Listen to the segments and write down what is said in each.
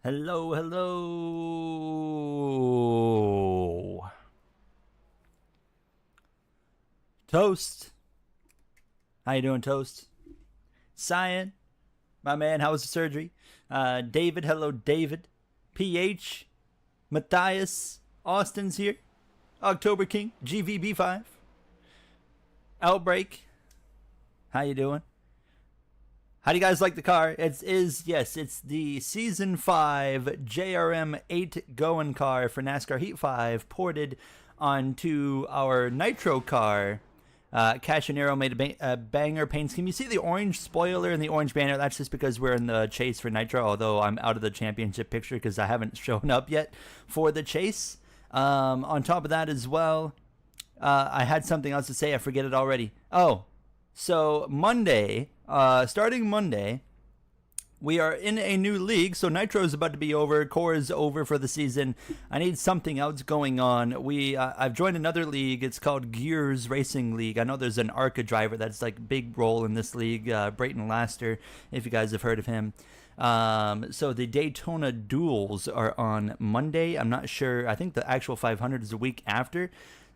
Hello, hello. Toast. How you doing, Toast? Cyan, my man, how was the surgery? David, hello, David. PH, Matthias, Austin's here. October King, GVB5. Outbreak, how you doing? How do you guys like the car? It's the Season 5 JRM 8 going car for NASCAR Heat 5 ported onto our Nitro car. Cashinero made a banger paint scheme. You see the orange spoiler and the orange banner. That's just because we're in the chase for Nitro, although I'm out of the championship picture because I haven't shown up yet for the chase. On top of that as well, I had something else to say. I forget it already. Oh, so Monday, starting Monday, we are in a new league. So Nitro is about to be over. Core is over for the season. I need something else going on. I've joined another league. It's called Gears Racing League. I know there's an ARCA driver that's like big role in this league, Brayton Laster, if you guys have heard of him. So the Daytona duels are on Monday. I'm not sure. I think the actual 500 is a week after.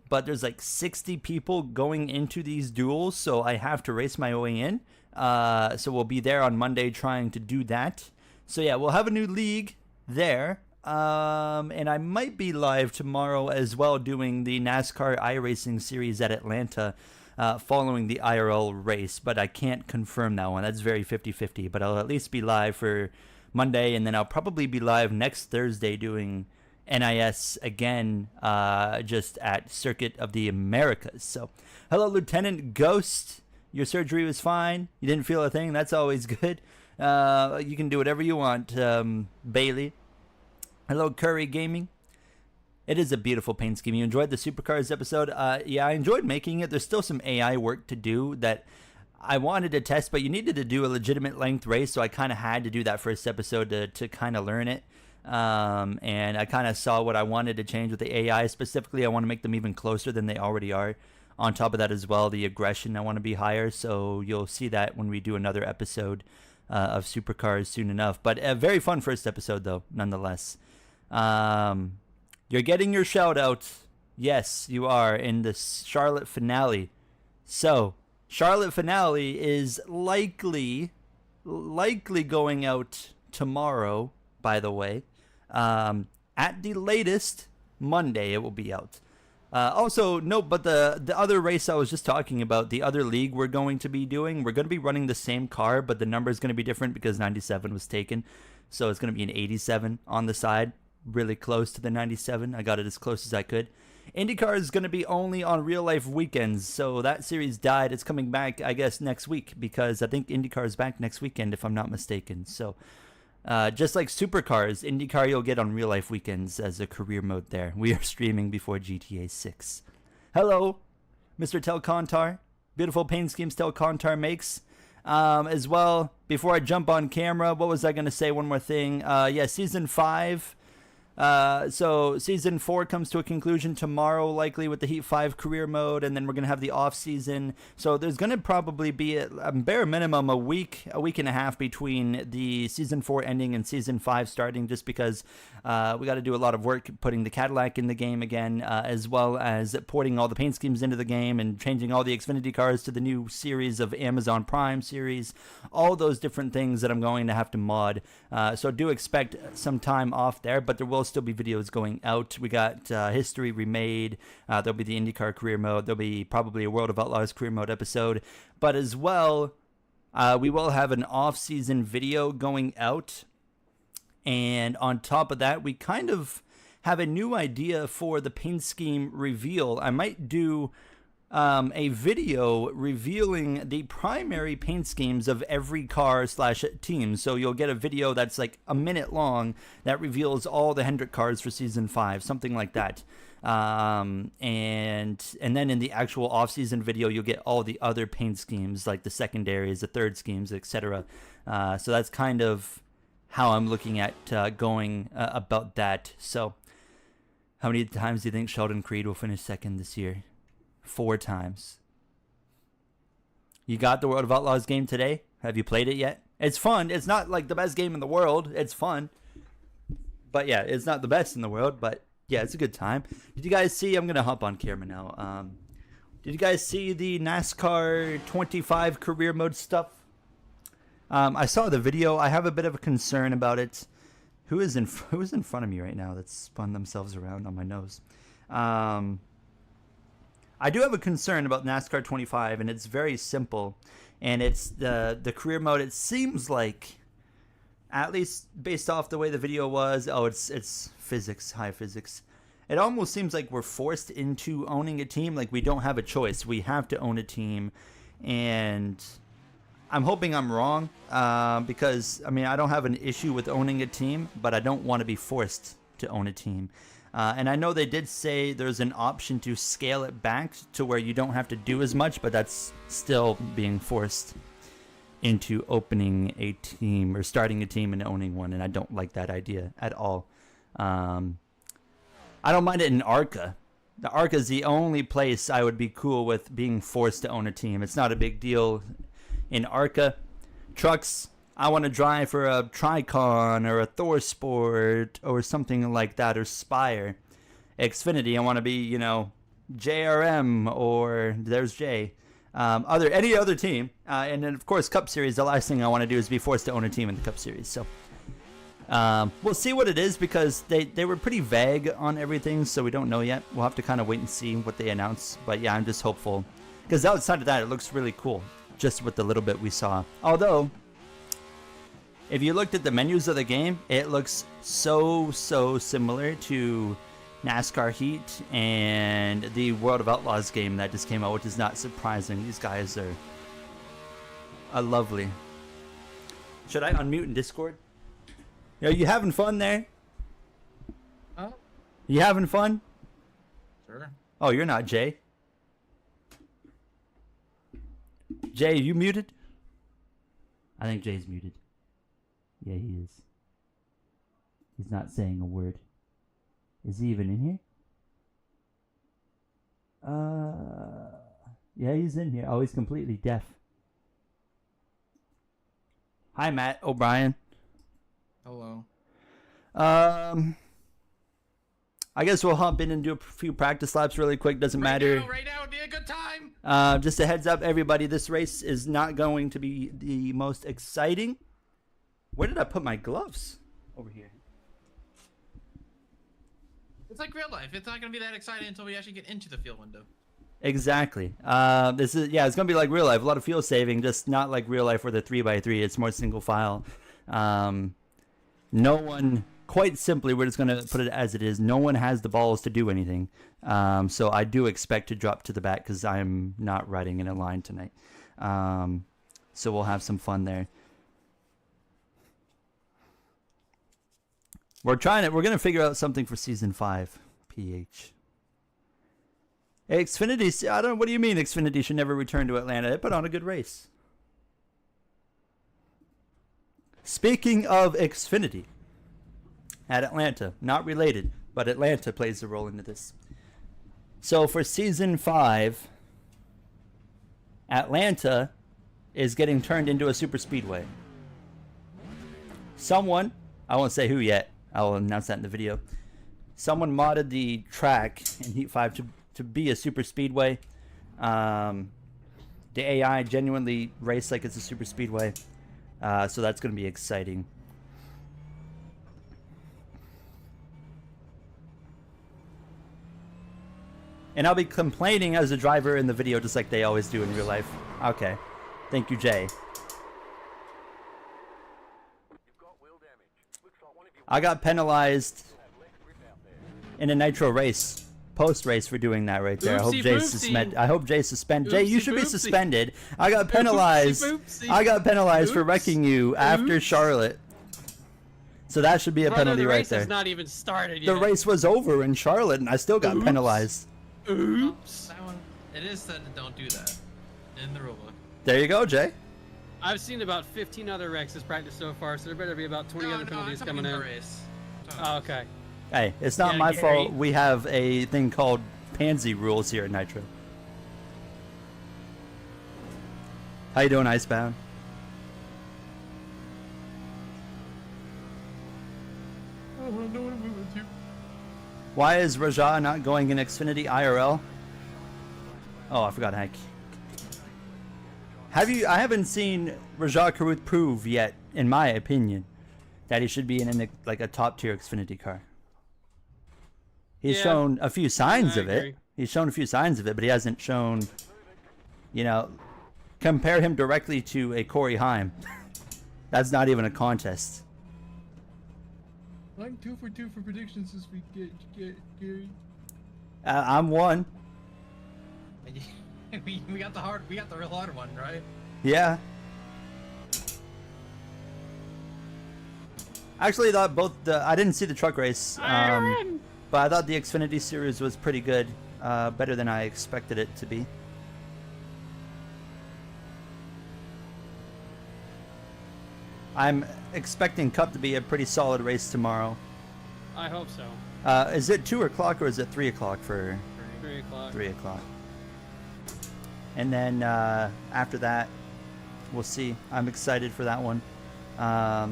But there's like 60 people going into these duels, so I have to race my way in. So we'll be there on Monday trying to do that. So yeah, we'll have a new league there. And I might be live tomorrow as well doing the NASCAR iRacing series at Atlanta following the IRL race. But I can't confirm that one. That's very 50-50. But I'll at least be live for Monday, and then I'll probably be live next Thursday doing NIS again, just at Circuit of the Americas. So, hello, Lieutenant Ghost. Your surgery was fine. You didn't feel a thing. That's always good. You can do whatever you want, Bailey. Hello, Curry Gaming. It is a beautiful paint scheme. You enjoyed the Supercars episode? Yeah, I enjoyed making it. There's still some AI work to do that I wanted to test, but you needed to do a legitimate length race, so I kind of had to do that first episode to kind of learn it. And I kind of saw what I wanted to change with the AI. Specifically, I want to make them even closer than they already are. On top of that as well, the aggression I want to be higher. So you'll see that when we do another episode of Supercars soon enough. But a very fun first episode, though, nonetheless. You're getting your shout out. Yes, you are, in the Charlotte finale. So, Charlotte finale is likely going out tomorrow, by the way. At the latest, Monday it will be out. Also, note, but the other race I was just talking about, the other league we're going to be doing, we're going to be running the same car, but the number is going to be different because 97 was taken. So it's going to be an 87 on the side, really close to the 97. I got it as close as I could. IndyCar is going to be only on real life weekends, so that series died. It's coming back, I guess, next week because I think IndyCar is back next weekend, if I'm not mistaken. So just like Supercars, IndyCar you'll get on real life weekends as a career mode there. We are streaming before GTA 6. Hello, Mr. Telcontar. Beautiful paint schemes Telcontar makes. As well, before I jump on camera, what was I going to say? One more thing. Yeah, Season 5. So Season 4 comes to a conclusion tomorrow, likely with the Heat 5 career mode, and then we're going to have the off season. So there's going to probably be a bare minimum a week and a half between the Season 4 ending and Season 5 starting, just because we got to do a lot of work putting the Cadillac in the game again, as well as porting all the paint schemes into the game and changing all the Xfinity cars to the new series of Amazon Prime series, all those different things that I'm going to have to mod. So do expect some time off there, but there will still be videos going out. We got History Remade. There'll be the IndyCar career mode. There'll be probably a World of Outlaws career mode episode. But as well, we will have an off-season video going out. And on top of that, we kind of have a new idea for the paint scheme reveal. I might do a video revealing the primary paint schemes of every car / team. So you'll get a video that's like a minute long that reveals all the Hendrick cars for Season 5, something like that. And then in the actual off-season video, you'll get all the other paint schemes, like the secondaries, the third schemes, etc. So that's kind of how I'm looking at going about that. So how many times do you think Sheldon Creed will finish second this year? 4 times. You got the World of Outlaws game today? Have you played it yet? It's fun. It's not like the best game in the world. It's fun. But yeah, it's not the best in the world, but yeah, it's a good time. Did you guys see? I'm gonna hop on camera now. Did you guys see the NASCAR 25 career mode stuff? I saw the video. I have a bit of a concern about it. Who is in front of me right now that's spun themselves around on my nose? I do have a concern about NASCAR 25, and it's very simple. And it's the career mode. It seems like, at least based off the way the video was, it's physics, high physics. It almost seems like we're forced into owning a team. Like we don't have a choice. We have to own a team, and I'm hoping I'm wrong because I mean I don't have an issue with owning a team, but I don't want to be forced to own a team. And I know they did say there's an option to scale it back to where you don't have to do as much, but that's still being forced into opening a team or starting a team and owning one, and I don't like that idea at all. I don't mind it in ARCA. The ARCA is the only place I would be cool with being forced to own a team. It's not a big deal in ARCA. Trucks, I want to drive for a Tricon or a Thor Sport or something like that, or Spire. Xfinity, I want to be, you know, JRM or there's J. Any other team. And then, of course, Cup Series, the last thing I want to do is be forced to own a team in the Cup Series. So we'll see what it is because they were pretty vague on everything, so we don't know yet. We'll have to kind of wait and see what they announce. But yeah, I'm just hopeful because outside of that, it looks really cool just with the little bit we saw. Although, if you looked at the menus of the game, it looks so similar to NASCAR Heat and the World of Outlaws game that just came out, which is not surprising. These guys are lovely. Should I unmute in Discord? Are you having fun there? Oh. You having fun? Sure. Oh, you're not Jay. Jay, you muted? I think Jay's muted. Yeah, he is. He's not saying a word. Is he even in here? Yeah, he's in here. Oh, he's completely deaf. Hi, Matt O'Brien. Hello. I guess we'll hop in and do a few practice laps really quick. Doesn't matter. Right now would be a good time. Just a heads up, everybody. This race is not going to be the most exciting. Where did I put my gloves? Over here. It's like real life. It's not going to be that exciting until we actually get into the field window. Exactly. It's gonna be like real life. A lot of fuel saving, just not like real life where the 3x3. It's more single file. No one, quite simply, we're just gonna put it as it is. No one has the balls to do anything. So I do expect to drop to the back because I'm not riding in a line tonight. So we'll have some fun there. We're gonna figure out something for season 5. PH. Xfinity, what do you mean Xfinity should never return to Atlanta? It put on a good race. Speaking of Xfinity, at Atlanta, not related, but Atlanta plays a role into this. So for season 5, Atlanta is getting turned into a super speedway. Someone, I won't say who yet, I will announce that in the video. Someone modded the track in Heat 5 to be a super speedway. The AI genuinely race like it's a super speedway. So that's going to be exciting. And I'll be complaining as a driver in the video just like they always do in real life. Okay. Thank you, Jay. I got penalized in a Nitro race, post-race, for doing that right there. I hope Jay suspended. Jay, you should be suspended. I got penalized. I got penalized for wrecking you after Charlotte. So that should be a penalty right there. The race has not even started yet. The race was over in Charlotte, and I still got penalized. Oops. That one, it is said to don't do that in the rulebook. There you go, Jay. I've seen about 15 other wrecks this practice so far, so there better be about 20 other penalties coming in. Oh, okay. Hey, it's not my fault. We have a thing called pansy rules here at Nitro. How you doing, Icebound? I'm doing Why is Rajah not going in Xfinity IRL? Oh, I forgot Hank. I haven't seen Rajah Caruth prove yet, in my opinion, that he should be in like a top tier Xfinity car. He's shown a few signs of it. He's shown a few signs of it, but he hasn't shown, you know, compare him directly to a Corey Heim. That's not even a contest. I'm 2 for 2 for predictions this week, Gary. I'm 1. we got the real hard one, right? Yeah. Actually, I thought I didn't see the truck race, but I thought the Xfinity Series was pretty good, better than I expected it to be. I'm expecting Cup to be a pretty solid race tomorrow. I hope so. Is it 2 o'clock or is it 3 o'clock for? 3 o'clock. 3 o'clock. And then after that, we'll see. I'm excited for that one. A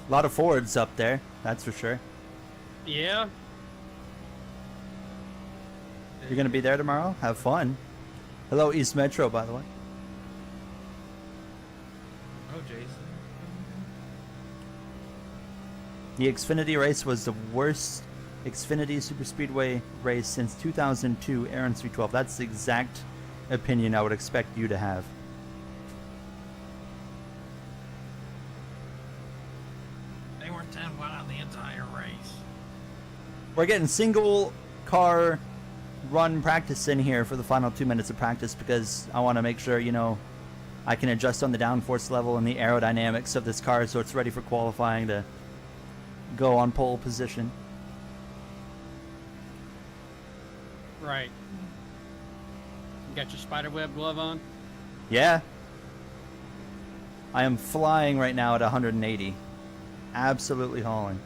lot of Fords up there, that's for sure. Yeah. You're gonna be there tomorrow? Have fun. Hello, East Metro, by the way. Oh, Jason. The Xfinity race was the worst Xfinity Superspeedway race since 2002, Aaron 312. That's the exact opinion I would expect you to have. They were 10 wide the entire race. We're getting single car run practice in here for the final 2 minutes of practice because I want to make sure, you know, I can adjust on the downforce level and the aerodynamics of this car so it's ready for qualifying to go on pole position. Right. You got your spiderweb glove on? Yeah. I am flying right now at 180. Absolutely hauling.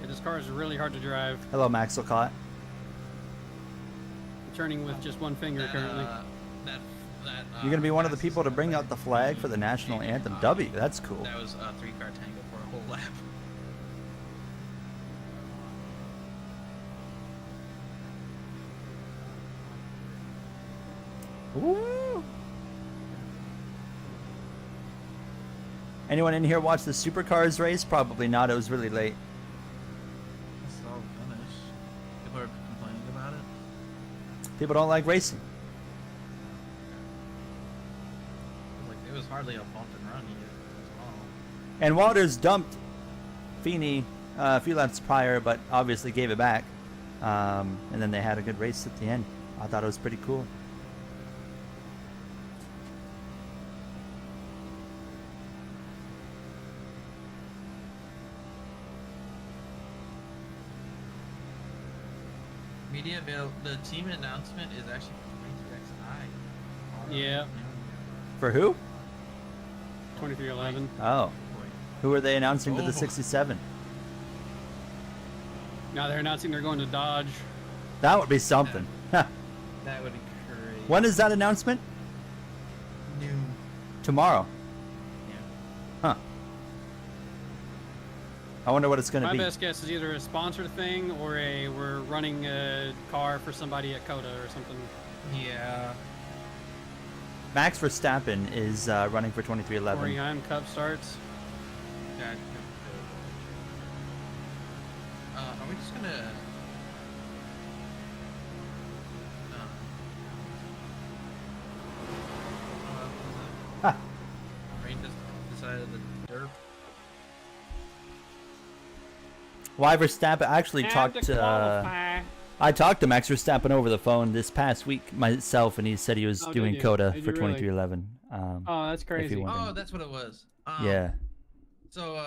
Yeah, this car is really hard to drive. Hello, Max Lacott. Turning with just one finger currently. You're going to be one of the people to bring out the flag for the national anthem. W, that's cool. That was a 3-car tango for a whole lap. Ooh. Anyone in here watch the Supercars race? Probably not. It was really late. It's all finished. People are complaining about it. People don't like racing. It was hardly a bump and run either as well. And Waters dumped Feeney a few laps prior, but obviously gave it back. And then they had a good race at the end. I thought it was pretty cool. Media the team announcement is actually for 23XI. Yeah. For who? 2311. Oh. Who are they announcing to the 67? Now they're announcing they're going to Dodge. That would be something. That would be crazy. When is that announcement? Noon. Tomorrow. Yeah. Huh. I wonder what it's going to be. My best guess is either a sponsor thing or we're running a car for somebody at Coda or something. Yeah. Max Verstappen is running for 2311. Corey Heim Cup starts. That are we just gonna? Ha. Rain just decided the derp. Why Verstappen? I actually talked to. I talked to Max Verstappen over the phone this past week myself, and he said he was doing Coda for 2311. Oh, that's crazy. Oh, that's what it was. Yeah. So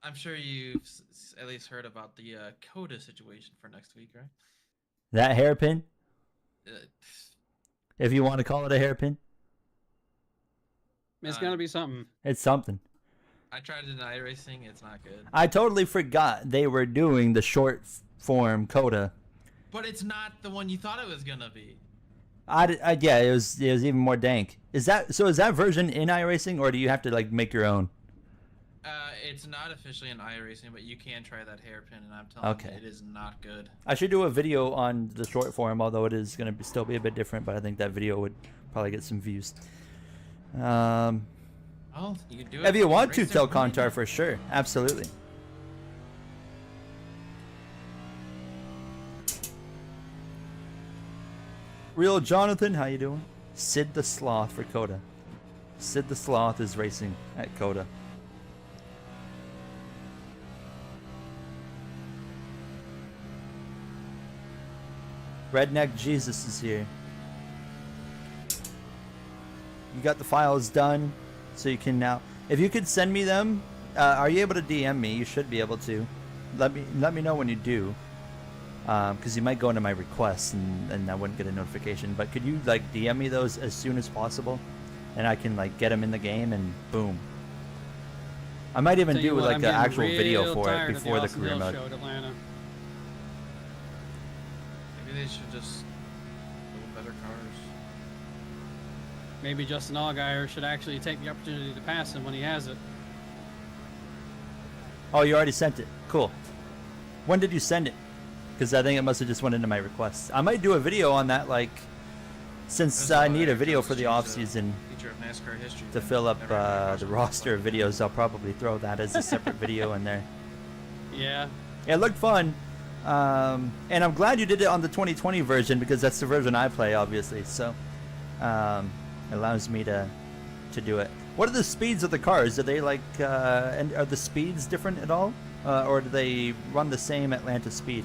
I'm sure you've at least heard about the Coda situation for next week, right? That hairpin? If you want to call it a hairpin? It's gonna be something. It's something. I tried to deny racing. It's not good. I totally forgot they were doing the short form Coda. But it's not the one you thought it was gonna be. Yeah, it was even more dank. Is that version in iRacing, or do you have to like make your own? It's not officially an iRacing, but you can try that hairpin, and I'm telling you, it is not good. I should do a video on the short form, although it is going to still be a bit different, but I think that video would probably get some views. Oh, you can do it. If you want to, tell Contar for sure. Absolutely. Real Jonathan, how you doing? Sid the Sloth for Coda. Sid the Sloth is racing at Coda. Redneck Jesus is here. You got the files done, so you can now. If you could send me them, are you able to DM me? You should be able to. Let me know when you do, because you might go into my requests and I wouldn't get a notification. But could you like DM me those as soon as possible, and I can like get them in the game and boom. I might even do like an actual video for it before the career mode. Maybe they should just build better cars. Maybe Justin Allgaier should actually take the opportunity to pass him when he has it. Oh, you already sent it. Cool. When did you send it? Because I think it must have just went into my requests. I might do a video on that, like, since I need a video for the off-season to fill up the roster of videos. I'll probably throw that as a separate video in there. Yeah. It looked fun. And I'm glad you did it on the 2020 version, because that's the version I play, obviously. So it allows me to do it. What are the speeds of the cars? Are they like and are the speeds different at all, or do they run the same Atlanta speed?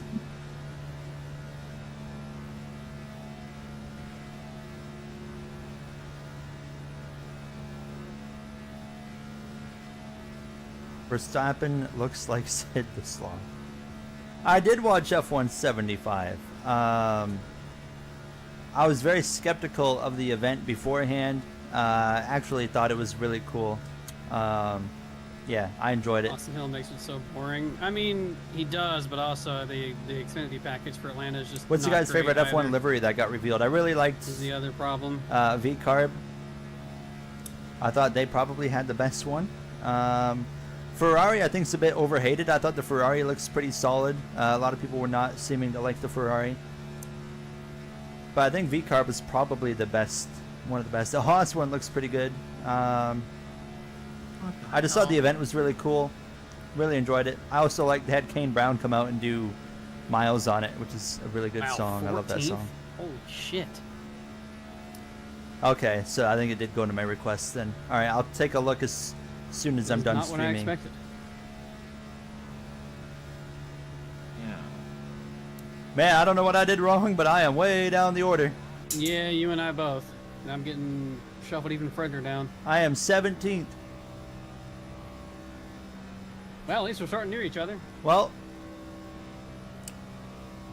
Verstappen looks like Sid the Sloth. I did watch F175. I was very skeptical of the event beforehand. Actually thought it was really cool. Yeah, I enjoyed it. Austin Hill makes it so boring. I mean, he does, but also the Xfinity package for Atlanta is just. What's your guys' favorite F1 livery that got revealed? I really liked. This is the other problem. V-Carb. I thought they probably had the best one. Ferrari, I think, is a bit overhated. I thought the Ferrari looks pretty solid. A lot of people were not seeming to like the Ferrari. But I think V-Carb is probably the best, one of the best. The Haas one looks pretty good. I just thought the event was really cool. Really enjoyed it. I also like they had Kane Brown come out and do Miles on it, which is a really good song. 14th? I love that song. Holy shit. Okay, so I think it did go into my requests then. All right, I'll take a look as soon as I'm done streaming. Not what I expected. Yeah. Man, I don't know what I did wrong, but I am way down the order. Yeah, you and I both. And I'm getting shuffled even further down. I am 17th. Well, at least we're starting near each other. Well,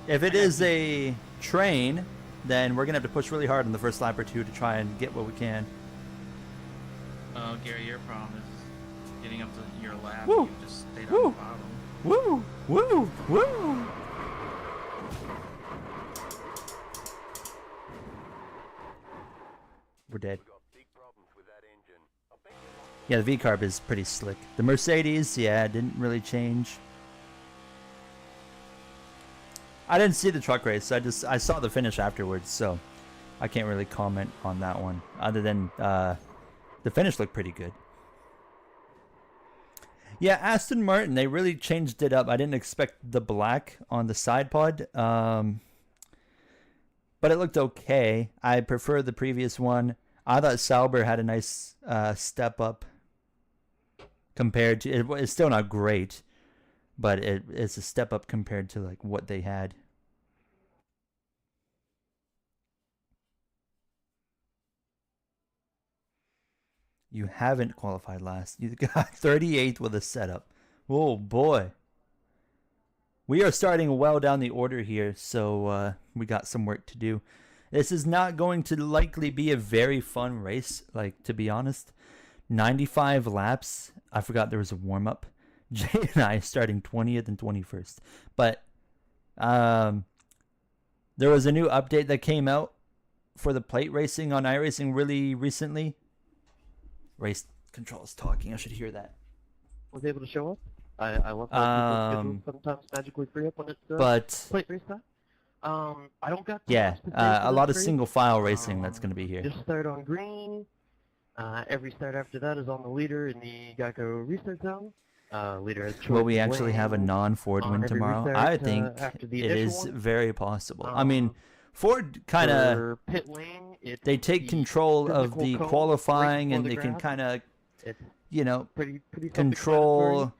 if it is a train, then we're going to have to push really hard on the first lap or two to try and get what we can. Oh, Gary, your problem is getting up to your lap. Woo! You just stayed on the bottom. Woo! Woo! Woo! We're dead. Yeah, the V-Carb is pretty slick. The Mercedes, yeah, didn't really change. I didn't see the truck race. I saw the finish afterwards, so I can't really comment on that one. Other than the finish looked pretty good. Yeah, Aston Martin, they really changed it up. I didn't expect the black on the side pod, but it looked okay. I prefer the previous one. I thought Sauber had a nice step up compared to it. It's still not great, but it's a step up compared to like what they had. You haven't qualified last. You got 38th with a setup. Oh boy. We are starting well down the order here, so we got some work to do. This is not going to likely be a very fun race, like, to be honest. 95 laps. I forgot there was a warm-up. Jay and I starting 20th and 21st. But there was a new update that came out for the plate racing on iRacing really recently. Race control is talking. I should hear that. was able to show up. I love how people's schedules sometimes magically free up when it's but plate race time. I don't got too yeah, much to say for a lot this of race. single file racing that's going to be here. Just start on green. Every start after that is on the leader in the Geico restart zone. Leader has choice Will we of actually have a lane non-Ford on win every tomorrow? restart, I think after the it initial is one. very possible. I mean, Ford kind of For pit lane, it's they take the control of physical the cone qualifying, right and before they the can grass. kind of, It's you know, pretty control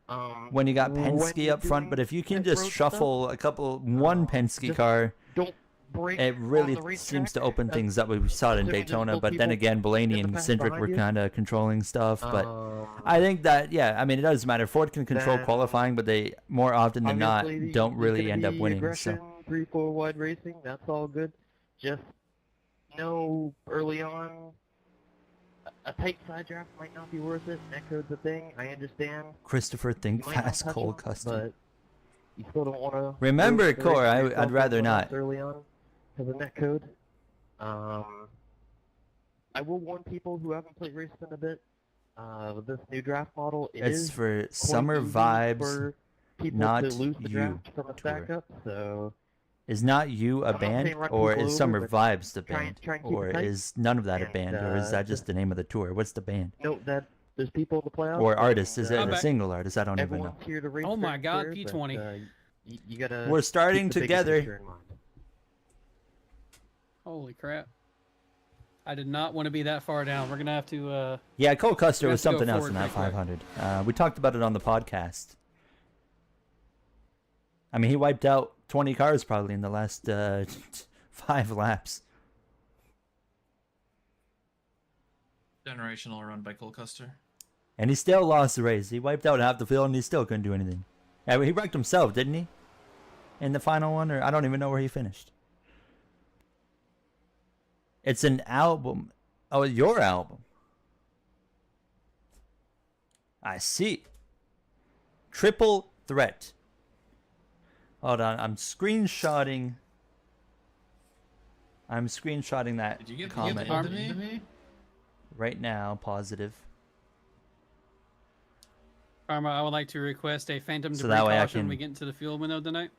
self-explanatory. when you got When Penske you're up front. But doing if you can pit just road shuffle one Penske just car, don't break it on really the seems to racetrack. open things up. We saw it in assuming there's Daytona, still but then people again, Blaney in the and path Cindric behind were you. kind of controlling stuff. But I Um, think that, yeah, I mean, it doesn't matter. Ford can control Then, qualifying, but they more often than not obviously, don't there's really gonna end up be winning. aggression, So 3-4 wide racing. That's all good. Just know early on, a tight side draft might not be worth it. Netcode's a thing. I understand. Christopher, You think might not fast, touch Cole them, Custom. but you still don't want to. Remember, Core, I'd rather not. Early on, because of netcode. I will warn people who haven't played racing in a bit. With this new draft model, It's for quite summer easy vibes, for people not to lose the you, draft from a Tour. stack up. So Is Not You a I'm not band, saying run or people is over, Summer but Vibes the try band, and keep it or tight. is none of that a And, band, or is that just just the name of the tour? What's the band? note that there's people in the playoffs. Or artist? Is it and, a back. single artist? I don't even know. everyone's here to race Oh my their God, career, but, P20. you gotta We're starting keep the bigger together. picture in mind. Holy crap! I did not want to be that far down. We're gonna have to. Yeah, Cole Custer We was have to go something else forward in that pretty quick. 500. We talked about it on the podcast. I mean, he wiped out 20 cars probably in the last 5 laps. Generational run by Cole Custer. And he still lost the race. He wiped out half the field, and he still couldn't do anything. Yeah, he wrecked himself, didn't he? In the final one, or I don't even know where he finished. It's an album. Oh, your album. I see. Triple threat. Hold on, I'm screenshotting that Did you get comment the me? right now. Positive. Karma, I would like to request a phantom So debris that way I caution when can- we get into the fuel window tonight.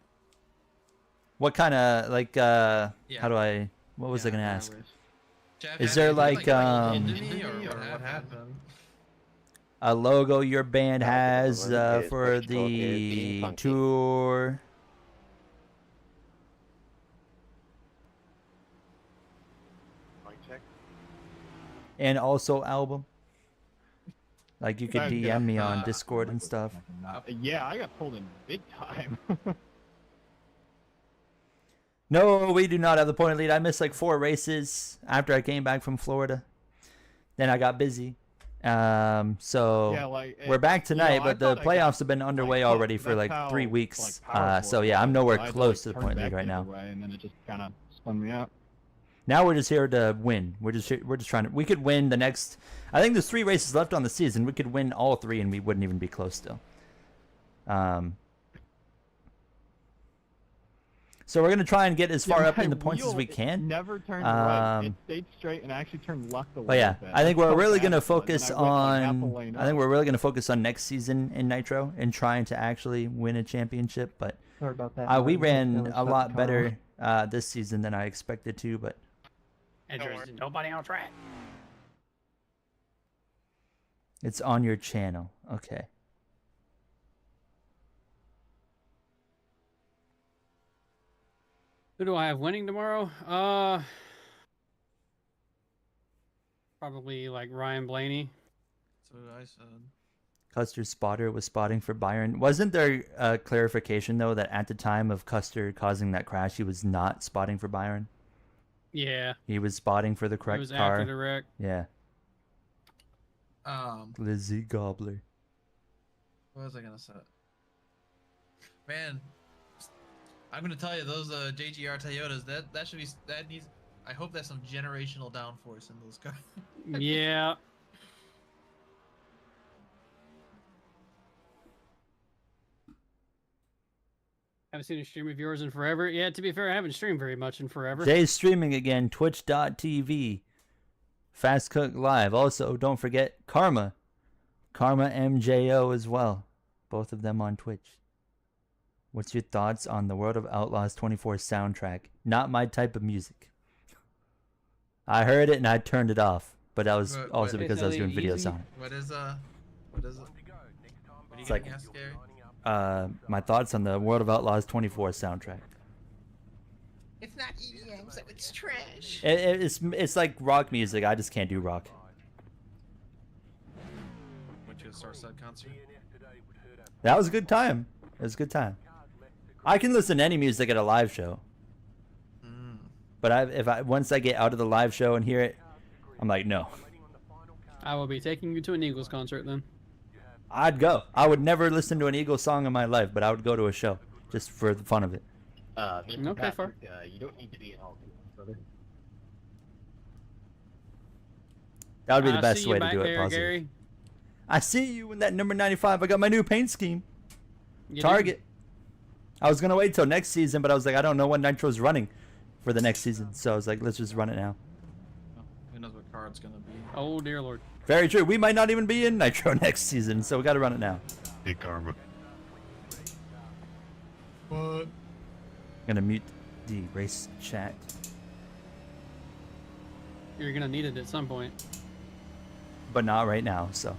What kind of like? Yeah. How do I? What was I gonna ask? Jeff, Is have there you, like, into me, or what happened? A logo your band has Okay, for switch code is being the funky. tour. Mic check. And also album. Like you could I've DM got, me on Discord and stuff. Yeah, I got pulled in big time. No, we do not have the point lead. I missed like 4 races after I came back from Florida. Then I got busy. So yeah, like, we're back tonight, I but the thought I playoffs got, have been underway hooked. already for That's like 3 how, weeks. powerful So it yeah, I'm was. nowhere I had to, close to the turn point lead back right the now. other way, and then it just kind of spun me out. Now we're just here to win. We're just trying to. We could win the next. I think there's 3 races left on the season. We could win all 3, and we wouldn't even be close still. So we're gonna try and get as far Yeah, up in my the points as wheel, we it can. never turned right. It Um, stayed straight and actually turned left a little But yeah, bit. I think That's we're how really bad gonna it was, focus and I went, like, half a on. lane I think up. we're really gonna focus on next season in Nitro and trying to actually win a championship. But Sorry about that. we That ran was a such lot a better this season than I expected to. But And there's nobody on track. it's on your channel, okay? Who do I have winning tomorrow? Probably like Ryan Blaney. So I said. Custer's spotter was spotting for Byron. Wasn't there a clarification though that at the time of Custer causing that crash, he was not spotting for Byron? Yeah, He was spotting for the it correct was car. after the wreck. Yeah, Lizzie Gobbler. What was I gonna say? Man, I'm gonna tell you those JGR Toyotas. That should be that needs. I hope that's some generational downforce in those cars. Yeah. Haven't seen a stream of yours in forever. Yeah, to be fair, I haven't streamed very much in forever. Jay's streaming again, twitch.tv. Fast Cook Live. Also, don't forget Karma. Karma MJO as well. Both of them on Twitch. What's your thoughts on the World of Outlaws 24 soundtrack? Not my type of music. I heard it and I turned it off, but that was also because I was doing videos on it. What is it? What are you It's like- getting at, Gary? My thoughts on the World of Outlaws 24 soundtrack. It's not EDM, so it's trash. It's like rock music. I just can't do rock. Went to a Starside concert. That was a good time. It was a good time. I can listen to any music at a live show, but once I get out of the live show and hear it, I'm like, no. I will be taking you to an Eagles concert then. I'd go. I would never listen to an Eagles song in my life, but I would go to a show just for the fun of it. Mr. Okay, fair. Patrick, you don't need to be in all two, brother. That would be the I best see way you to back do it. there, Positive. Gary. I see you in that number 95. I got my new paint scheme. You Target. I was gonna wait till next season, but I was like, I don't know when Nitro's running for the next season, so I was like, let's just run it now. Who knows what car it's gonna be? do. Oh dear lord. Very true. We might not even be in Nitro next season, so we got to run it now. Hey, Karma. What? Gonna mute the race chat. You're gonna need it at some point. But not right now, so.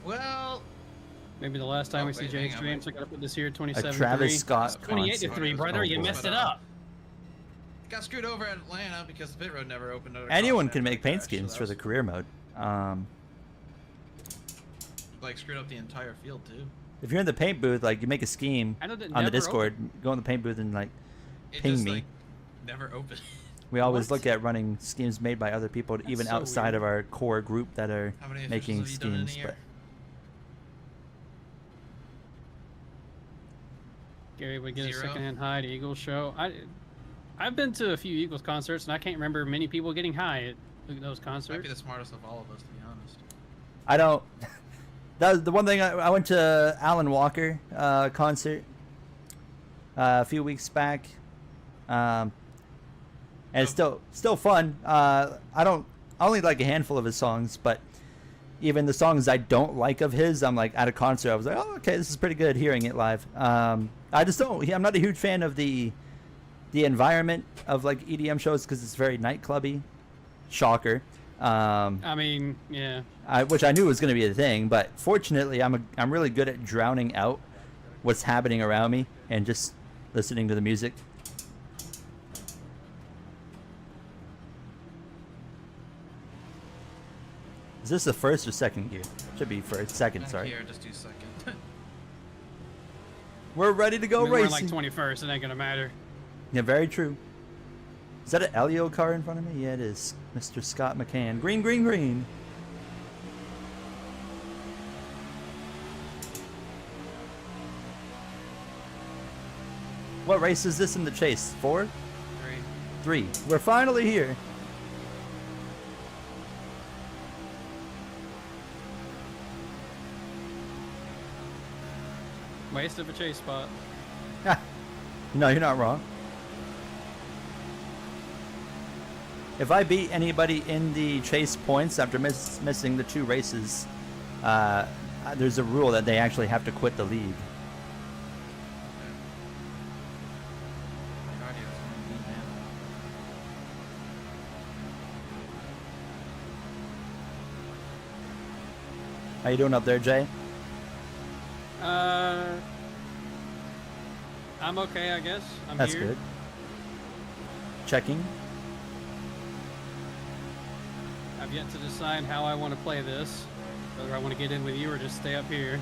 Well, Maybe the last time we see wait, Jay hang on, stream, so I gotta put this here A 27 Travis Scott 28 to concert. 3, brother. You boy. messed it up. got screwed over at Atlanta because the pit road never opened. Anyone can make paint schemes for the career mode. Like screwed up the entire field too. If you're in the paint booth, like you make a scheme I know that on the never Discord, go in the paint booth and like It ping just, me. Like, never opened. We always What? look at running schemes made by other people, even so outside weird. of our core group that are How many making officials have you done in a schemes. year? But Gary would get a 0? secondhand high to Eagles show. I've been to a few Eagles concerts, and I can't remember many people getting high at those Might concerts. be the smartest of all of us, to be honest. I don't. That was the one thing I went to Alan Walker concert a few weeks back, and it's still fun. I only like a handful of his songs, but even the songs I don't like of his, I'm like at a concert I was like, oh okay, this is pretty good hearing it live. I just don't. I'm not a huge fan of the environment of like EDM shows because it's very nightclubby. Shocker. I mean, yeah. Which I knew was going to be a thing, but fortunately, I'm really good at drowning out what's happening around me and just listening to the music. Is this the first or second gear? Should be first, second. Back Sorry. here, just do second. We're ready to go I mean, we're racing. like 21st. It ain't gonna matter. Yeah, very true. Is that an Elio car in front of me? Yeah, it is. Mr. Scott McCann. Green, green, green. What race is this in the chase? 4? 3. We're finally here. Waste of a chase spot. No, you're not wrong. If I beat anybody in the chase points after missing the 2 races, there's a rule that they actually have to quit the league. How you doing up there, Jay? I'm okay, I guess. I'm That's here. good. Checking. I've yet to decide how I want to play this. Whether I want to get in with you or just stay up here.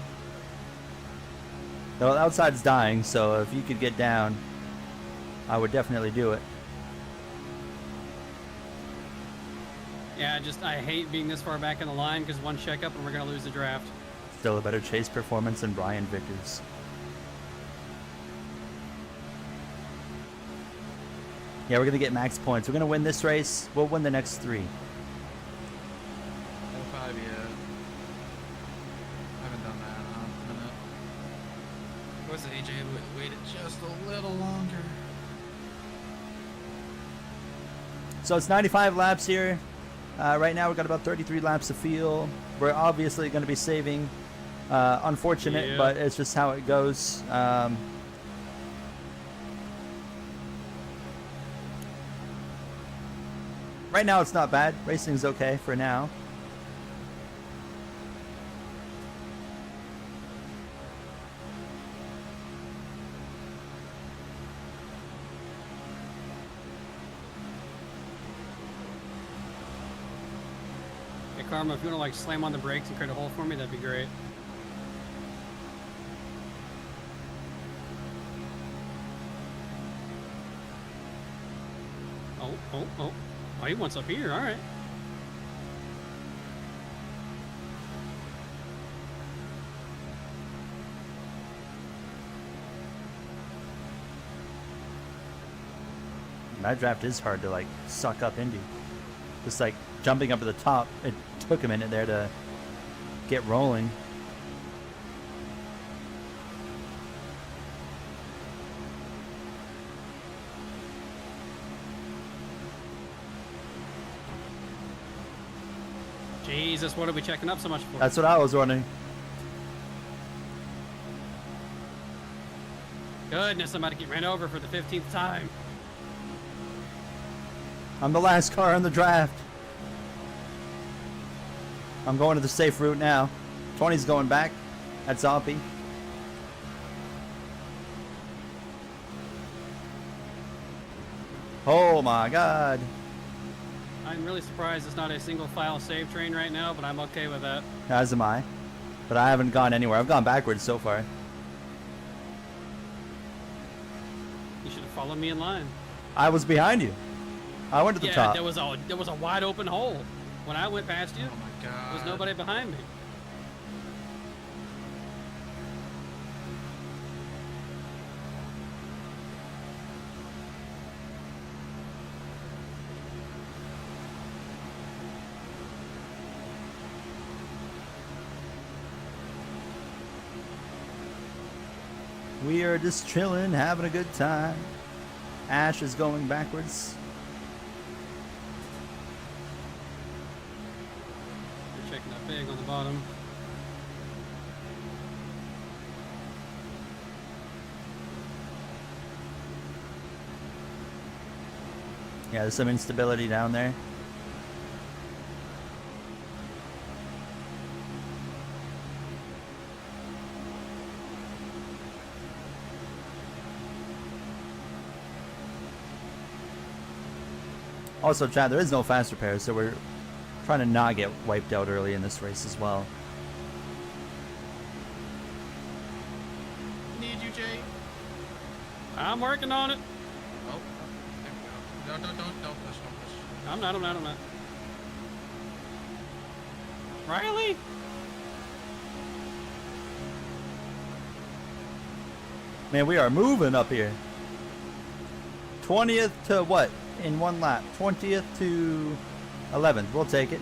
The outside's dying, so if you could get down, I would definitely do it. Yeah, I hate being this far back in the line because one checkup and we're gonna lose the draft. Still a better chase performance than Brian Vickers. Yeah, we're gonna get max points. We're gonna win this race. We'll win the next 3. 5 yet. I haven't done that in a minute. Was it AJ waited just a little longer? So it's 95 laps here. Right now we've got about 33 laps to fill. We're obviously going to be saving. Unfortunate, Yeah. but it's just how it goes. Right now it's not bad. Racing's okay for now. Hey, Karma, if you want to like slam on the brakes and create a hole for me, that'd be great. Oh, he wants up here, all right. That draft is hard to like suck up into. Just like jumping up to the top, it took a minute there to get rolling. Jesus, what are we checking up so much for? That's what I was wondering. Goodness, I'm about to get ran over for the 15th time. I'm the last car in the draft. I'm going to the safe route now. 20's going back. That's Zombie. Oh my god. I'm really surprised it's not a single file save train right now, but I'm okay with that. As am I. But I haven't gone anywhere. I've gone backwards so far. You should have followed me in line. I was behind you. I went to the Yeah, top. there was a wide open hole. When I went past you, Oh my god. there was nobody behind me. We are just chilling, having a good time. Ash is going backwards. You're checking that big on the bottom. Yeah, there's some instability down there. Also, Chad, there is no fast repair, so we're trying to not get wiped out early in this race as well. Need you, Jay. I'm working on it. Oh, there we go. Don't push, don't push. I'm not. Riley? Man, we are moving up here. 20th to what? In one lap. 20th to 11th. We'll take it.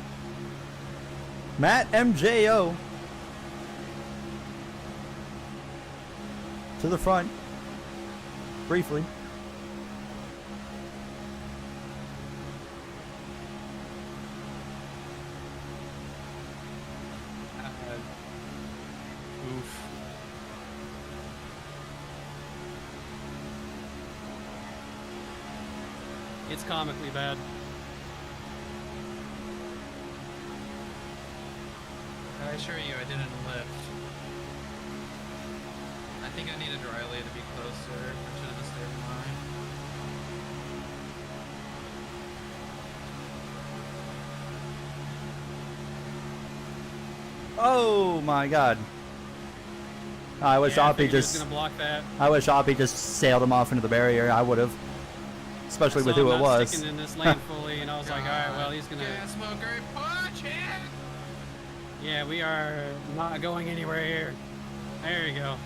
Matt MJO. To the front. Briefly. Oof. It's comically bad. I assure you, I didn't lift. I think I needed Riley to be closer. I should have just stayed in line. Oh my god. I wish Yeah, I Oppie figured he was just gonna block that. I wish Oppie just sailed him off into the barrier. I would have. Especially with So who I'm it not was. sticking in this lane fully, and I was like, all right, well, he's gonna. Yeah, smoker, punch it! Yeah, we are not going anywhere here. There you go.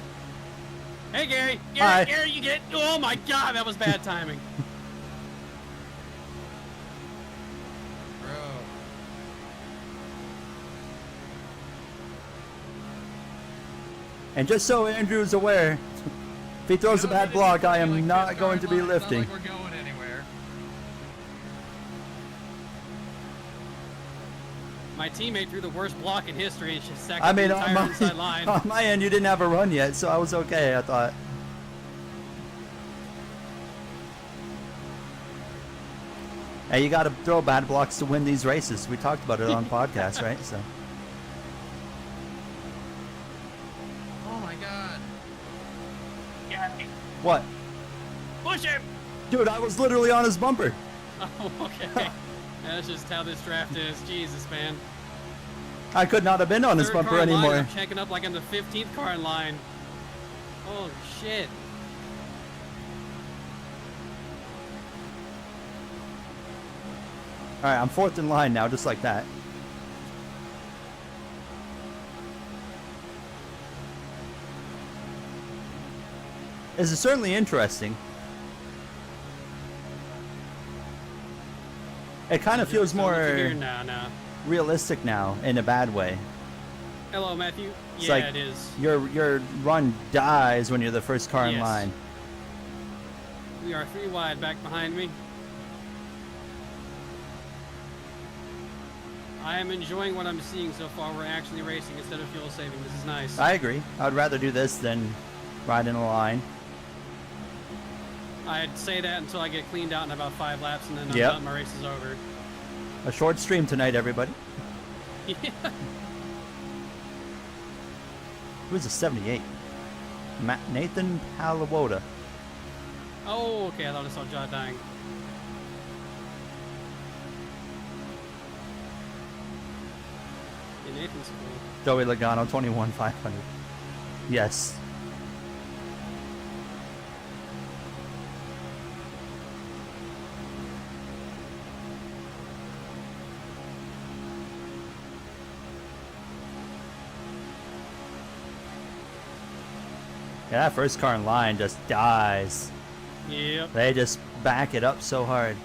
Hey, Gary. Hi. Gary, you get. Oh my God, that was bad timing. Bro. And just so Andrew's aware, if he throws a bad block, I am not going to be lifting. It's not like we're going anywhere. My teammate threw the worst block in history and she sacked I the mean, entire inside line. on my end, you didn't have a run yet, so I was okay, I thought. Hey, you got to throw bad blocks to win these races. We talked about it on podcast, right? So. Oh my god. What? Push him! Dude, I was literally on his bumper. Oh, okay. That's just how this draft is. Jesus, man. I could not have been on his Third bumper car in line, anymore. I'm checking up like I'm the 15th car in line. Holy shit. All right, I'm 4th in line now, just like that. This is certainly interesting. It kind of feels more realistic now, in a bad way. Hello, Matthew. It's Yeah, like it is. your run dies when you're the first car in Yes. line. We are 3 wide back behind me. I am enjoying what I'm seeing so far. We're actually racing instead of fuel saving. This is nice. I agree. I'd rather do this than ride in a line. I'd say that until I get cleaned out in about 5 laps, and then I'm Yep. done. My race is over. A short stream tonight, everybody. Yeah. Who's a 78? Nathan Palawoda. Oh, okay. I thought I saw John dying. Yeah, Nathan's cool. Joey Logano, 21,500. Yes. Yeah, that first car in line just dies. Yep. They just back it up so hard.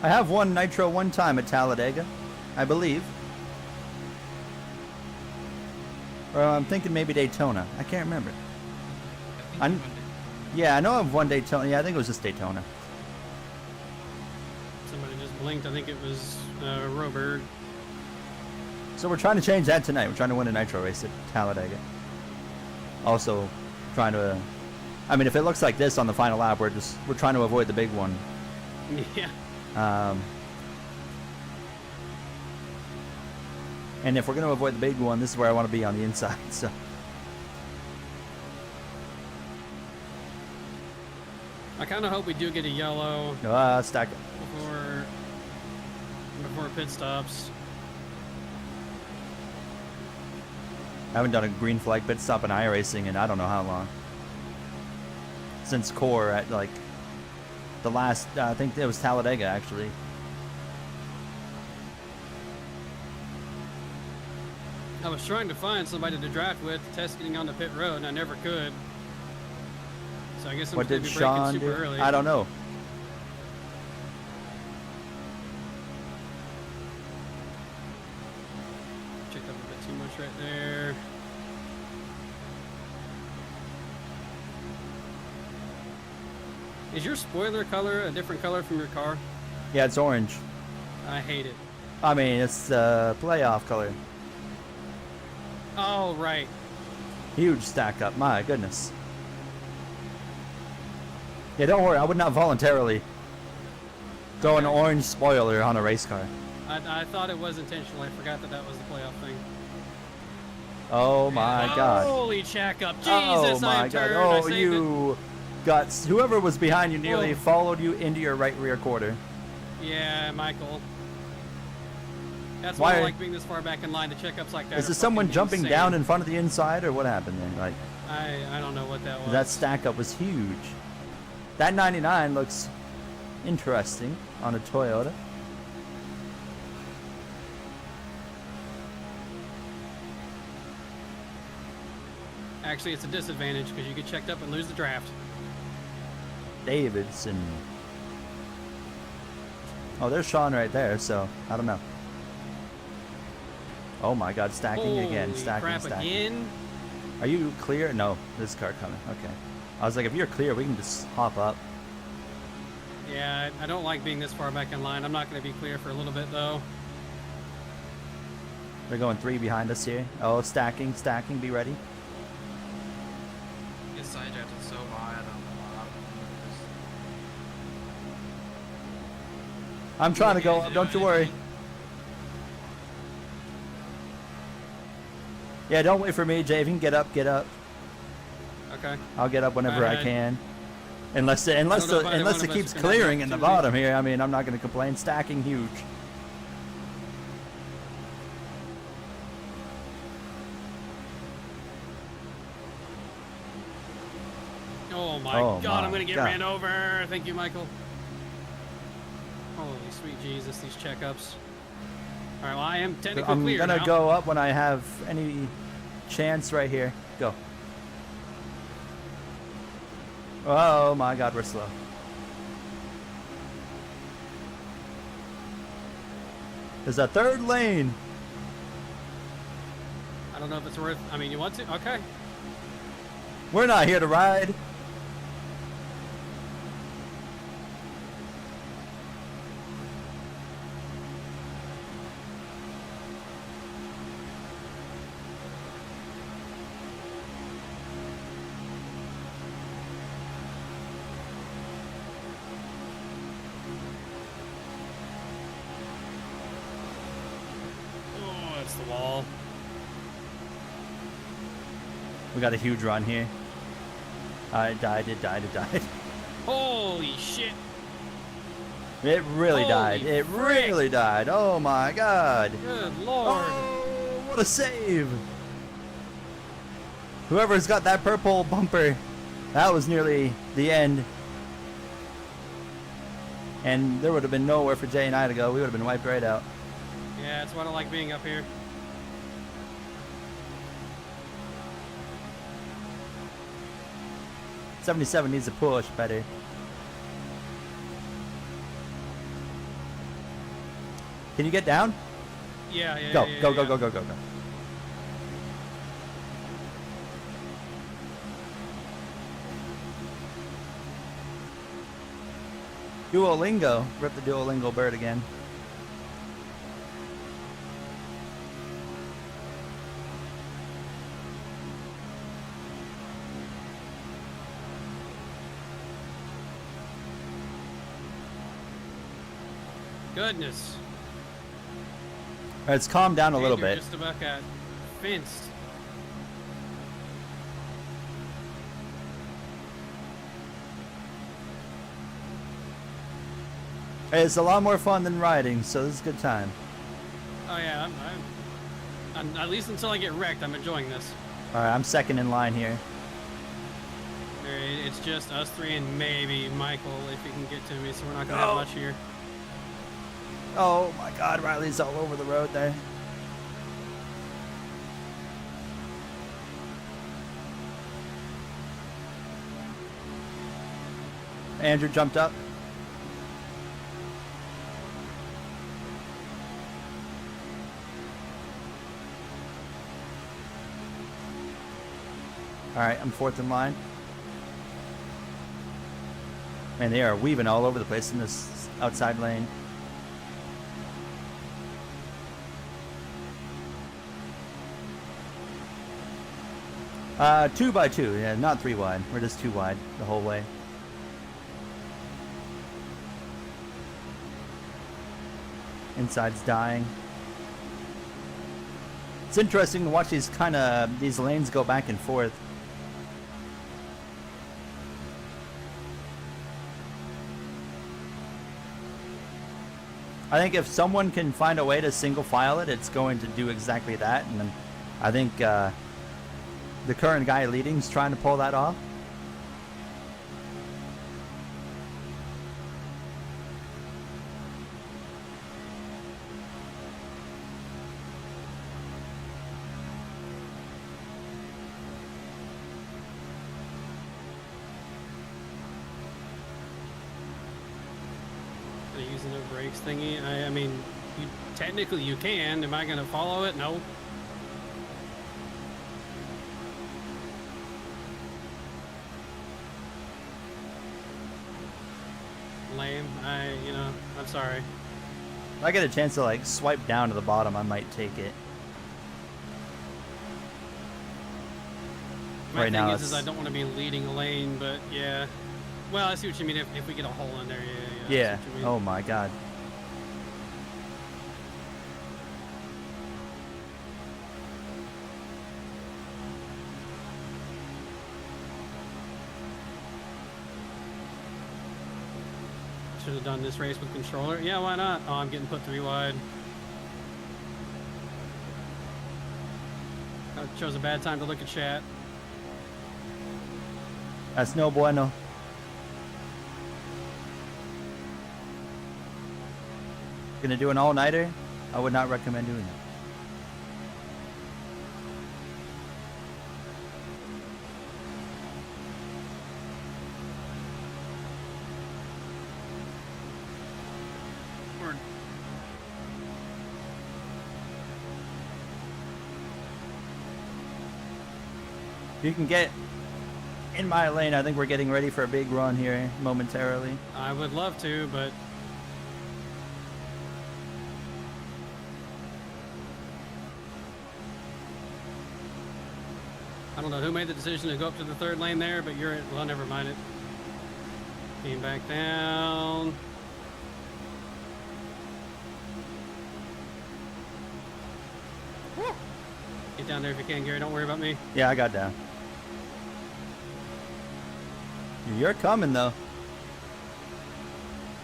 I have won Nitro one time at Talladega, I believe. Or I'm thinking maybe Daytona. I can't remember. I think Yeah, I know I've won Daytona. Yeah, I think it was just Daytona. Somebody just blinked. I think it was Robert. So we're trying to change that tonight. We're trying to win a Nitro race at Talladega. Also, trying to... I mean, if it looks like this on the final lap, we're trying to avoid the big one. Yeah. And if we're going to avoid the big one, this is where I want to be on the inside. So I kind of hope we do get a yellow stack it. before pit stops. I haven't done a green flag pit stop in iRacing in I don't know how long. Since Core at like the last, I think it was Talladega actually. I was trying to find somebody to draft with to test getting on the pit road, and I never could. So I guess I'm What going did to be breaking Sean super do? early. I don't know. Checked up a bit too much right there. Is your spoiler color a different color from your car? Yeah, it's orange. I hate it. I mean, it's playoff color. Oh, right. Huge stack up. My goodness. Yeah, don't worry. I would not voluntarily throw an orange spoiler on a race car. I thought it was intentional. I forgot that that was the playoff thing. Oh my god. Holy check up. Jesus, Oh I my am god. turned. Oh, I saved you got... Whoever was behind you nearly Oh. followed you into your right rear quarter. it. Yeah, Michael. That's Why- why I like being this far back in line to check ups like that. Is are there someone fucking jumping insane. down in front of the inside, or what happened there? Like, I don't know what that was. that stack up was huge. That 99 looks interesting on a Toyota. Actually, it's a disadvantage because you get checked up and lose the draft. Davidson. Oh, there's Sean right there, so I don't know. Oh my god, stacking again. Holy Stacking, crap, stacking. again? Are you clear? No, this car coming. Okay. I was like, if you're clear, we can just hop up. Yeah, I don't like being this far back in line. I'm not going to be clear for a little bit, though. They're going 3 behind us here. Oh, stacking, stacking. Be ready. His side draft is so high. I don't know. I'm trying to go up. Don't you worry. Yeah, don't wait for me, Jay. If you can get up, get up. Okay. I'll get up whenever I can. Unless it keeps clearing in the bottom here. I mean, I'm not going to complain. Stacking huge. Oh my god, I'm going to get ran over. Thank you, Michael. Holy sweet Jesus, these checkups. All right, well, I am technically clear I'm going now. to go up when I have any chance right here. Go. Oh my god, we're slow. There's a third lane. I don't know if it's worth... I mean, you want to? Okay. We're not here to ride. Oh, that's the wall. We got a huge run here. It died. Holy shit. It really died. Holy It frick. really died. Oh my god. Good lord. Oh, what a save. Whoever's got that purple bumper, that was nearly the end. And there would have been nowhere for Jay and I to go. We would have been wiped right out. Yeah, that's why I don't like being up here. '77 needs a push better. Can you get down? Yeah. Go, yeah, go, yeah, go, yeah. go, go, go, go. Duolingo. Rip the Duolingo bird again. Goodness. All right, it's calmed down a little You're bit. just about got fenced. Hey, it's a lot more fun than riding, so this is a good time. Oh yeah, I'm at least until I get wrecked, I'm enjoying this. All right, I'm second in line here. It's just us three and maybe Michael if he can get to me, so we're not gonna have much here. Oh my god, Riley's all over the road there. Andrew jumped up. All right, I'm fourth in line. Man, they are weaving all over the place in this outside lane. Two by two, yeah, not 3 wide. We're just 2 wide the whole way. Inside's dying. It's interesting to watch these lanes go back and forth. I think if someone can find a way to single file it, it's going to do exactly that. And then I think the current guy leading is trying to pull that off. isn't a brakes thingy. I mean, technically you can. Am I gonna follow it? No. Lame. I'm sorry. If I get a chance to like swipe down to the bottom, I might take it. My Right thing now is I don't want to be leading a lane, but yeah. Well, I see what you mean. If we get a hole in there, yeah. I see Yeah. what you mean. Oh my god. Should have done this race with controller. Yeah, why not? Oh, I'm getting put 3 wide. I chose a bad time to look at chat. That's no bueno. Gonna do an all-nighter? I would not recommend doing that. You can get in my lane. I think we're getting ready for a big run here momentarily. I would love to, but I don't know who made the decision to go up to the 3rd lane there, but you're well, never mind it. Came back down. Get down there if you can, Gary. Don't worry about me. Yeah, I got down. You're coming though.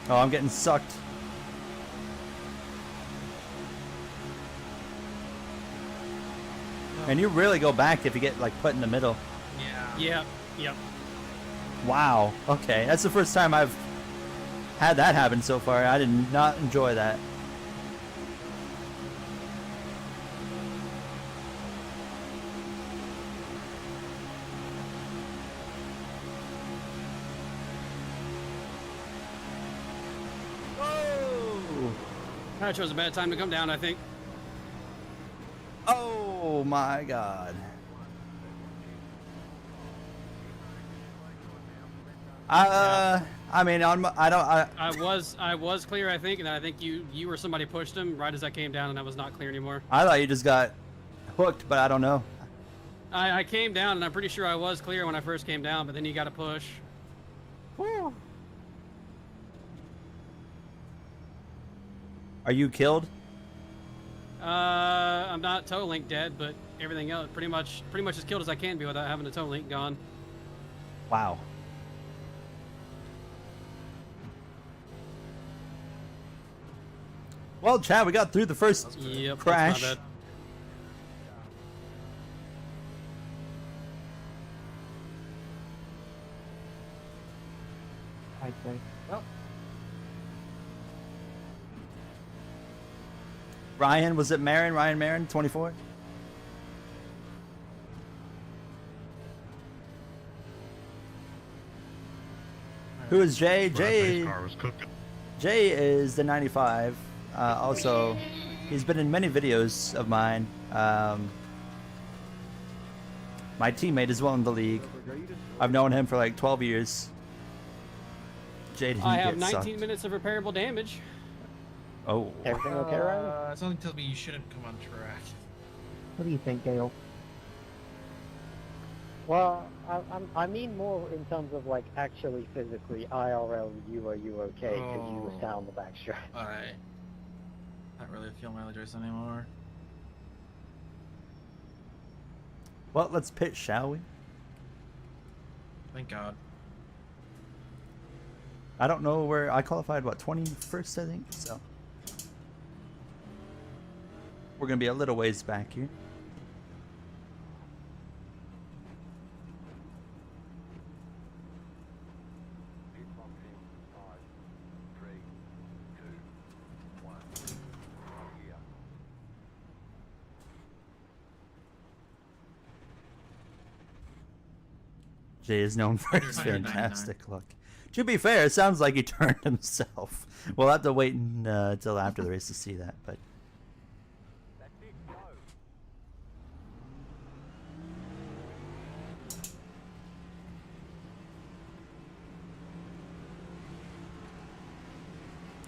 Oh, I'm getting sucked. And you really go back if you get like put in the middle. Yeah. Yep. Wow. Okay, that's the first time I've had that happen so far. I did not enjoy that. Whoa! I chose a bad time to come down, I think. Oh my God. I mean, I was clear, I think, and I think you or somebody pushed him right as I came down, and I was not clear anymore. I thought you just got hooked, but I don't know. I came down, and I'm pretty sure I was clear when I first came down, but then you got to push. Whew. Are you killed? I'm not tow link dead, but everything else pretty much as killed as I can be without having a tow link gone. Wow. Well, Chad, we got through the first Yep, crash. that's not bad. I'd say. Well, Ryan, was it Marin? Ryan Marin, 24? Who is Jay? Jay is the 95. Also, he's been in many videos of mine. My teammate as well in the league. I've known him for like 12 years. Jay didn't I have get 19 sucked. minutes of repairable damage. Oh. everything okay, Ryan? Something tells me you shouldn't come on track. What do you think, Dale? Well, I mean more in terms of like actually physically IRL. You okay? Because you were Oh. down the backstretch. Alright. Not really a fuel mileage race anymore. Well, let's pitch, shall we? Thank God. I don't know where I qualified. What, 21st, I think. So we're gonna be a little ways back here. Jay is known for his 199. fantastic luck. To be fair, it sounds like he turned himself. We'll have to wait until after the race to see that. But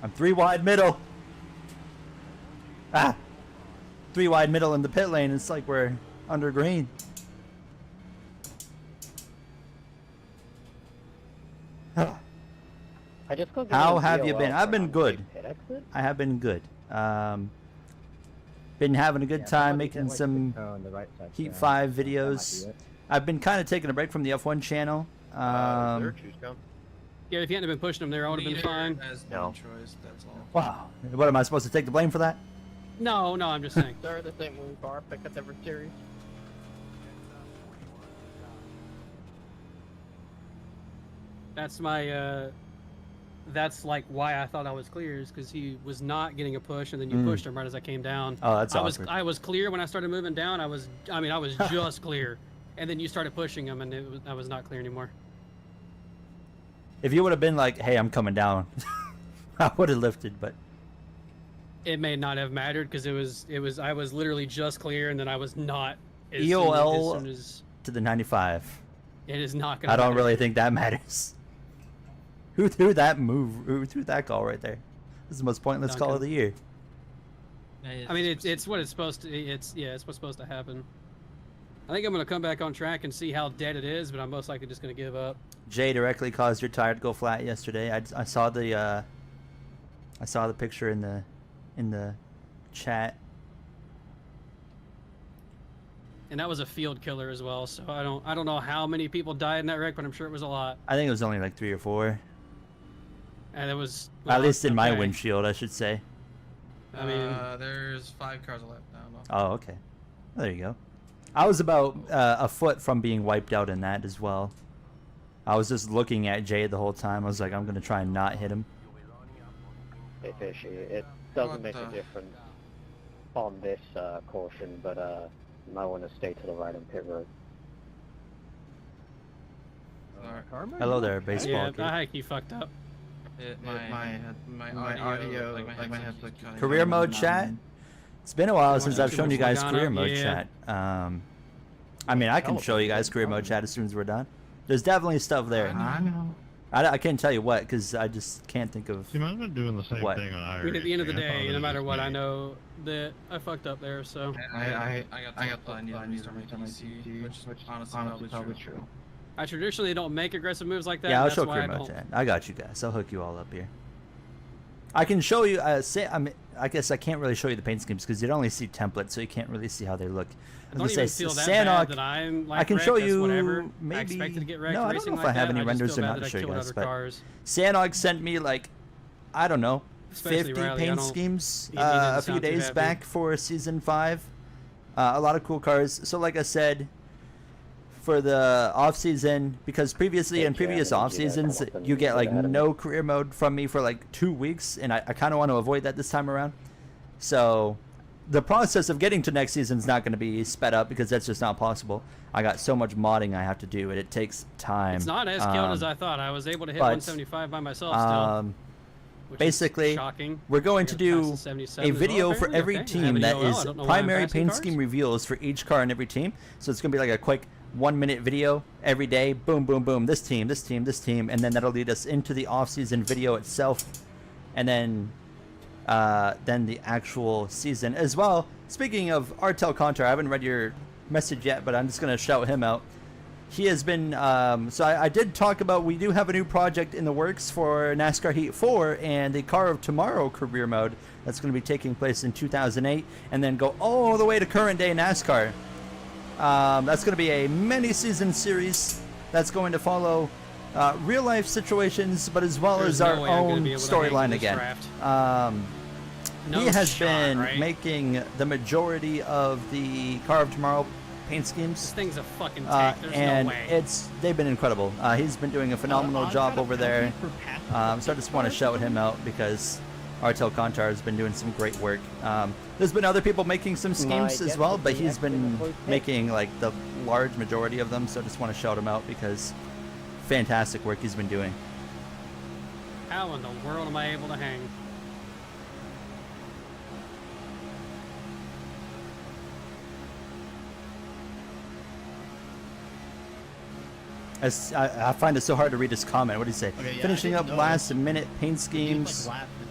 I'm 3 wide middle. Ah, 3 wide middle in the pit lane. It's like we're under green. I just got How given a have you DOL been? I've for been an good. unsafe pit exit. I have been good. Been having a good time making some Heat 5 videos. I've been kind of taking a break from the F1 channel. There, choose come. Yeah, if you hadn't been pushing them there, I would have been Leader fine. has No. no choice, that's all. Wow. What am I supposed to take the blame for that? No, I'm just saying. Sir, this ain't moving car. Pick up every series. That's my, that's like why I thought I was clear, is because he was not getting a push, and then you pushed him right as I came down. Oh, that's awkward. I was clear when I started moving down. I was just clear, and then you started pushing him, and I was not clear anymore. If you would have been like, hey, I'm coming down, I would have lifted, but It may not have mattered because I was literally just clear, and then I was not. As EOL soon as to the 95. it is not gonna. I don't matter. really think that matters. Who threw that move? Who threw that call right there? This is the most pointless call of the year. I mean, it's what it's supposed to. It's what's supposed to happen. I think I'm gonna come back on track and see how dead it is, but I'm most likely just gonna give up. Jay directly caused your tire to go flat yesterday. I saw the picture in the chat. And that was a field killer as well. So I don't know how many people died in that wreck, but I'm sure it was a lot. I think it was only like 3 or 4. And it was At least in my okay. windshield, I should say. I mean, there's 5 cars left now. No. Oh, okay. Well, there you go. I was about a foot from being wiped out in that as well. I was just looking at Jay the whole time. I was like, I'm going to try and not hit him. Hey, Fishy, it doesn't What make a the- difference on this caution, but you might want to stay to the right on pit road. Alright. Hello there, baseball yeah, kid. I think you fucked up. My audio, like my headset cutting Career out. mode chat? It's been a while since watching I've too shown much you guys Logano? career mode Yeah. chat. I mean, I can show you guys career mode chat as soon as we're done. There's definitely stuff there. I know. I can't tell you what, because I just can't think of... See, I've been doing the same What? thing on I mean, at the end of the day, no matter what, I know that I fucked up there. So I got told I need to restart my PC, which is honestly probably true. I traditionally don't make aggressive moves like that. Yeah, I'll and show that's why career I mode don't. chat. I got you guys. I'll hook you all up here. I can show you... I guess I can't really show you the paint schemes, because you'd only see templates, so you can't really see how they look. I don't even feel that bad that I'm like I can wrecked, show that's you whatever. I maybe... expected to get wrecked No, I don't racing know if like I have that. any I just renders feel or bad not that to show I you killed guys, other but cars. Sanog sent me like, I don't know, Especially 50 Riley, I paint don't- schemes he didn't a few sound too days happy. back for season 5. A lot of cool cars. So like I said, for the off season, because previously in previous off seasons you get like no career mode from me for like 2 weeks, and I kind of want to avoid that this time around. So the process of getting to next season is not going to be sped up, because that's just not possible. I got so much modding I have to do, and it takes time. It's not as killed as I thought. I was able to hit but, 175 by myself still. Which basically, is shocking. we're going to Got do past the 77 a as well, video for apparently? every Okay. I have team an that EOL. I is don't know why I'm primary passing paint cars. scheme reveals for each car in every team. So it's going to be like a quick 1-minute video every day. Boom, boom, boom. This team, this team, this team. And then that'll lead us into the off-season video itself. And then the actual season as well. Speaking of Artel Contar, I haven't read your message yet, but I'm just going to shout him out. He has been, so I did talk about, we do have a new project in the works for NASCAR Heat 4 and the Car of Tomorrow career mode that's going to be taking place in 2008 and then go all the way to current day NASCAR. That's going to be a many-season series that's going to follow real life situations, but as well There's as no our way I'm gonna own be able to handle storyline this again. draft. No He has shot, been right? making the majority of the Car of Tomorrow paint This schemes. thing's a fucking tank. There's And no way. they've been incredible. He's been doing a phenomenal job over there. So I just want to shout him out because Artel Contar has been doing some great work. There's been other people making some schemes as well, but he's been making like the large majority of them. So I just want to shout him out because fantastic work he's been doing. How in the world am I able to hang? I find it so hard to read his comment. What did he say? Okay, yeah, Finishing I up didn't know. last minute paint He's, schemes, like, laughing.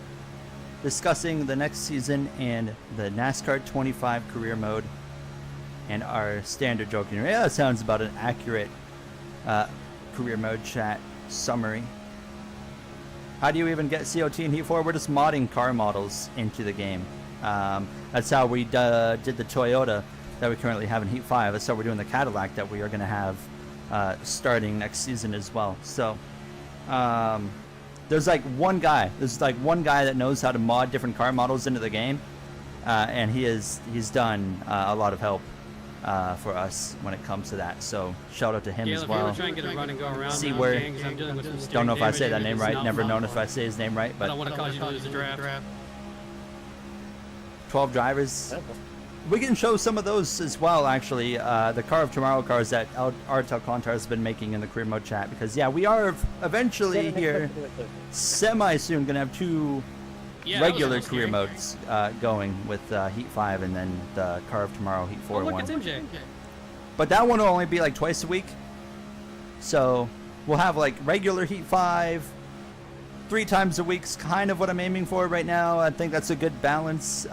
discussing the next season and the NASCAR 25 career mode, and our standard joking. Yeah, that sounds about an accurate career mode chat summary. How do you even get COT and Heat 4? We're just modding car models into the game. That's how we did the Toyota that we currently have in Heat 5. That's how we're doing the Cadillac that we are going to have starting next season as well. So there's like one guy that knows how to mod different car models into the game, and he's done a lot of help for us when it comes to that. So shout out to him as well. Try and get a run and go around See now, where- gang, 'cause I'm dealing with some Don't steering know if I say damage that and name it's right. not Never my known if fault. I say his name right, I but don't want to cause you to lose the draft. 12 drivers. We can show some of those as well, actually. The Car of Tomorrow cars that Artel Contar has been making in the career mode chat, because yeah, we are eventually here semi soon gonna have two Yeah, that was regular almost career scary. modes going with Heat 5 and then the Car of Tomorrow Heat 4 Oh, look, one. it's MJ. But that one will only be like twice a week. So we'll have like regular Heat 5, 3 times a week's kind of what I'm aiming for right now. I think that's a good balance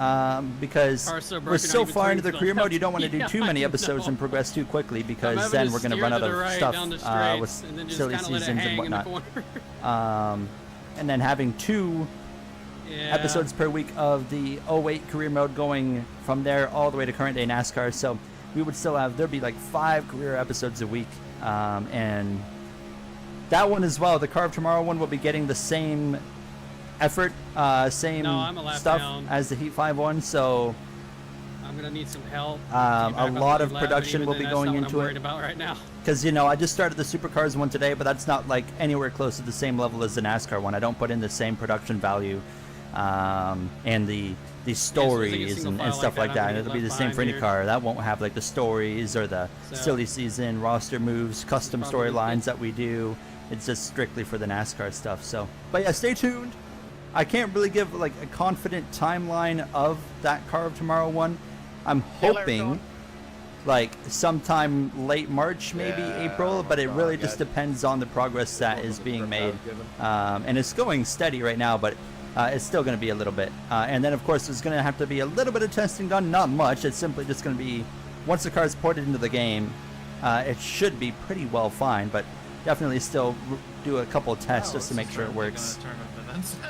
because Car's so we're broken, so not even far into the turns career don't mode. You don't want to do help. too many Yeah, I episodes know. and progress too quickly I'm because having then to we're going to steer run to out the of right stuff down the with straights, and then just silly kinda let it seasons and hang in the whatnot. corner. And then having 2 Yeah. episodes per week of the 08 career mode going from there all the way to current day NASCAR. So we would still have, there'd be like 5 career episodes a week. And that one as well, the Car of Tomorrow one, will be getting the same effort, same No, I'm a lap stuff down. as the Heat 5 one. So I'm gonna need some help. a lot of production will be going into That's not what I'm worried it. about right now. Because, you know, I just started the Supercars one today, but that's not like anywhere close to the same level as the NASCAR one. I don't put in the same production value and the stories single and file stuff like like that, that. I'm And gonna it'll be get the same left for any behind car. That won't have like the stories or the So- silly season roster moves, custom Probably storylines good. that we do. It's just strictly for the NASCAR stuff. So, but yeah, stay tuned. I can't really give like a confident timeline of that Car of Tomorrow one. I'm hoping like sometime late March, maybe April, but it really just depends on the progress that is being made. And it's going steady right now, but it's still going to be a little bit. And then, of course, there's going to have to be a little bit of testing done. Not much. It's simply just going to be, once the car is ported into the game, it should be pretty well fine, but definitely still do a couple of tests just to make sure it works.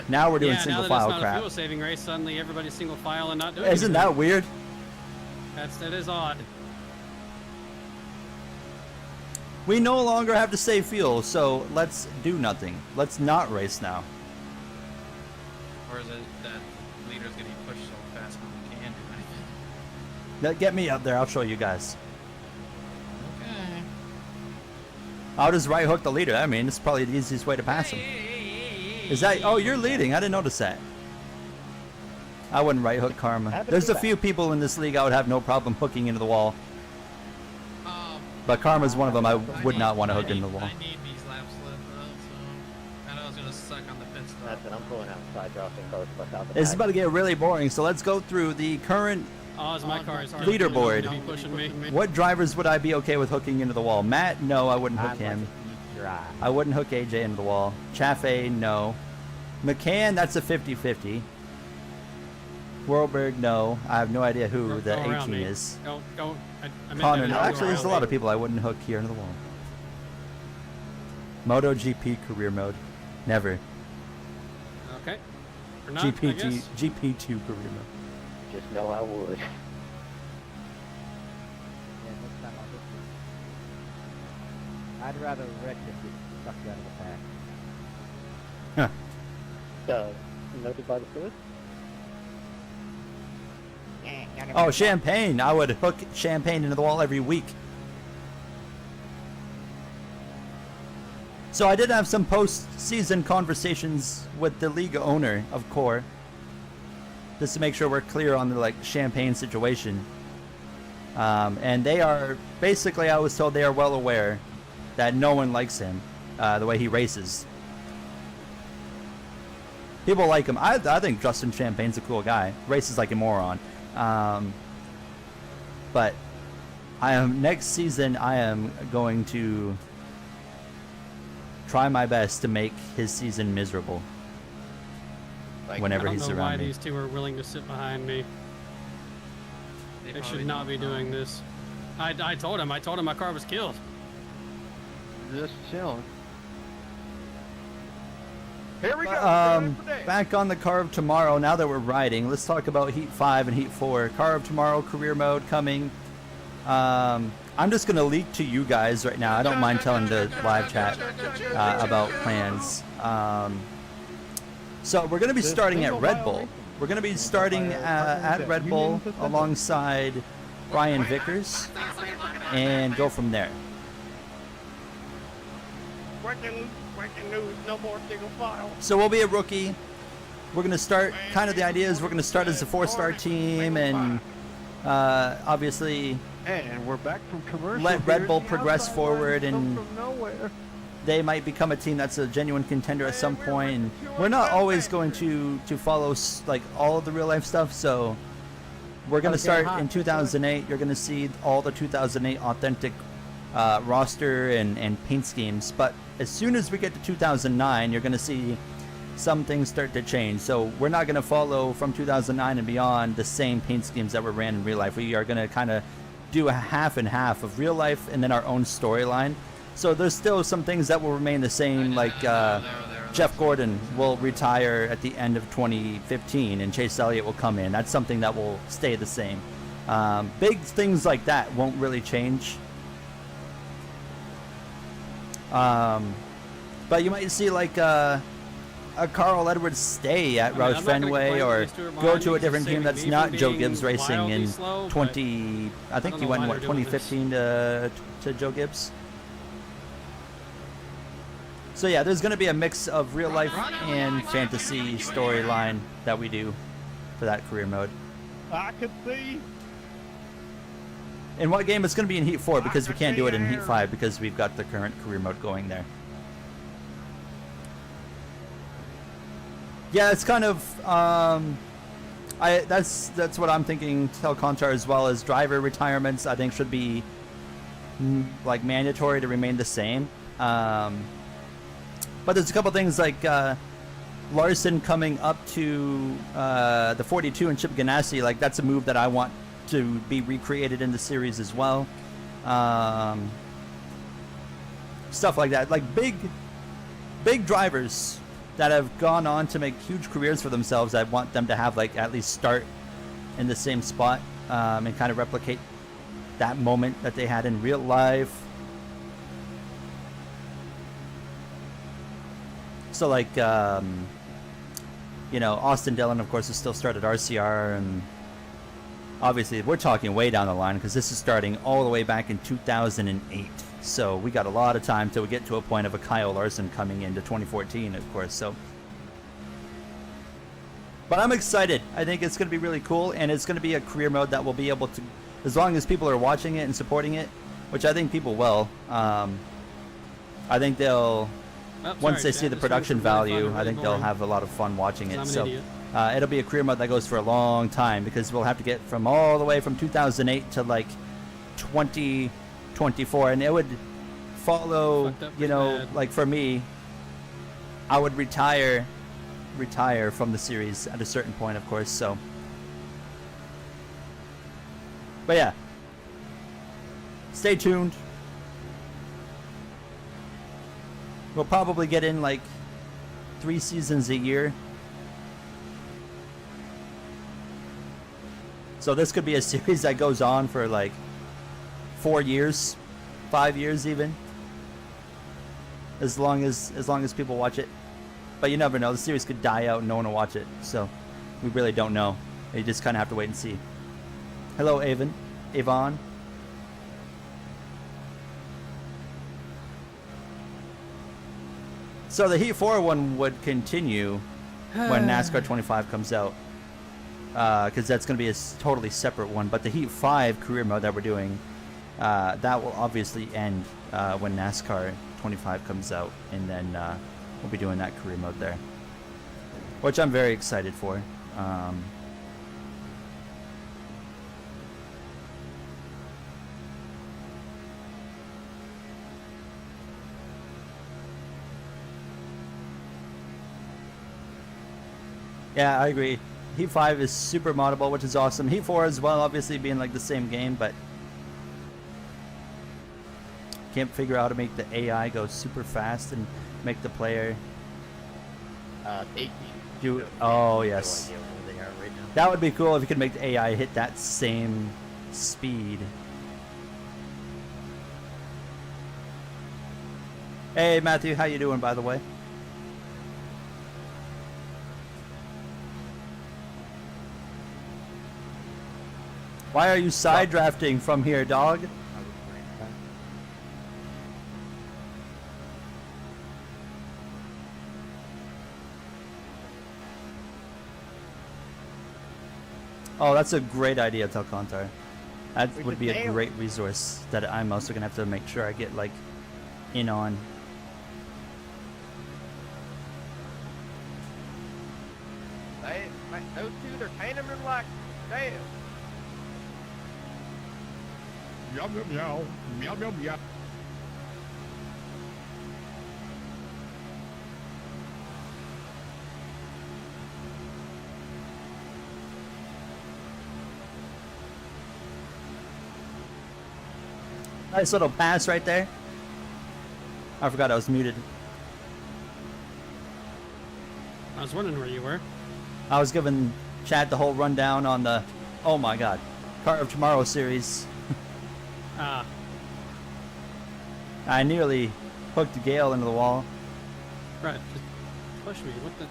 Now we're doing Yeah, now single that file it's not a crap. fuel saving race, suddenly everybody's single file and not doing Isn't that anything. weird? That is odd. We no longer have to save fuel, so let's do nothing. Let's not race now. Or is it that leader's getting pushed so fast we can't do anything? Now, get me up there. I'll show you guys. Okay. I'll just right hook the leader. I mean, it's probably the easiest way to pass him. Is that? Oh, you're leading. I didn't notice that. I wouldn't right hook Karma. There's a few people in this league I would have no problem hooking into the wall, but Karma's one of them I would not want to hook into the wall. I need these laps left though, so I know it's gonna suck on the pit stop. That's it. I'm pulling outside, dropping cars plus out the This is back. about to get really boring, so let's go through the current. Oh, it's my car. Leaderboard. Be pushing me. What drivers would I be okay with hooking into the wall? Matt, no, I wouldn't hook him. I wouldn't hook AJ into the wall. Chaffee, no. McCann, that's a 50-50. Warburg, no. I have no idea who Go the around 18 me. is. Go. I meant Connor, that no. go Actually, there's a around lot me. of people I wouldn't hook here into the wall. MotoGP career mode. Never. Okay. Or not, I GP2 guess. GP2 career mode. Just know I would. I'd rather wreck than get sucked out of the pack. Noted by the fluid? Oh, Champagne. I would hook Champagne into the wall every week. So I did have some post-season conversations with the league owner of Core, just to make sure we're clear on the like Champagne situation. And they are basically, I was told they are well aware that no one likes him. the way he races. People like him. I think Justin Champagne's a cool guy. Races like a moron. But next season I am going to try my best to make his season miserable. Whenever he's I don't know why around me. these two are willing to sit behind me. They should not be doing this. I told him my car was killed. Just chilling. Here we go. Back on the car of tomorrow. Now that we're riding, let's talk about Heat 5 and Heat 4. Car of tomorrow, career mode coming. I'm just gonna leak to you guys right now. I don't mind telling the live chat about plans. So we're gonna be starting at Red Bull. We're gonna be starting at Red Bull alongside Brian Vickers, and go from there. Breaking news, no more single file. So we'll be a rookie. We're going to start, kind of the idea is we're going to start as a 4-star team and obviously And we're back from commercial. let Red here. Bull The progress outside forward, lines come and from nowhere. they might become a team that's a genuine contender at some point. And we're not always going to follow like all of the real life stuff. So we're going to start in 2008. You're going to see all the 2008 authentic roster and paint schemes. But as soon as we get to 2009, you're going to see some things start to change. So we're not going to follow from 2009 and beyond the same paint schemes that were ran in real life. We are going to kind of do a half and half of real life and then our own storyline. So there's still some things that will remain the same, like Jeff Gordon will retire at the end of 2015 and Chase Elliott will come in. That's something that will stay the same. Big things like that won't really change. But you might see like a Carl Edwards stay at Roush Fenway, or go to a different team that's not Joe Gibbs Racing in 20. I think he went in, what, 2015 to Joe Gibbs. So yeah, there's going to be a mix of real life and fantasy storyline that we do for that career mode. I could see. In what game? It's going to be in Heat 4 because we can't do it in Heat 5 because we've got the current career mode going there. Yeah, it's kind of that's what I'm thinking. Telcontar, as well as driver retirements, I think should be like mandatory to remain the same. But there's a couple things like Larson coming up to the 42 and Chip Ganassi. Like that's a move that I want to be recreated in the series as well. Stuff like that, like big drivers that have gone on to make huge careers for themselves. I want them to have like at least start in the same spot and kind of replicate that moment that they had in real life. So like you know, Austin Dillon of course is still started RCR, and obviously we're talking way down the line because this is starting all the way back in 2008. So we got a lot of time till we get to a point of a Kyle Larson coming into 2014, of course. So, but I'm excited. I think it's going to be really cool, and it's going to be a career mode that will be able to, as long as people are watching it and supporting it, which I think people will. I think they'll, once they see the production value, I think they'll have a lot of fun watching it. So it'll be a career mode that goes for a long time because we'll have to get from all the way from 2008 to like 2024, and it would follow, you know, like for me, I would retire from the series at a certain point, of course. So, but yeah, stay tuned. We'll probably get in like 3 seasons a year. So this could be a series that goes on for like 4 years, 5 years even, as long as people watch it. But you never know, the series could die out and no one will watch it, so we really don't know. You just kind of have to wait and see. Hello, Avon. So the Heat 4 one would continue when NASCAR 25 comes out, because that's going to be a totally separate one. But the Heat 5 career mode that we're doing, that will obviously end when NASCAR 25 comes out, and then we'll be doing that career mode there, which I'm very excited for. Yeah, I agree. Heat 5 is super moddable, which is awesome. Heat 4 as well, obviously being like the same game, but can't figure out how to make the AI go super fast and make the player 18. do. Oh yes, No idea where they are right now. that would be cool if you could make the AI hit that same speed. Hey Matthew, how you doing, by the way? Why are you side drafting from here, dog? I was playing that. Oh, that's a great idea, Telcontar. That We would could be a nail- great resource that I'm also gonna have to make sure I get like in on. Those two, they're painting them like, damn. Yum yum yum yum yum yum. Nice little pass right there. I forgot I was muted. I was wondering where you were. I was giving Chad the whole rundown on the, oh my god, Car of Tomorrow series. Ah, I nearly hooked Gale into the wall. right. Just push me. What the?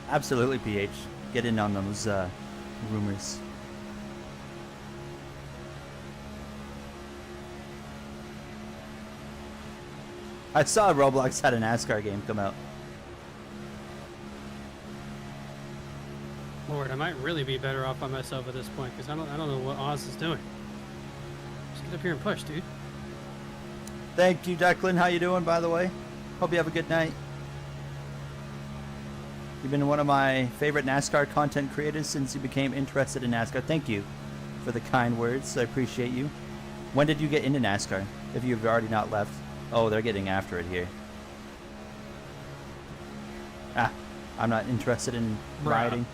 Absolutely, PH. Get in on those rumors. I saw Roblox had a NASCAR game come out. Lord, I might really be better off by myself at this point because I don't know what Oz is doing. Just get up here and push, dude. Thank you, Declan. How you doing, by the way? Hope you have a good night. You've been one of my favorite NASCAR content creators since you became interested in NASCAR. Thank you for the kind words. I appreciate you. When did you get into NASCAR? If you've already not left. Oh, they're getting after it here. Ah, I'm not interested in Bruh. riding.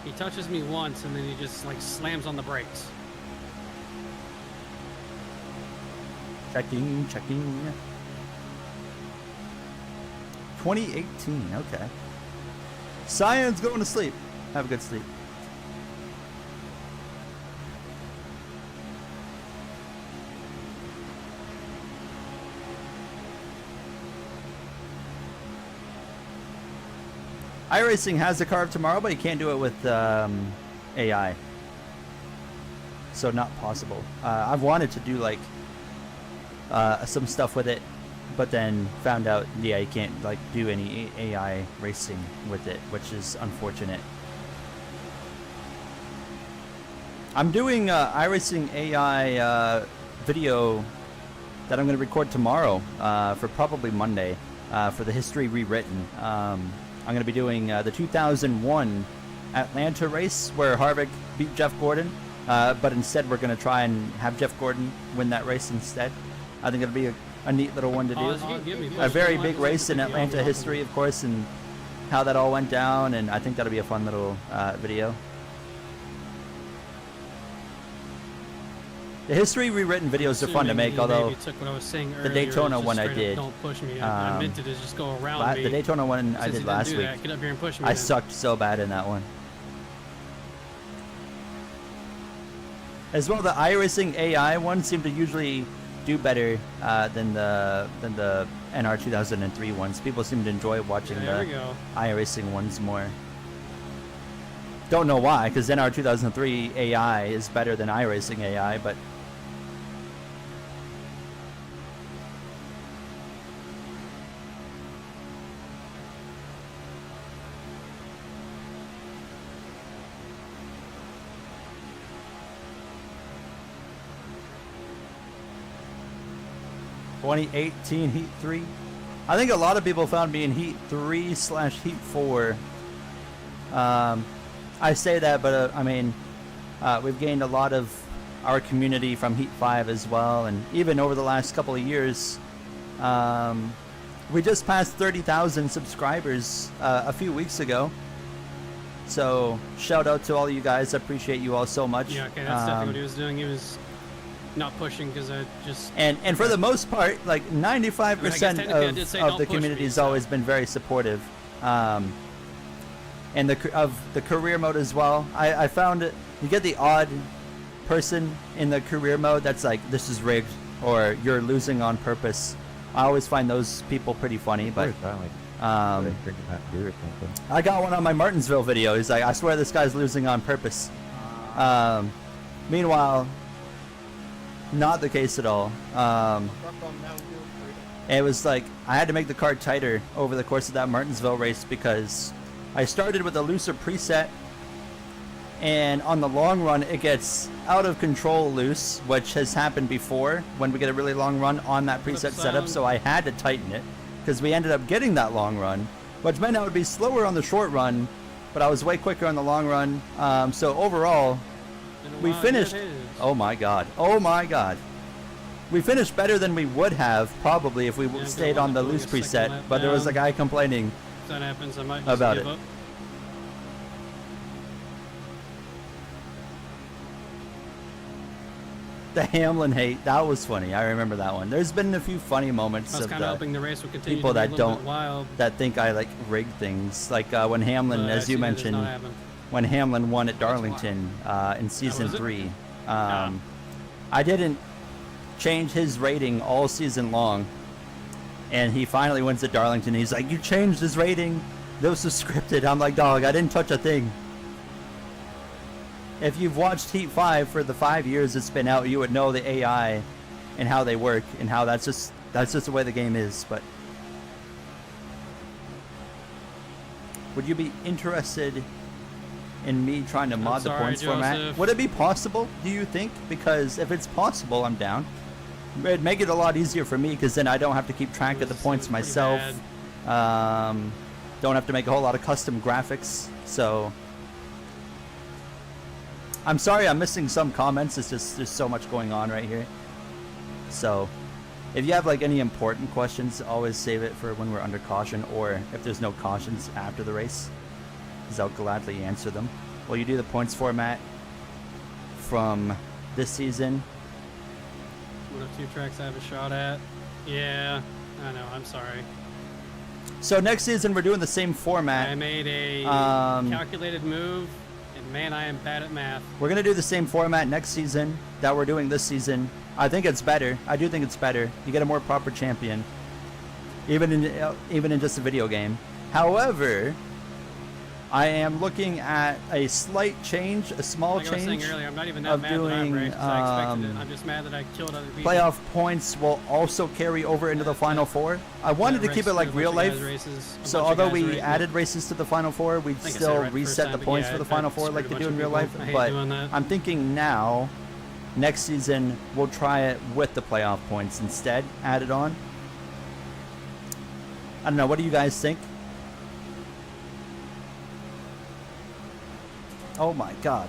He touches me once and then he just like slams on the brakes. Checking. 2018, okay. Cyan's going to sleep. Have a good sleep. iRacing has the car of tomorrow, but you can't do it with AI. So not possible. I've wanted to do like some stuff with it, but then found out, yeah, you can't like do any AI racing with it, which is unfortunate. I'm doing iRacing AI video that I'm going to record tomorrow for probably Monday for the history rewritten. I'm going to be doing the 2001 Atlanta race where Harvick beat Jeff Gordon, but instead we're going to try and have Jeff Gordon win that race instead. I think it'll be a neat little one to do. Oz, you can give me A push. very Come on, big let's race get in the Atlanta deal. history, of course, and how that all went down, and I think that'll be a fun little video. The history rewritten videos are fun to Assuming make, you although maybe took what I was saying the earlier, Daytona just one I straight up, did, Don't push me. I meant to just go around me. the Daytona one I Since did you last didn't do week, that, get up here and push me. I then. sucked so bad in that one. As well, the iRacing AI one seemed to usually do better than the NR 2003 ones. People seem to enjoy watching There we the go. iRacing ones more. Don't know why, because NR 2003 AI is better than iRacing AI, but 2018 Heat 3. I think a lot of people found me in Heat 3/Heat 4. I say that, but I mean, we've gained a lot of our community from Heat 5 as well, and even over the last couple of years. We just passed 30,000 subscribers a few weeks ago. So shout out to all you guys. I appreciate you all so much. Yeah, okay, that's definitely what he was doing. He was not pushing because I just... And for the most part, like 95% of the community has always been very supportive. And of the career mode as well. I found it, you get the odd person in the career mode that's like, this is rigged, or you're losing on purpose. I always find those people pretty funny, but I got one on my Martinsville video. He's like, I swear this guy's losing on purpose. Meanwhile, not the case at all. It was like, I had to make the car tighter over the course of that Martinsville race because I started with a looser preset, and on the long run it gets out of control loose, which has happened before when we get a really long run on that preset setup, so I had to tighten it because we ended up getting that long run, which meant I would be slower on the short run, but I was way quicker on the long run. So overall, we finished... Oh my god. Oh my god. We finished better than we would have probably if we stayed on the loose preset, but there was a guy complaining if that happens, I might just about give it. up. The Hamlin hate, that was funny. I remember that one. There's been a few funny moments I was of kind of hoping the race would continue people to be a that little bit don't, wild, that think I like rig things. Like when Hamlin, but as you actually that does mentioned, not happen. when Hamlin won at Darlington in season was it? 3. I didn't change his rating all season long, and he finally wins at Darlington. He's like, you changed his rating. This was scripted. I'm like, dog, I didn't touch a thing. If you've watched Heat 5 for the 5 years it's been out, you would know the AI and how they work and how that's just the way the game is. But would you be interested in me trying to mod the points format? Would it be possible, do you think? Because if it's possible, I'm down. It'd make it a lot easier for me because then I don't have to keep track of the points myself. Don't have to make a whole lot of custom graphics. So I'm sorry I'm missing some comments. It's just there's so much going on right here. So if you have like any important questions, always save it for when we're under caution, or if there's no cautions after the race, because I'll gladly answer them. Will you do the points format from this season? What if 2 tracks I have a shot at? Yeah, I know, I'm sorry. So next season we're doing the same format. I made a calculated move, and man, I am bad at math. We're going to do the same format next season that we're doing this season. I think it's better. I do think it's better. You get a more proper champion, even in just a video game. However, I am looking at a slight change, a small like change. I was saying earlier, I'm not even that mad that I'm ranked, 'cause I expected it. I'm just mad that I killed other people. Playoff points will also carry over into the Final Four. I wanted to keep it like real life. So although we added races to the Final Four, we'd still reset the points for the Final Four like they do in real life. But I'm thinking now, next season, we'll try it with the playoff points instead, added on. I don't know, what do you guys think? Oh my god.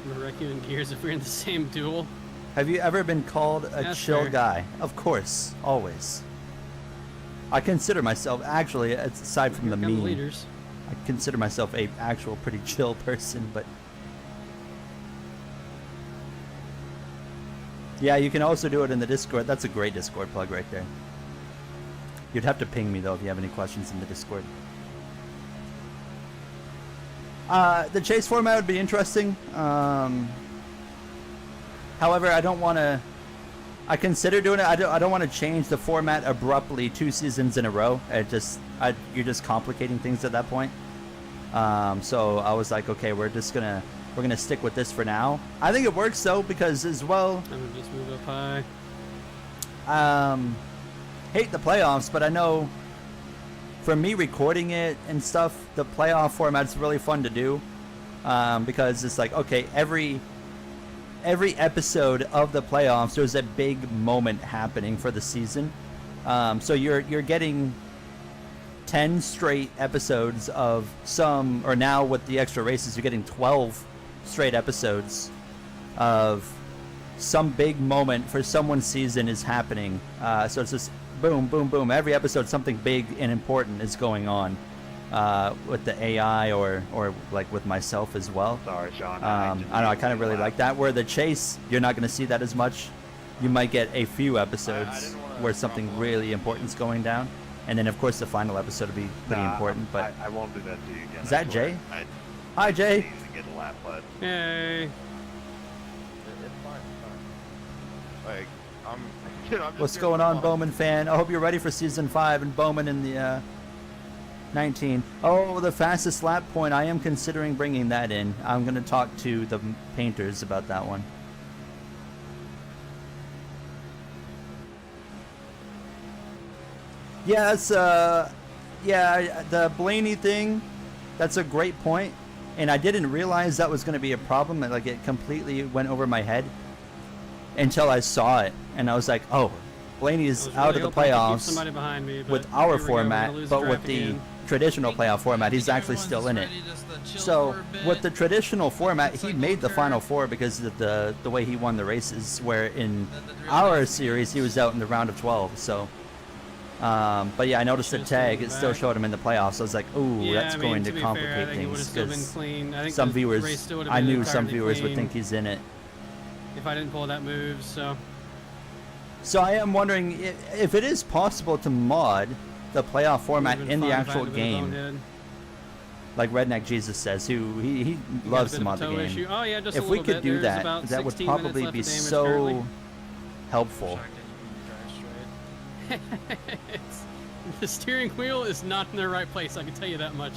I'm gonna wreck you in gears if we're in the same duel. Have you ever been called a That's chill fair. guy? Of course, always. I consider myself, actually, aside from the Here come meme, leaders. I consider myself a actual pretty chill person, but yeah, you can also do it in the Discord. That's a great Discord plug right there. You'd have to ping me though if you have any questions in the Discord. The chase format would be interesting. However, I don't want to. I consider doing it. I don't want to change the format abruptly 2 seasons in a row. You're just complicating things at that point. So I was like, okay, we're gonna stick with this for now. I think it works though because as well. I'm gonna just move up high. Hate the playoffs, but I know. For me recording it and stuff, the playoff format's really fun to do because it's like, okay, every every episode of the playoffs, there's a big moment happening for the season. So you're getting 10 straight episodes of some, or now with the extra races, you're getting 12 straight episodes of some big moment for someone's season is happening. So it's just boom, boom, boom. Every episode, something big and important is going on with the AI or like with myself as well. Sorry, Sean. I don't know. I kind of really like that. Where the chase, you're not going to see that as much. You might get a few episodes where something really important is going down. And then, of course, the final episode will be pretty important. But I won't do that to you again. Is that Jay? Hi, Jay. Get a lap, but Yay. it's fine. Like, I'm just What's here going for on, fun. Bowman fan? I hope you're ready for season 5 and Bowman in the 19. Oh, the fastest lap point. I am considering bringing that in. I'm going to talk to the painters about that one. Yeah, it's yeah, the Blaney thing, that's a great point. And I didn't realize that was going to be a problem. Like, it completely went over my head until I saw it. And I was like, oh, Blaney is out of the playoffs Somebody behind me, but with our here we go, we're gonna format, lose but with traffic the again. traditional playoff format, he's actually still in it. So with the traditional format, he made the final four because of the way he won the races, where in our series, he was out in the round of 12. So, but yeah, I noticed the tag, it still showed him in the playoffs. I was like, ooh, Yeah, that's I mean, going to to be fair, I complicate think it would've things. still been 'Cause clean. I think some the viewers, race still would've I been knew some entirely viewers would clean think he's in it. if I didn't pull that move, so. So I am wondering if it is possible to mod the playoff format Would've in been the fine if I actual had a bit of game, bonehead. like Redneck Jesus says, who he You got a loves bit to of a mod the toe game. issue. Oh, yeah, just a If we little could bit. do There's that, about that would 16 minutes probably left be of damage so currently. helpful. The steering wheel is not in the right place, I can tell you that much.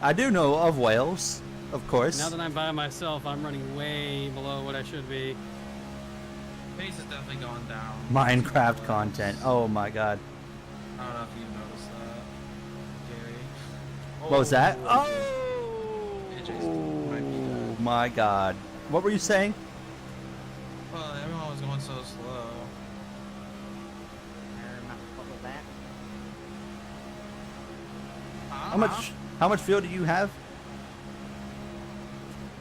I do know of Wales, of course. Now that I'm by myself, I'm running way below what I should be. Pace is definitely going down. Minecraft content. Oh my god. I don't know if you noticed that, Gary. What was that? AJ's might be Oh dead. my god. What were you saying? Well, everyone was going so slow. How much fuel do you have?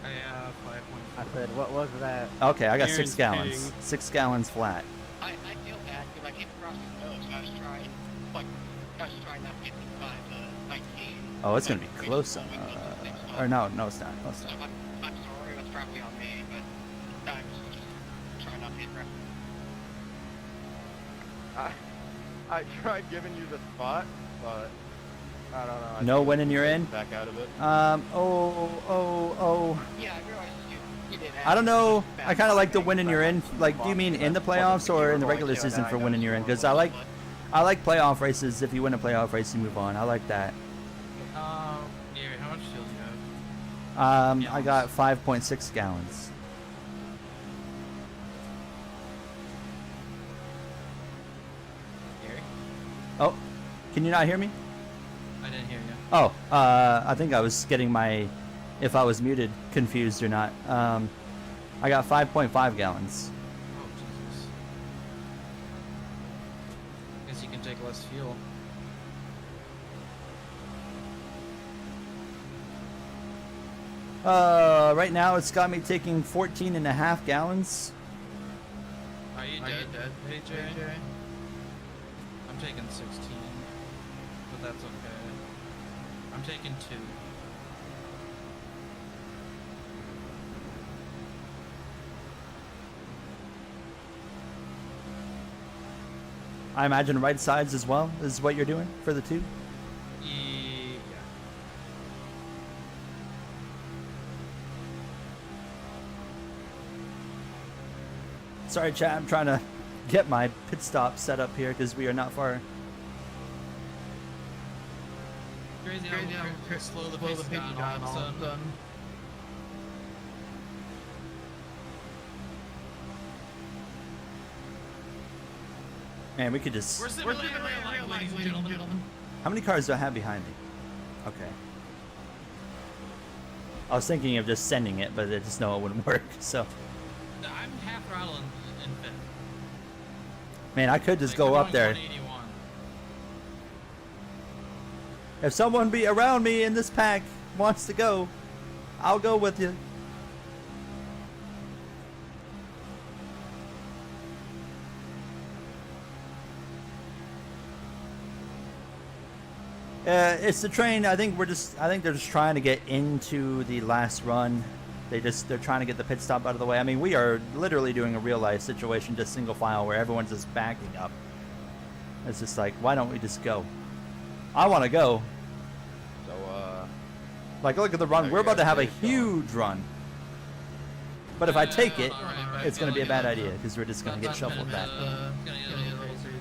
I have 5.4. I said, what was that? Okay, I got Aaron's 6 gallons. kidding. 6 gallons flat. I feel bad because I came across the nose. I was trying, like, that 55 to 19. Oh, it's gonna be close. Or no, it's not. No, it's So not. I'm sorry, it was probably on me, but I was just trying not to hit I tried giving you the spot, but I don't know. I No think winning you're in? Back out of it. Yeah, I realized you didn't have I don't know. bad I kind of like the timing, winning but you're in. Like, do you mean in the playoffs or in the regular season for winning you're in? Because I like playoff races. If you win a playoff race, you move on. I like that. Gary, how much fuel do you have? I got 5.6 gallons. Gary? Oh, can you not hear me? I didn't hear you. Oh, I think I was getting my, if I was muted, confused or not. I got 5.5 gallons. Oh, Jesus. Guess you can take less fuel. Right now it's got me taking 14.5 gallons. Are you dead, AJ? I'm taking 16, but that's okay. I'm taking 2. I imagine right sides as well is what you're doing for the 2. Yeah. Sorry, chat. I'm trying to get my pit stop set up here because we are not far. Crazy how slow the pace is down all of a sudden. Man, we could just. We're simulating real life, ladies and gentlemen. How many cars do I have behind me? Okay. I was thinking of just sending it, but I just know it wouldn't work. So, I'm half throttle in fifth. man, I could just Like, go we're up going there. 181. If someone be around me in this pack wants to go, I'll go with you. It's the train. I think they're just trying to get into the last run. They're trying to get the pit stop out of the way. I mean, we are literally doing a real life situation, just single file, where everyone's just backing up. It's just like, why don't we just go? I want to go. So, Like, look at the run. How We're you about to guys have a days going? huge run. But if I take it, Alright, it's going to be a gonna bad get idea because we're just going to get shuffled back. Gonna get a little crazy.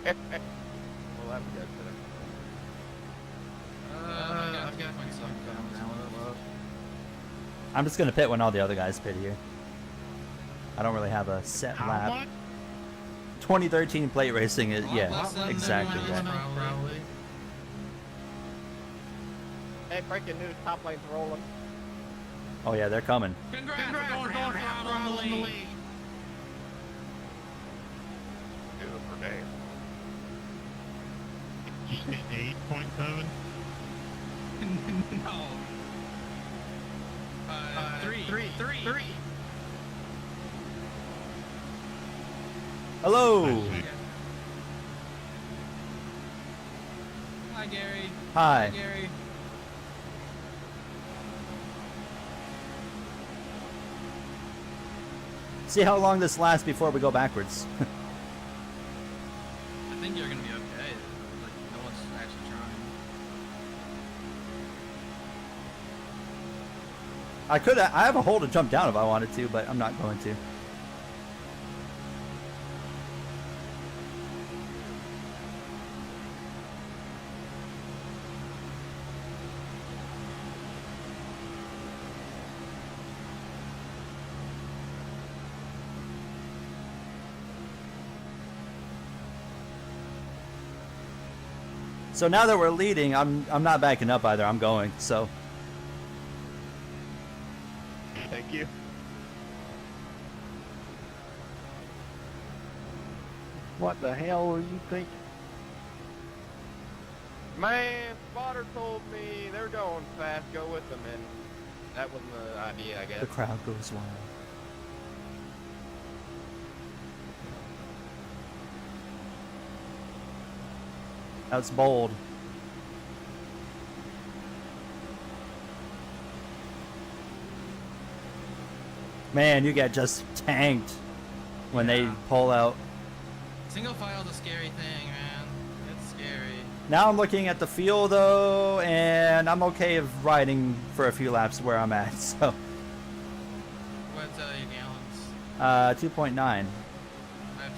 well, that's good. I've got points on down. I'm just going to pit when all the other guys pit here. I don't really have a set lap. much? 2013 plate racing is, Less yeah, than exactly everyone that. else, probably. Hey, breaking news, top lane's rolling. Oh yeah, they're coming. Congrats, we're going half throttle in the lead. Good for day. 8.7. No. Three. Hello. Hi, Gary. Hi. Gary. See how long this lasts before we go backwards. I think you're gonna be okay. Like, no one's actually trying. I have a hole to jump down if I wanted to, but I'm not going to. So now that we're leading, I'm not backing up either. I'm going. So Thank you. What the hell were you thinking? Man, spotter told me they're going fast, go with them, and that wasn't the idea, I guess. the crowd goes wild. That's bold. Man, you get just tanked when they Yeah. pull out. Single file's a scary thing, man. It's scary. Now I'm looking at the field though, and I'm okay of riding for a few laps where I'm at. So, What's your gallons? 2.9. I have to-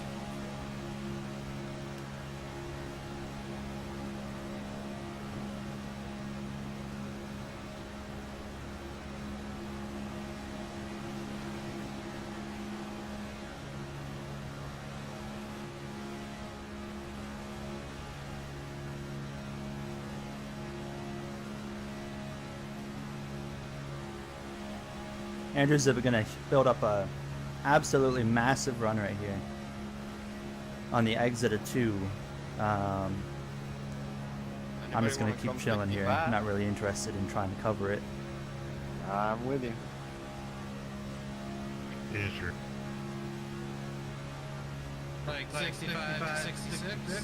Andrew's gonna build up a absolutely massive run right here on the exit of 2. I'm Anybody just gonna wanna keep come chilling here. 65? Not really interested in trying to cover it. I'm with you. Yeah, sure. Like 65 to 66?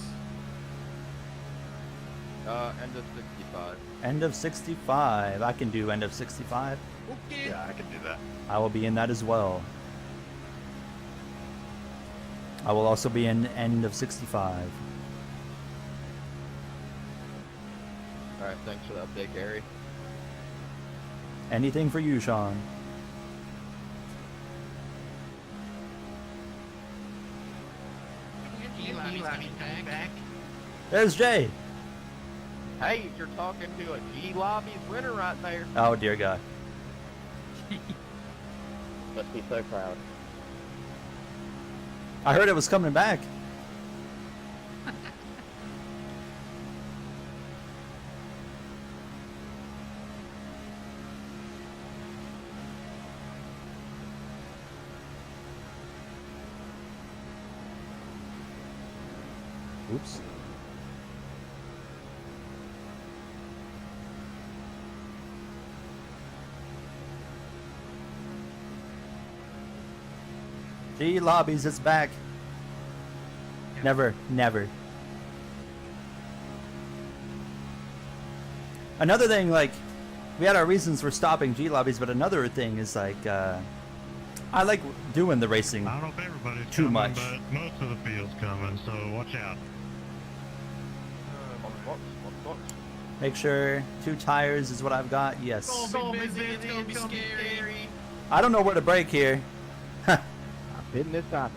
End of 65. End of 65. I can do end of 65. Okay. Yeah, I can do that. I will be in that as well. I will also be in end of 65. Alright, thanks for the update, Gary. Anything for you, Sean. Eli's coming back. There's Jay. Hey, you're talking to a G-Lobby's winner right there. Oh, dear God. Must be so proud. I heard it was coming back. Oops. G Lobbies is back. Never, never. Another thing, like, we had our reasons for stopping G Lobbies, but another thing is like, I like doing the racing. I don't know if everybody's Too coming, much. but most of the field's coming, so watch out. Make sure 2 tires is what I've got. Yes. It's gonna be busy. It's gonna be scary. I don't know where to brake here. I'm hitting this time,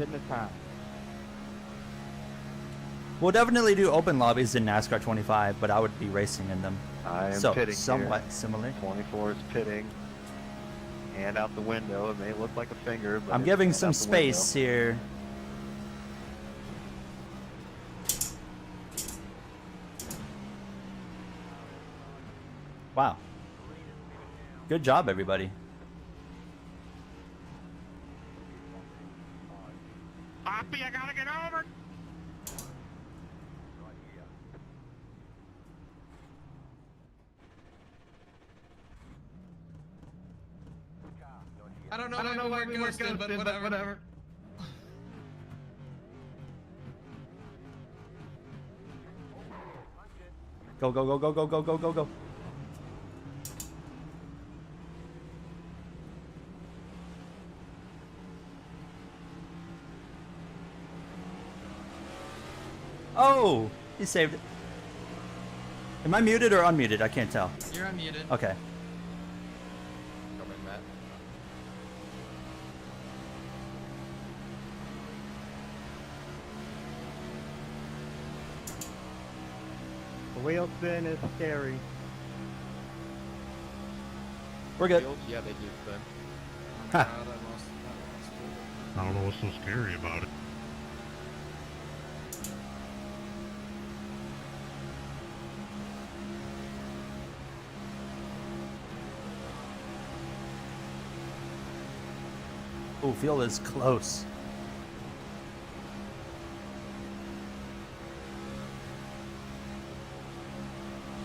We'll definitely do open lobbies in NASCAR 25, but I would be racing in them. I am So pitting somewhat here. similar. 24 is pitting. Hand out the window. It may look like a finger, but I'm it's giving hand some out the window. space here. Wow. Good job, everybody. Hoppy, I gotta get over. I don't know why we were ghosted, but whatever. Go, go, go, go, go, go, go, go, go. Oh, he saved it. Am I muted or unmuted? I can't tell. You're unmuted. Okay. Coming, Matt. The wheel spin is scary. We're good. Fields, yeah, they do spin. Ha. I don't know what's so scary about it. Ooh, field is close.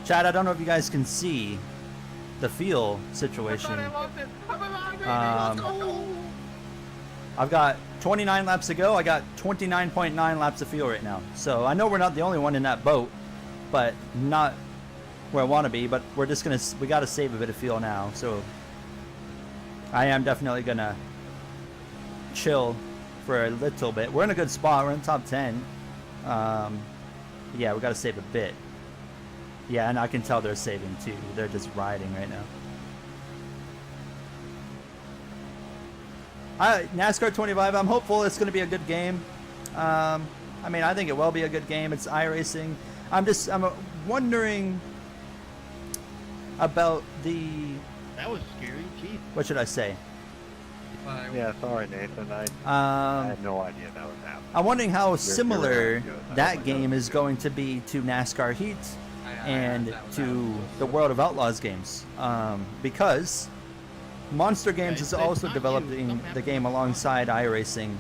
Chad, I don't know if you guys can see the field situation. I've got 29 laps to go. I got 29.9 laps of fuel right now. So I know we're not the only one in that boat, but not where I want to be. But we're just we got to save a bit of fuel now. So I am definitely gonna chill for a little bit. We're in a good spot. We're in the top 10. Yeah, we got to save a bit. Yeah, and I can tell they're saving too. They're just riding right now. NASCAR 25, I'm hopeful it's going to be a good game. I mean, I think it will be a good game. It's iRacing. I'm wondering about the... That was scary. Jeez. What should I say? Yeah, sorry, Nathan. I had no idea that was happening. I'm wondering how You're similar right, good. that game is going to be to NASCAR Heat and to the World of Outlaws games. Because Monster Games is also developing the game alongside iRacing.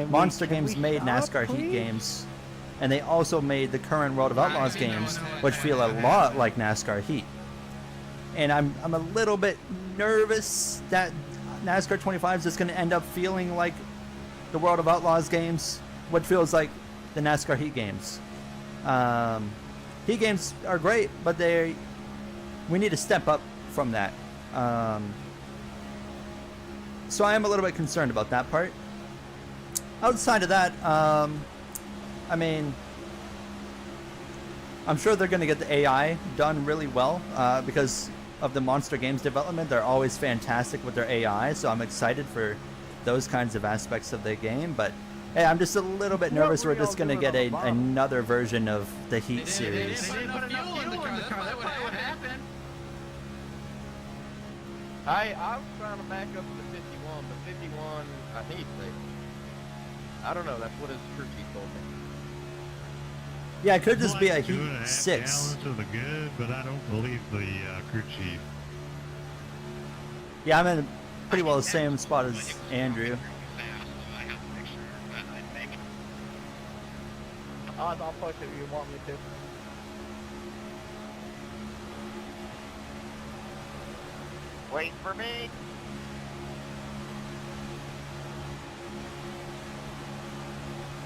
Monster Games made NASCAR Heat games, and they also made the current World of Outlaws games, which feel a lot like NASCAR Heat. And I'm a little bit nervous that NASCAR 25 is just going to end up feeling like the World of Outlaws games, what feels like the NASCAR Heat games. Heat games are great, but we need to step up from that. So I am a little bit concerned about that part. Outside of that, I mean, I'm sure they're going to get the AI done really well because of the Monster Games development. They're always fantastic with their AI, so I'm excited for those kinds of aspects of the game. But hey, I'm just a little bit nervous we're just going to get another version of the Heat series. They didn't put enough fuel in the car. That's probably what happened. I was trying to back up to the 51, but 51, I think it's safe. I don't know. That's what his crew chief told me. Yeah, it could just be a Like Heat 2.5 6. gallons of the good, but I don't believe the crew chief. Yeah, I'm in pretty well the same spot as Andrew. I'll push if you want me to. Wait for me.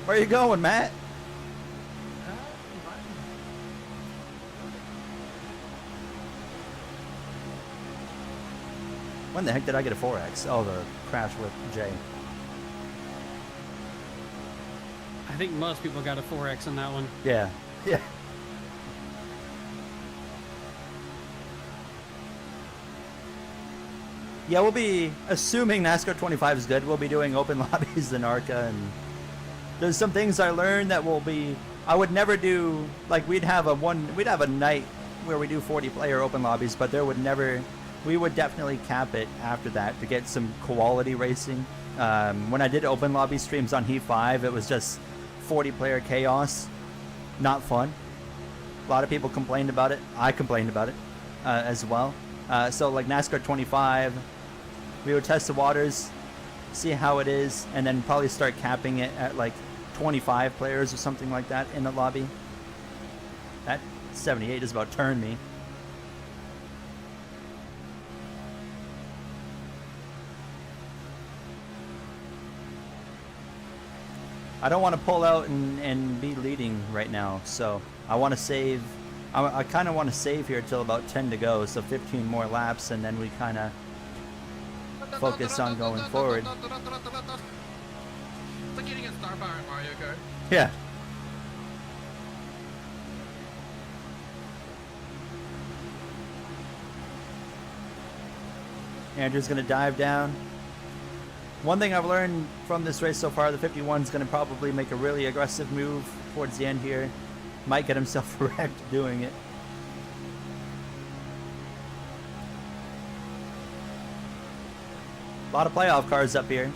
Where you going, Matt? When the heck did I get a 4X? Oh, the crash with Jay. I think most people got a 4X in that one. Yeah. Yeah. Yeah, we'll be, assuming NASCAR 25 is good, we'll be doing open lobbies in ARCA, and there's some things I learned that will be, I would never do, like we'd have a night where we do 40 player open lobbies, but there would never, we would definitely cap it after that to get some quality racing. When I did open lobby streams on Heat 5, it was just 40 player chaos, not fun. A lot of people complained about it. I complained about it as well. So like NASCAR 25, we would test the waters, see how it is, and then probably start capping it at like 25 players or something like that in the lobby. That 78 is about turned me. I don't want to pull out and be leading right now, so I want to save. I kind of want to save here till about 10 to go, so 15 more laps, and then we kind of focus on going forward. It's like getting a star power in Mario Kart. Yeah. Andrew's going to dive down. One thing I've learned from this race so far, the 51's going to probably make a really aggressive move towards the end here. Might get himself wrecked doing it. A lot of playoff cars up here.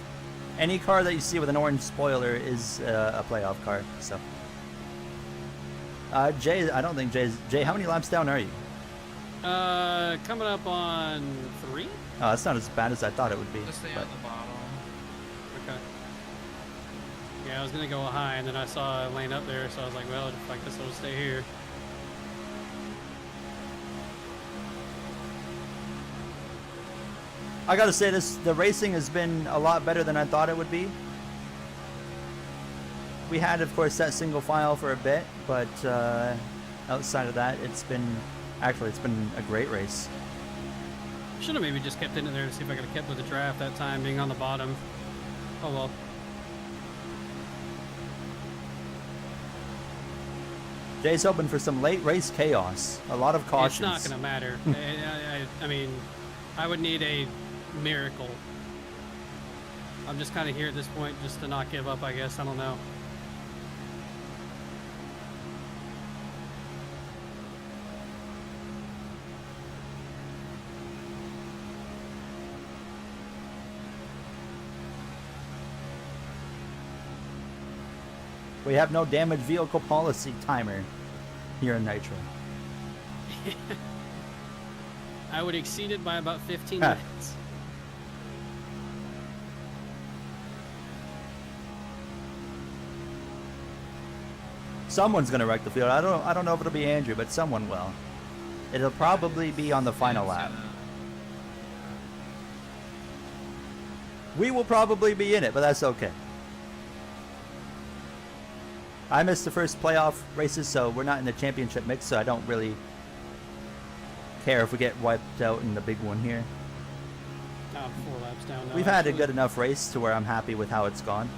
Any car that you see with an orange spoiler is a playoff car. So, Jay, I don't think Jay. How many laps down are you? Coming up on 3. Oh, that's not as bad as I thought it would be. Just stay but- on the bottom. Okay. Yeah, I was gonna go high, and then I saw a lane up there, so I was like, well, I guess I'll stay here. I gotta say the racing has been a lot better than I thought it would be. We had, of course, that single file for a bit, but outside of that, it's been a great race. Should have maybe just kept in there to see if I could have kept with the draft that time, being on the bottom. Oh well. Jay's hoping for some late race chaos. A lot of cautions. It's not gonna matter. I mean, I would need a miracle. I'm just kind of here at this point just to not give up, I guess. I don't know. We have no damaged vehicle policy timer here in Nitro. I would exceed it by about 15 minutes. Someone's gonna wreck the field. I don't know if it'll be Andrew, but someone will. It'll probably be on the final lap. We will probably be in it, but that's okay. I missed the first playoff races, so we're not in the championship mix, so I don't really care if we get wiped out in the big one here. Oh, 4 laps down now. We've had a actually. good enough race to where I'm happy with how it's gone.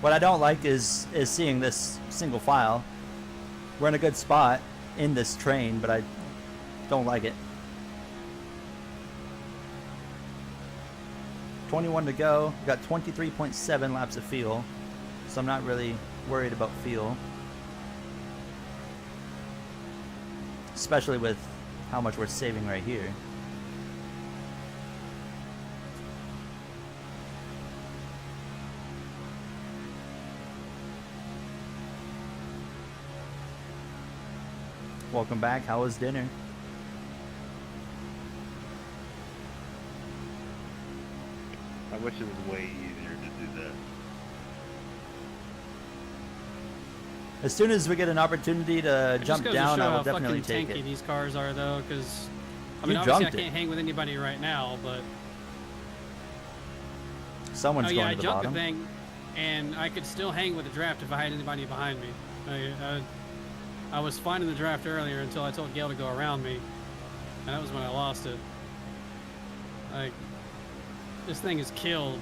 What I don't like is seeing this single file. We're in a good spot in this train, but I don't like it. 21 to go. We've got 23.7 laps of fuel, so I'm not really worried about fuel. Especially with how much we're saving right here. Welcome back. How was dinner? I wish it was way easier to As soon as we get an opportunity to It just jump goes to down, show I will how definitely fucking take tanky it. these cars are, though, because I You mean, obviously I jumped it. can't hang with anybody right now, but Someone's oh yeah, I going to the jumped bottom. the thing, and I could still hang with the draft if I had anybody behind me. I was fine in the draft earlier until I told Gail to go around me, and that was when I lost it. Like, this thing is killed.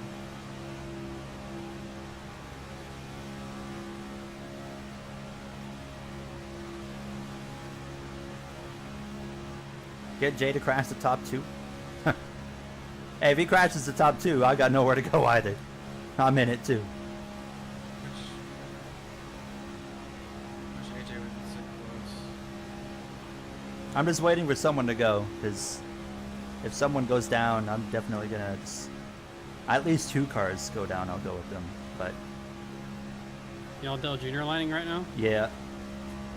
Get Jay to crash the top 2. Hey, if he crashes the top 2, I got nowhere to go either. I'm in it too. Wish AJ would sit close. I'm just waiting for someone to go, because if someone goes down, I'm definitely gonna just, at least 2 cars go down, I'll go with them. But Y'all Dell Junior lining right now? yeah,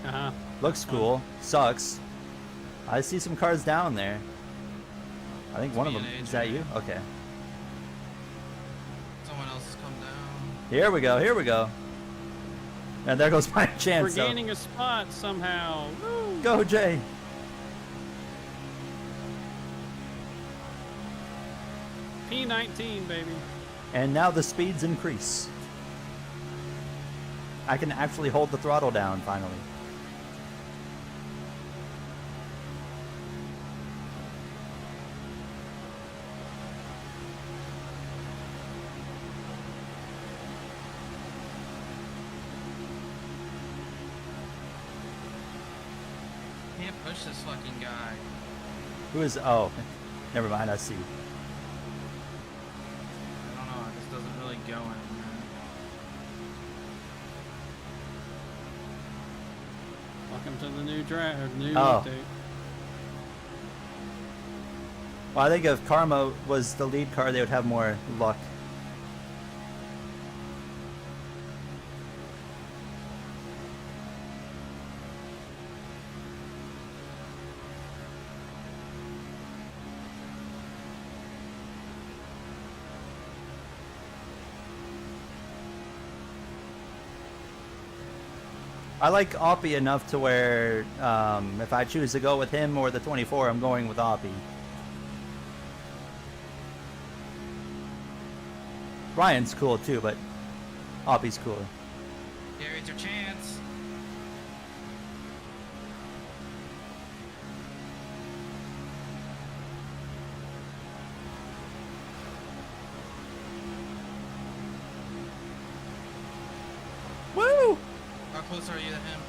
Uh-huh. looks cool. Sucks. I see some cars down there. I think It's one of me them, and is that AJ. you? Okay. Someone else has come down. Here we go, here we go. And there goes my We're chance. So gaining a spot somehow. Woo! go, Jay. P19, baby. And now the speeds increase. I can actually hold the throttle down finally. Can't push this fucking guy. Who is, oh, never mind, I see. I don't know. This doesn't really go anywhere. Welcome to the new draft, or new Oh. update. Well, I think if Karma was the lead car, they would have more luck. I like Oppie enough to where if I choose to go with him or the 24, I'm going with Oppie. Ryan's cool too, but Oppie's cooler. Gary, it's your chance. Woo! How close are you to him?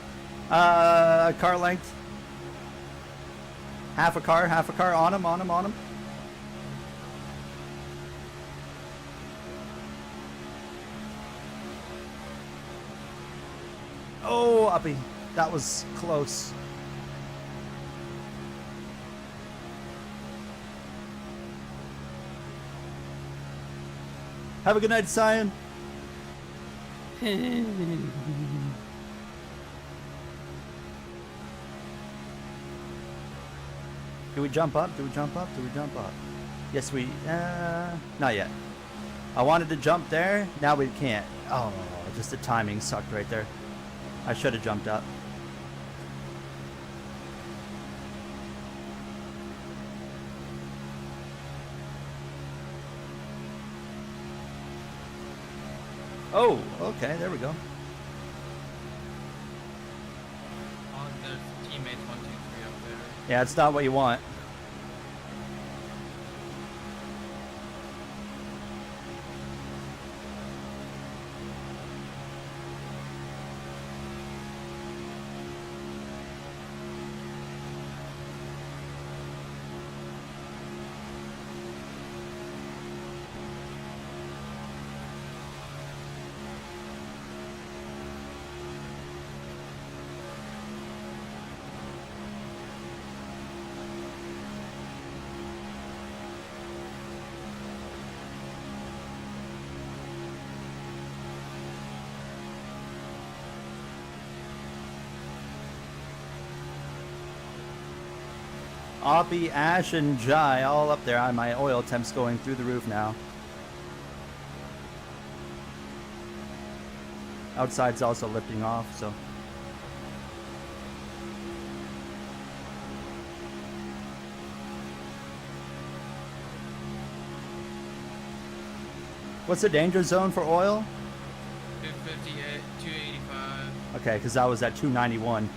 Car length. Half a car on him, on him, on him. Oh, Oppie, that was close. Have a good night, Cyan. Do we jump up? Do we jump up? Do we jump up? Yes, we, not yet. I wanted to jump there, now we can't. Oh, just the timing sucked right there. I should have jumped up. Oh, okay, there we go. Oh, there's teammates 1, 2, 3 up there. Yeah, it's not what you want. Oppie, Ash, and Jai all up there. My oil temp's going through the roof now. Outside's also lifting off, so What's the danger zone for oil? 258, 285. Okay, because I was at 291.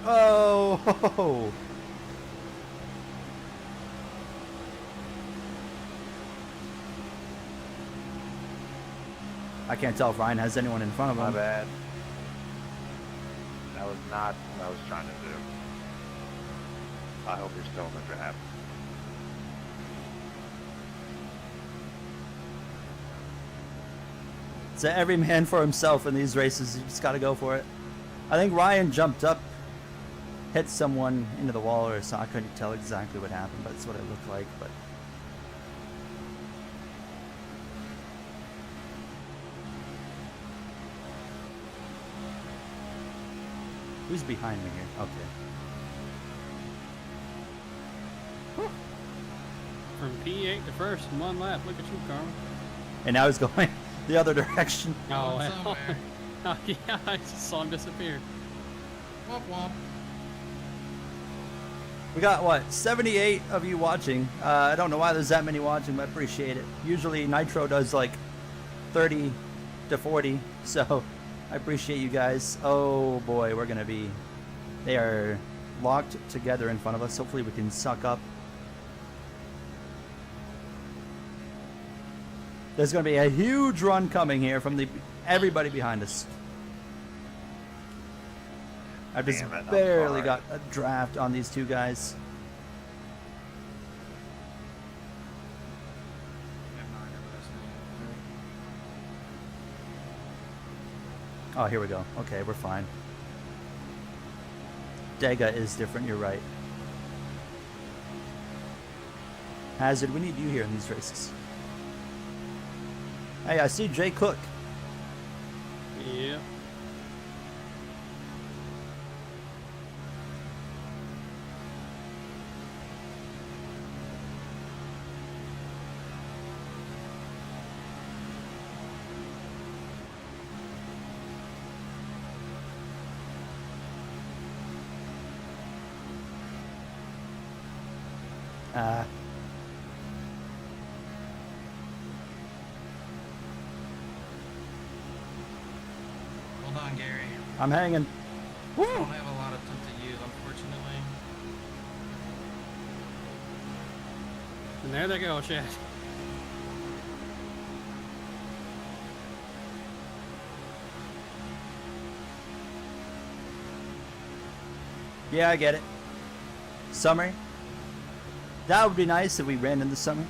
Oh, ho, ho, ho. I can't tell if Ryan has anyone in front of My him. bad. That was not what I was trying to do. I hope you're still in the draft. It's every man for himself in these races. You just got to go for it. I think Ryan jumped up, hit someone into the wall or so. I couldn't tell exactly what happened, but it's what it looked like. But who's behind me here? Okay. From P8 to first in 1 lap. Look at you, Carl. And now he's going the other direction. Oh, Going well. somewhere. Oh, yeah, I just saw him disappear. Womp womp. We got what, 78 of you watching. I don't know why there's that many watching, but I appreciate it. Usually Nitro does like 30 to 40, so I appreciate you guys. Oh boy, we're gonna be. They are locked together in front of us. Hopefully we can suck up. There's gonna be a huge run coming here from everybody behind us. I've just Damn it, I'm barely sorry. got a draft on these two guys. Oh, here we go. Okay, we're fine. Dega is different, you're right. Hazard, we need you here in these races. Hey, I see Jay Cook. Yep. Hold on, Gary. I'm hanging. I don't have a lot of time to use, unfortunately. And there they go, Chad. Yeah, I get it. Summer. That would be nice if we ran in the summer.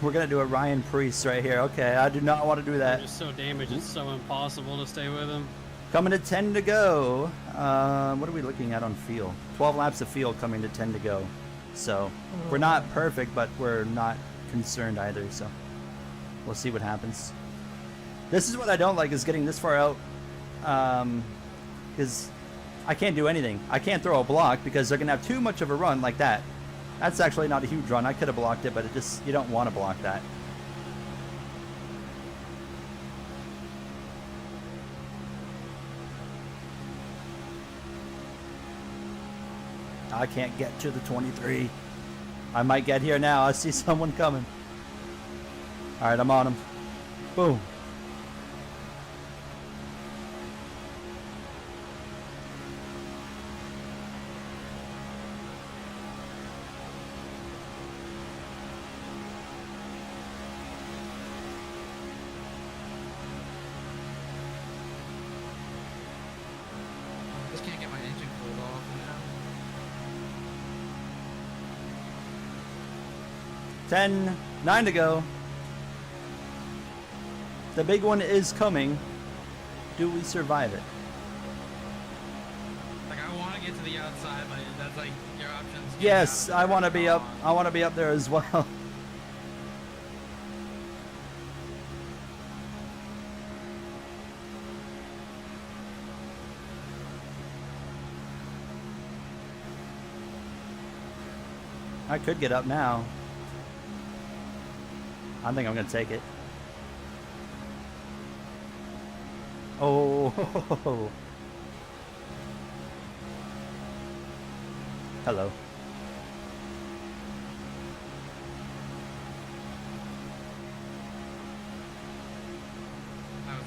We're gonna do a Ryan Priest right here. Okay, I do not want to do They're that. just so damaged, it's so impossible to stay with him. Coming to 10 to go. What are we looking at on field? 12 laps of field coming to 10 to go. So we're not perfect, but we're not concerned either. So we'll see what happens. This is what I don't like, is getting this far out. Because I can't do anything. I can't throw a block because they're gonna have too much of a run like that. That's actually not a huge run. I could have blocked it, but it just, you don't want to block that. I can't get to the 23. I might get here now. I see someone coming. All right, I'm on him. Boom. Just can't get my engine cooled off, you know? 10, 9 to go. The big one is coming. Do we survive it? Like, I want to get to the outside, but that's like your options. Get Yes, out, I want to or be up. on. I want to be up there as well. I could get up now. I think I'm gonna take it. Oh, Hello.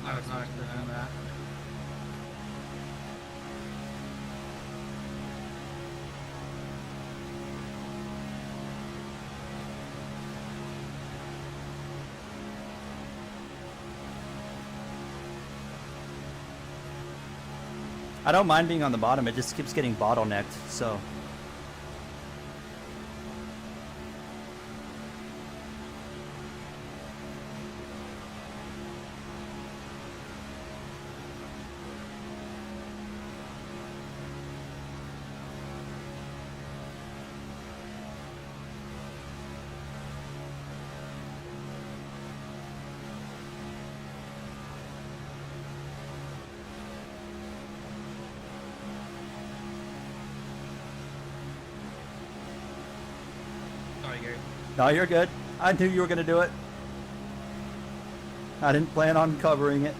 I was not expecting that. I don't mind being on the bottom, it just keeps getting bottlenecked, so. Sorry, Gary. No, you're good. I knew you were going to do it. I didn't plan on covering it.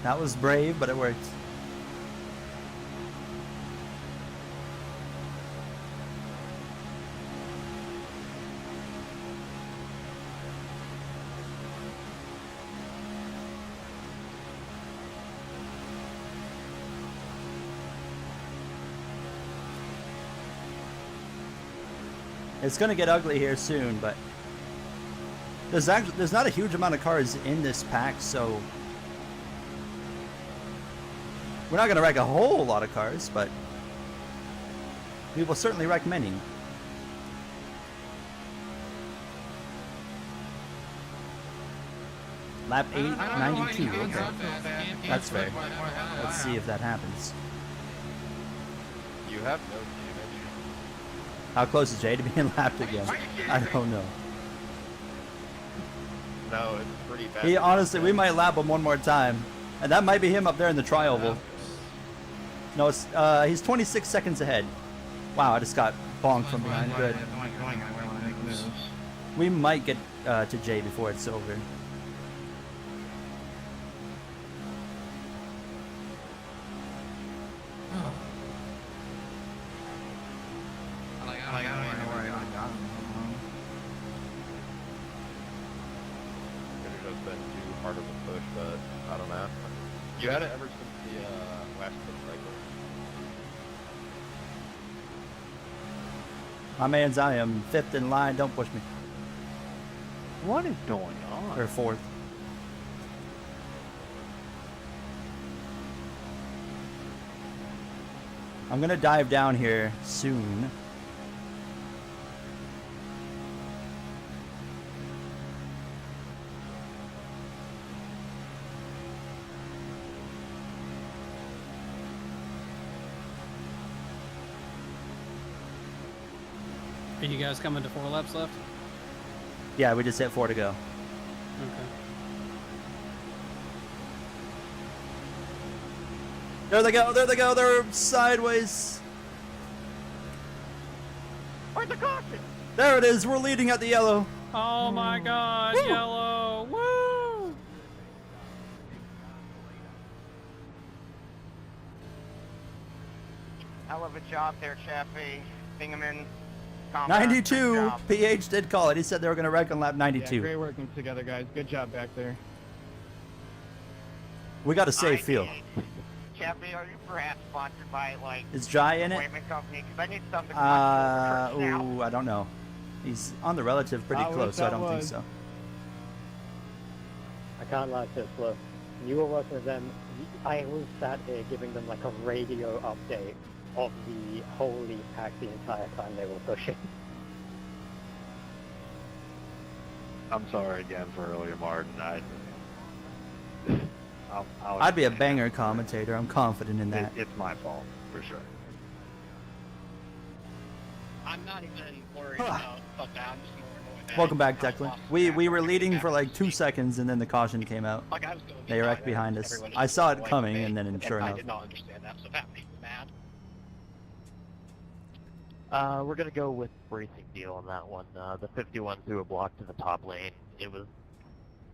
That was brave, but it worked. It's gonna get ugly here soon, but there's not a huge amount of cars in this pack, so we're not gonna wreck a whole lot of cars, but we will certainly wreck many. Lap 8:92. Okay, that's fair. Let's see if that happens. You have no damage. How close is Jay to being lapped again? I don't know. No, it's pretty bad. He honestly, we might lap him one more time, and that might be him up there in the tri-oval. No, it's he's 26 seconds ahead. Wow, I just got bonked from behind. Good. We might get to Jay before it's over. You had it ever since the last cycle. My man's, I am 5th in line. Don't push me. What is going on? Or 4th. I'm gonna dive down here soon. Are you guys coming to 4 laps left? Yeah, we just hit 4 to go. Okay. There they go, there they go, they're sideways. Where's the caution? There it is, we're leading at the yellow. Oh my god, yellow! Woo! Hell of a job there, Chappie. Bingaman. 92, PH did call it. He said they were going to wreck on lap 92. Yeah, great working together, guys. Good job back there. We got a safe field. Chappie, are you perhaps sponsored by, like, Is Jai in it? appointment company? Because I need something now. Ooh, I don't know. He's on the relative pretty I wish close, so I I don't think was. so. I can't lie to slow. You were working with them. I was sat here giving them like a radio update of the holy pack the entire time they were pushing. I'm sorry again for earlier, Martin. I'd be a banger commentator. I'm confident in that. It's my fault, for sure. I'm not even worried about fuck that. I'm just more annoyed that Welcome back, I Declan. lost We track were of leading every for like back 2 seat. seconds, and then the caution came out. Like I was going They wrecked behind us. I saw it coming, and then sure I enough. did not understand that, so that made me mad. We're gonna go with racing deal on that one. The 51 threw a block to the top lane. It was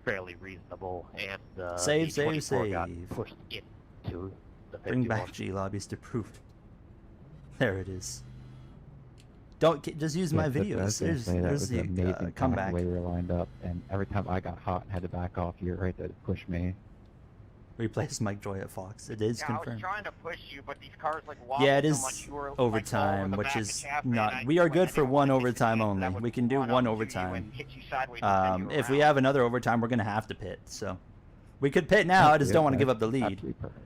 fairly reasonable, and Save, the save, 24 got save. pushed into the 51. Bring back G lobbies to proof. There it is. Just use my videos. There's the comeback. The way we were lined up, and every time I got hot and had to back off, you're right there to push me. Replace Mike Joy at Fox. It is Yeah, I confirmed. was trying to push you, but these cars like wobbled Yeah, it so much is you were like, overtime, all over the which back of is Chaffee, not. and We are I good for didn't one want to hit overtime you, only. that would We can do run one up to you overtime. and hit you sideways and send you If we around. have another overtime, we're gonna have to pit. So we could pit now. I just don't want to give up the lead. Absolutely perfect.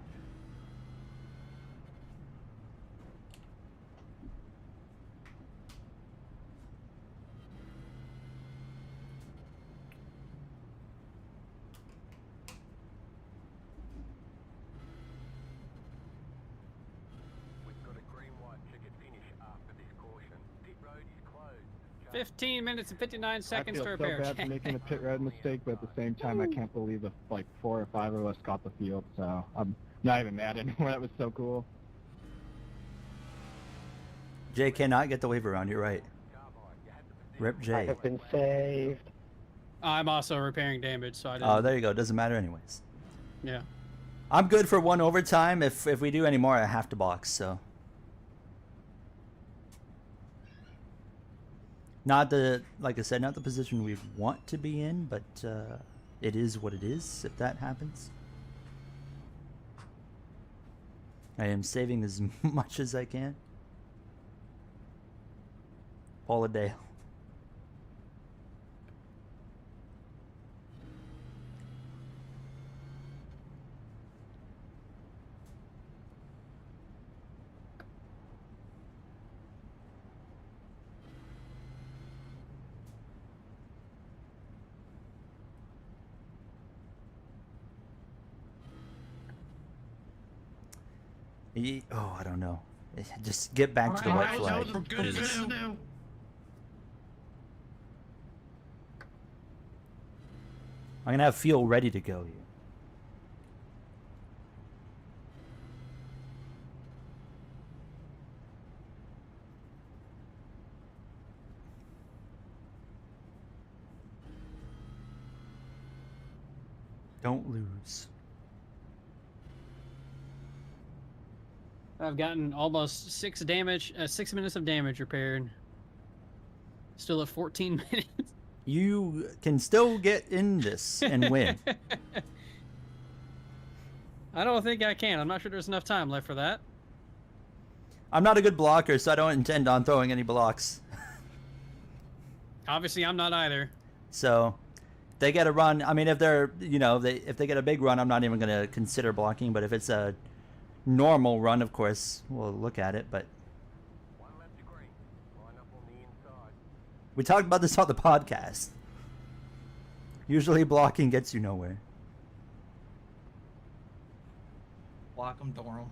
We've got a green white ticket finish after this caution. Pit road is closed. 15 minutes and 59 seconds I to feel so repair. bad for making a pit road mistake, but at the same time, I can't believe if like 4 or 5 of us got the field. So I'm not even mad anymore. That was so cool. Jay cannot get the wave around. You're right. Rip I Jay. have been saved. I'm also repairing damage, so I didn't. Oh, there you go. Doesn't matter anyways. Yeah. I'm good for one overtime. If we do any more, I have to box. So. Not the, like I said, not the position we want to be in, but it is what it is if that happens. I am saving as much as I can. Talladega. Oh, I don't know. Just get back to the white flag. please. I'm gonna have fuel ready to go here. Don't lose. I've gotten almost 6 minutes of damage repaired. Still at 14 minutes. You can still get in this and win. I don't think I can. I'm not sure there's enough time left for that. I'm not a good blocker, so I don't intend on throwing any blocks. Obviously, I'm not either. So they get a run. I mean, if they're, if they get a big run, I'm not even going to consider blocking. But if it's a normal run, of course, we'll look at it. But we talked about this on the podcast. Usually blocking gets you nowhere. Block them, door them.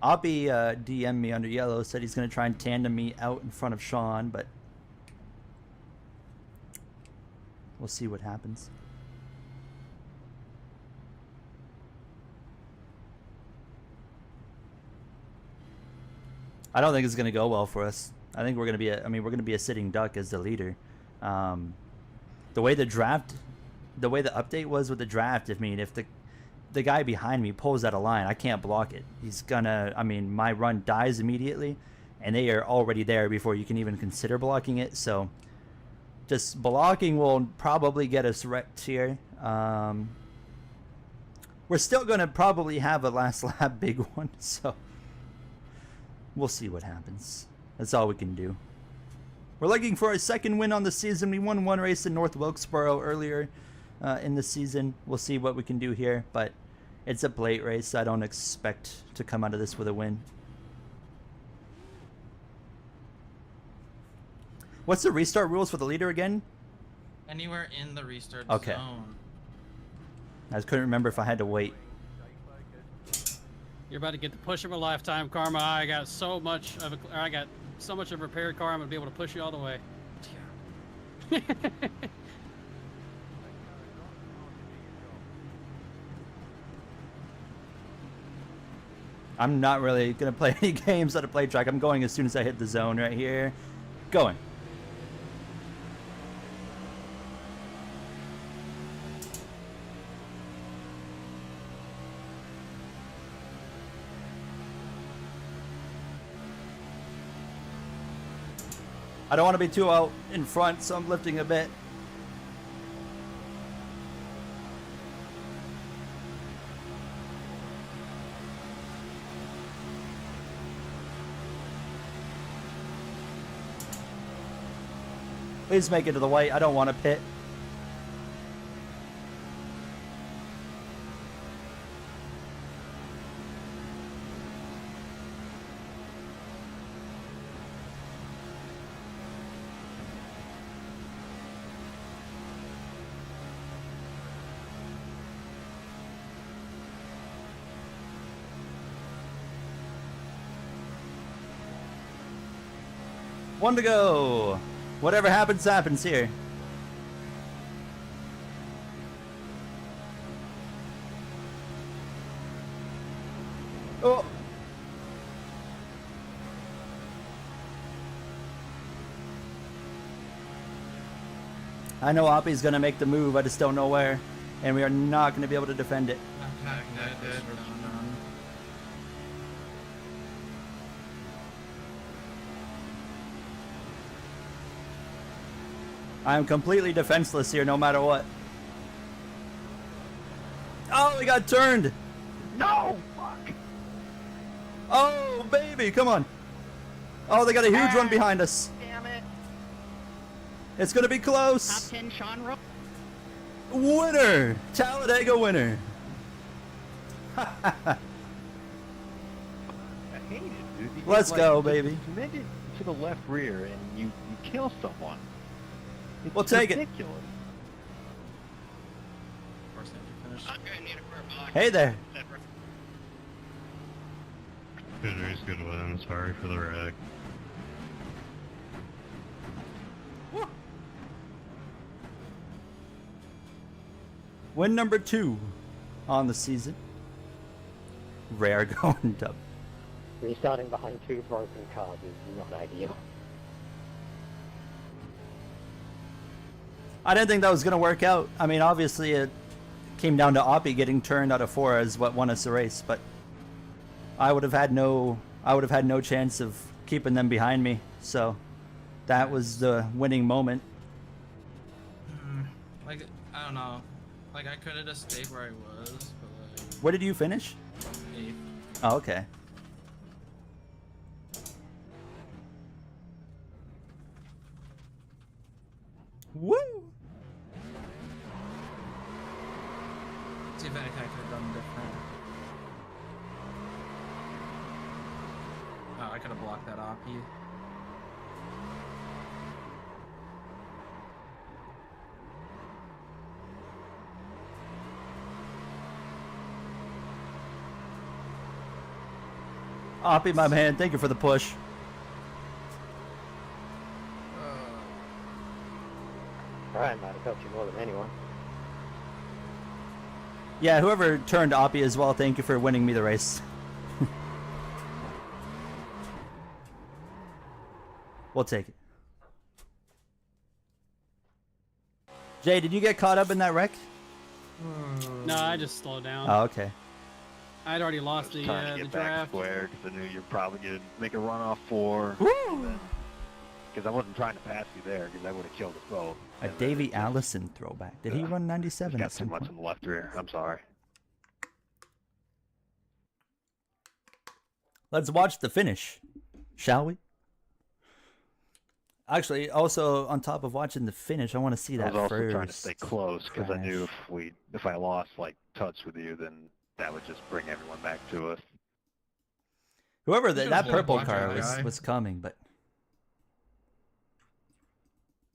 Oppie DM me under yellow, said he's going to try and tandem me out in front of Sean, but we'll see what happens. I don't think it's going to go well for us. I think we're going to be a sitting duck as the leader. The way the update was with the draft, if the guy behind me pulls out a line, I can't block it. He's gonna, my run dies immediately, and they are already there before you can even consider blocking it. So just blocking will probably get us wrecked here. We're still gonna probably have a last lap big one, so we'll see what happens. That's all we can do. We're looking for a second win on the season. We won one race in North Wilkesboro earlier in the season. We'll see what we can do here, but it's a plate race. I don't expect to come out of this with a win. What's the restart rules for the leader again? Anywhere in the restart zone. I just couldn't remember if I had to wait. You're about to get the push of a lifetime, Karma. I got so much of a repaired car. I'm gonna be able to push you all the way. I'm not really gonna play any games at a play track. I'm going as soon as I hit the zone right here. Going. I don't want to be too out in front, so I'm lifting a bit. Please make it to the white. I don't want to pit. One to go. Whatever happens, happens here. Oh. I know Oppie's gonna make the move, I just don't know where. And we are not gonna be able to defend it. I'm completely defenseless here no matter what. Oh, we got turned! No! Fuck! Oh, baby, come on. Oh, they got a huge run behind us. Damn it. It's gonna be close. Top 10 Sean Rowe. Winner! Talladega winner. I hate it, dude. You Let's just, go, just baby. Make it to the left rear and you kill someone. It's We'll take ridiculous. I'm gonna need a burp. Hey there. Good race, good win. Sorry for the wreck. Win number 2 on the season. Rare going dub. Restarting behind 2 broken cars is not ideal. I didn't think that was going to work out. I mean, obviously it came down to Oppie getting turned out of 4 as what won us the race, but I would have had no chance of keeping them behind me. So that was the winning moment. Like, I don't know. Like, I could have just stayed where I was, but like... Where did you finish? 8th. Oh, okay. Woo! See if anything I could have done different. Oh, I could have blocked that Oppie. Oppie, my man, thank you for the push. Brian might have helped you more than anyone. Yeah, whoever turned Oppie as well, thank you for winning me the race. We'll take it. Jay, did you get caught up in that wreck? No, I just slowed down. Oh, okay. I'd already lost the Trying to get back draft. square because I knew you're probably going to make a run off 4. Because I wasn't trying to pass you there because I would have killed us both. A Davey Allison throwback. Did he run 97 Got at too some much point? in the left rear. I'm sorry. Let's watch the finish, shall we? Actually, also on top of watching the finish, I want to see I that was also first. trying to stay close because I knew crash. if I lost like touch with you, then that would just bring everyone back to us. Whoever that purple blocked car that guy. was coming, but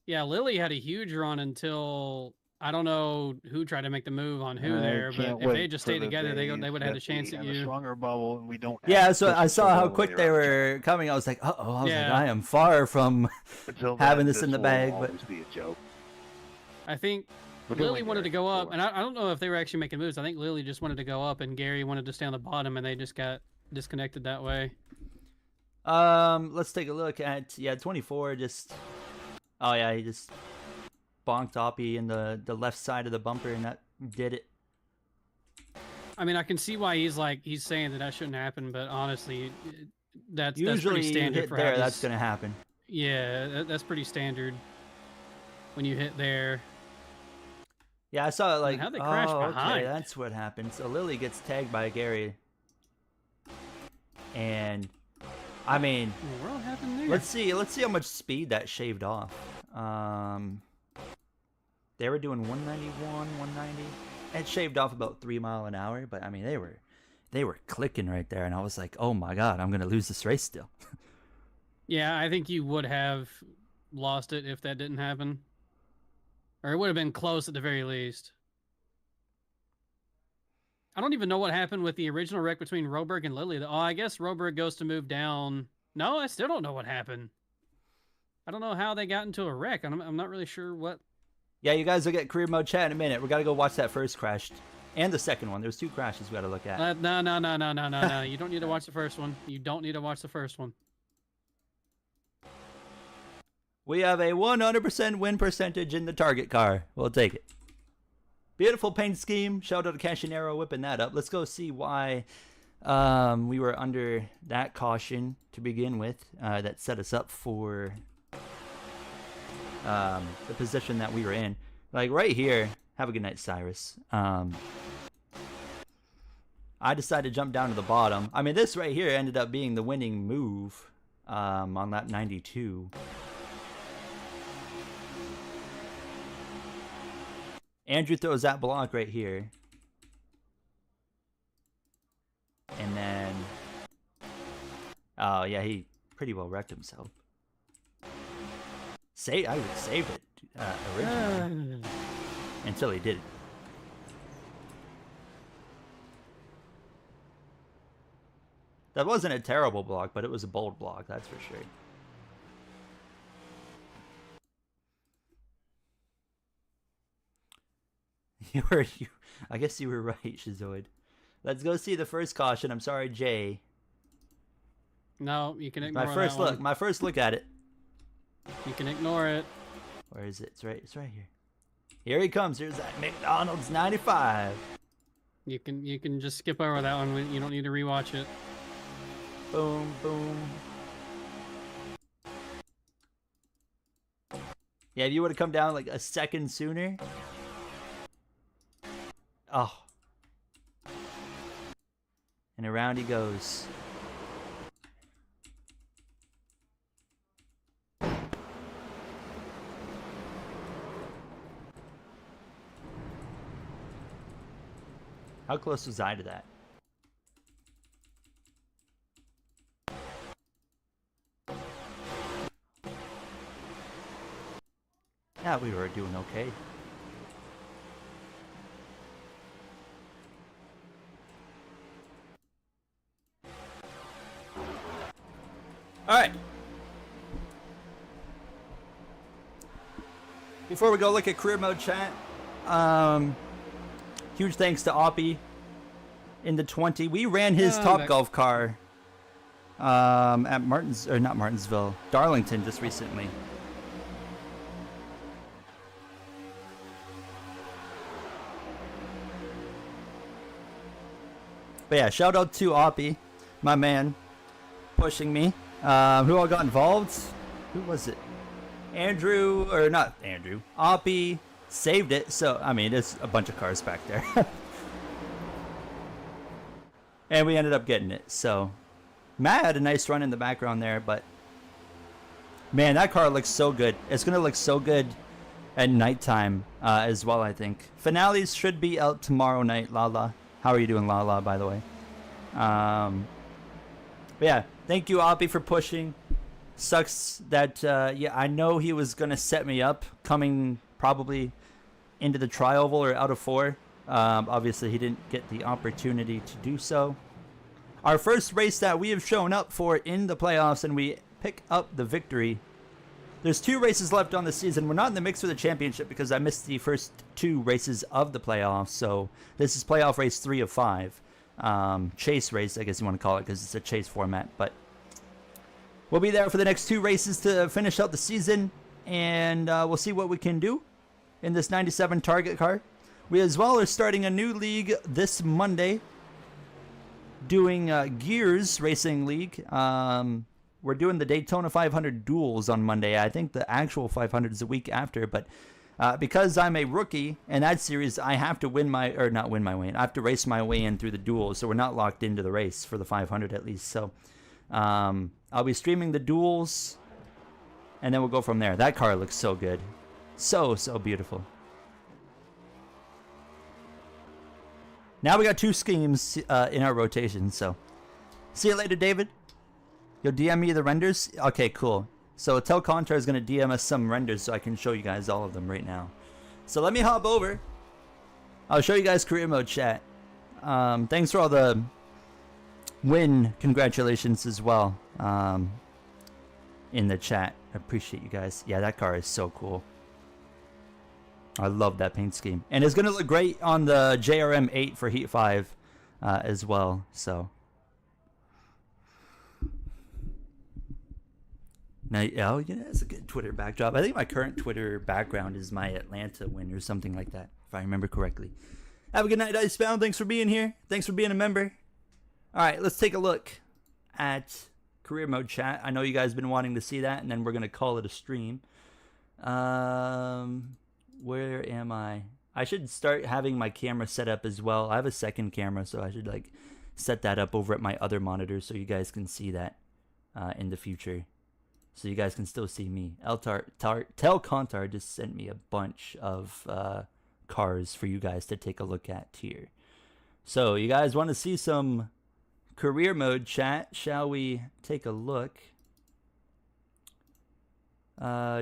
Yeah, Lily had a huge run until I don't know who tried to make the move on who there, but if they just stayed together, they would have had a chance at you. Stronger bubble, and we don't. Yeah, so I saw how quick they were coming. I was like, uh-oh. I was like, I am far from having this in the bag. But be a joke. I think Lily wanted to go up, and I don't know if they were actually making moves. I think Lily just wanted to go up, and Gary wanted to stay on the bottom, and they just got disconnected that way. Let's take a look at 24. Just he just bonked Oppie in the left side of the bumper, and that did it. I mean, I can see why he's saying that shouldn't happen, but honestly, that's Usually pretty standard hit for there. how That's gonna happen. Yeah, that's pretty standard when you hit there. Yeah, I saw it like, how'd they crash behind? Okay, that's what happened. So Lily gets tagged by Gary. And, I mean, what happened there? let's see how much speed that shaved off. They were doing 191, 190. It shaved off about 3 miles an hour, but I mean, they were clicking right there. And I was like, oh my God, I'm going to lose this race still. Yeah, I think you would have lost it if that didn't happen. Or it would have been close at the very least. I don't even know what happened with the original wreck between Roberg and Lily. Oh, I guess Roberg goes to move down. No, I still don't know what happened. I don't know how they got into a wreck. I'm not really sure what. Yeah, you guys will get career mode chat in a minute. We got to go watch that first crash. And the second one. There's 2 crashes we got to look at. No. You don't need to watch the first one. You don't need to watch the first one. We have a 100% win percentage in the target car. We'll take it. Beautiful paint scheme. Shout out to Cashinero whipping that up. Let's go see why we were under that caution to begin with. That set us up for the position that we were in. Like right here. Have a good night, Cyrus. I decided to jump down to the bottom. I mean, this right here ended up being the winning move on lap 92. Andrew throws that block right here. And then... oh, yeah, he pretty well wrecked himself. I would save it originally. Until he did. That wasn't a terrible block, but it was a bold block, that's for sure. I guess you were right, Shizoid. Let's go see the first caution. I'm sorry, Jay. No, you can ignore my first look at it. You can ignore it. Where is it? It's right here. Here he comes. Here's that McDonald's 95. You can just skip over that one. You don't need to rewatch it. Boom, boom. Yeah, if you would have come down like a second sooner. Oh. And around he goes. How close was I to that? Yeah, we were doing okay. Alright. Before we go look at career mode chat, huge thanks to Oppie in the 20. We ran his Topgolf car at Martinsville, Darlington just recently. But yeah, shout out to Oppie, my man, pushing me. Who all got involved? Who was it? Andrew, or not Andrew. Oppie saved it. So, I mean, there's a bunch of cars back there. And we ended up getting it. So, Matt had a nice run in the background there, but man, that car looks so good. It's going to look so good at nighttime as well, I think. Finales should be out tomorrow night, Lala. How are you doing, Lala, by the way? But yeah, thank you, Oppie, for pushing. Sucks that, yeah, I know he was going to set me up coming probably into the tri-oval or out of 4. Obviously, he didn't get the opportunity to do so. Our first race that we have shown up for in the playoffs, and we pick up the victory. There's 2 races left on the season. We're not in the mix for the championship because I missed the first 2 races of the playoffs. So this is playoff race 3 of 5. Chase race, I guess you want to call it, because it's a chase format. But we'll be there for the next 2 races to finish out the season. And we'll see what we can do in this 97 Target car. We as well are starting a new league this Monday, doing Gears Racing League. We're doing the Daytona 500 duels on Monday. I think the actual 500 is a week after, but because I'm a rookie in that series, I have to not win my way in. I have to race my way in through the duels, so we're not locked into the race for the 500 at least. So I'll be streaming the duels, and then we'll go from there. That car looks so good. So beautiful. Now we got 2 schemes in our rotation, so see you later, David. You'll DM me the renders? Okay, cool. So Telcontra is going to DM us some renders so I can show you guys all of them right now. So let me hop over. I'll show you guys career mode chat. Thanks for all the win congratulations as well in the chat. I appreciate you guys. Yeah, that car is so cool. I love that paint scheme. And it's going to look great on the JRM 8 for Heat 5 as well. So now, oh, yeah, that's a good Twitter backdrop. I think my current Twitter background is my Atlanta win or something like that, if I remember correctly. Have a good night, Icebound. Thanks for being here. Thanks for being a member. All right, let's take a look at career mode chat. I know you guys have been wanting to see that, and then we're going to call it a stream. Where am I? I should start having my camera set up as well. I have a second camera, so I should like set that up over at my other monitor so you guys can see that in the future. So you guys can still see me. Telcontar just sent me a bunch of cars for you guys to take a look at here. So you guys want to see some career mode chat? Shall we take a look?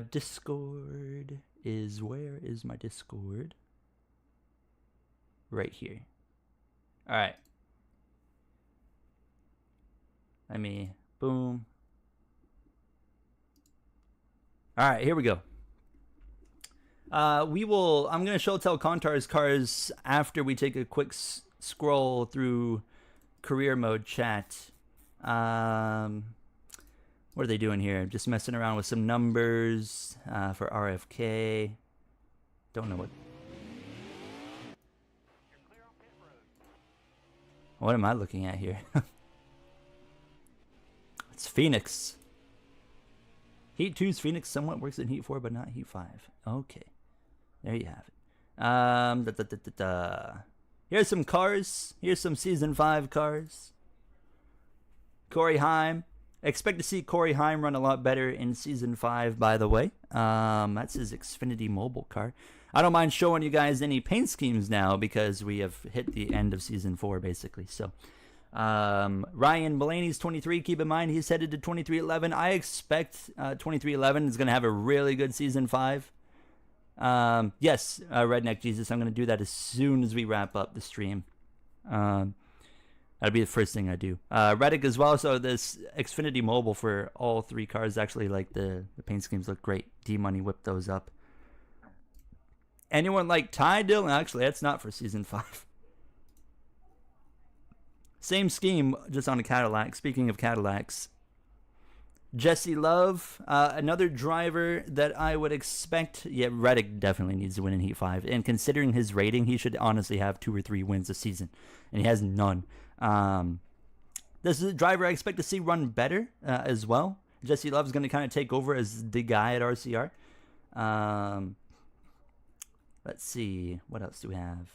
Discord is, where is my Discord? Right here. All right. Let me, boom. All right, here we go. I'm going to show Telcontar's cars after we take a quick scroll through career mode chat. What are they doing here? Just messing around with some numbers for RFK. Don't know what. What am I looking at here? It's Phoenix. Heat 2's Phoenix somewhat works in Heat 4, but not Heat 5. Okay. There you have it. Here's some cars. Here's some Season 5 cars. Corey Heim. Expect to see Corey Heim run a lot better in Season 5, by the way. That's his Xfinity Mobile car. I don't mind showing you guys any paint schemes now because we have hit the end of Season 4, basically. So, Ryan Mulaney's 23. Keep in mind, he's headed to 2311. I expect 2311 is going to have a really good Season 5. Yes, Redneck Jesus, I'm going to do that as soon as we wrap up the stream. That'd be the first thing I do. Reddick as well. So this Xfinity Mobile for all 3 cars, actually, like the paint schemes look great. D-Money whipped those up. Anyone like Ty Dillon? Actually, that's not for Season 5. Same scheme, just on a Cadillac. Speaking of Cadillacs. Jesse Love, another driver that I would expect. Yeah, Reddick definitely needs to win in Heat 5. And considering his rating, he should honestly have 2 or 3 wins a season. And he has none. This is a driver I expect to see run better as well. Jesse Love's going to kind of take over as the guy at RCR. Let's see. What else do we have?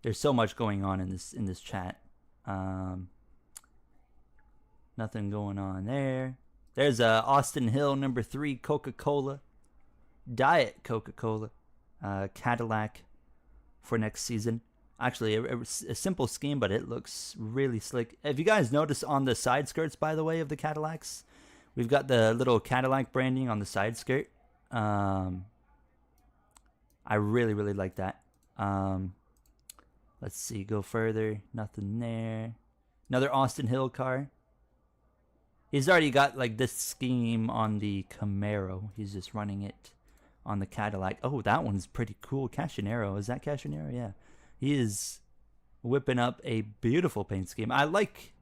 There's so much going on in this chat. Nothing going on there. There's Austin Hill, number 3, Coca-Cola. Diet Coca-Cola. Cadillac for next season. Actually, a simple scheme, but it looks really slick. If you guys notice on the side skirts, by the way, of the Cadillacs, We've got the little Cadillac branding on the side skirt. I really, really like that. Let's see, go further. Nothing there. Another Austin Hill car. He's already got like this scheme on the Camaro. He's just running it on the Cadillac. Oh, that one's pretty cool. Cashinero. Is that Cashinero? Yeah. He is whipping up a beautiful paint scheme. I like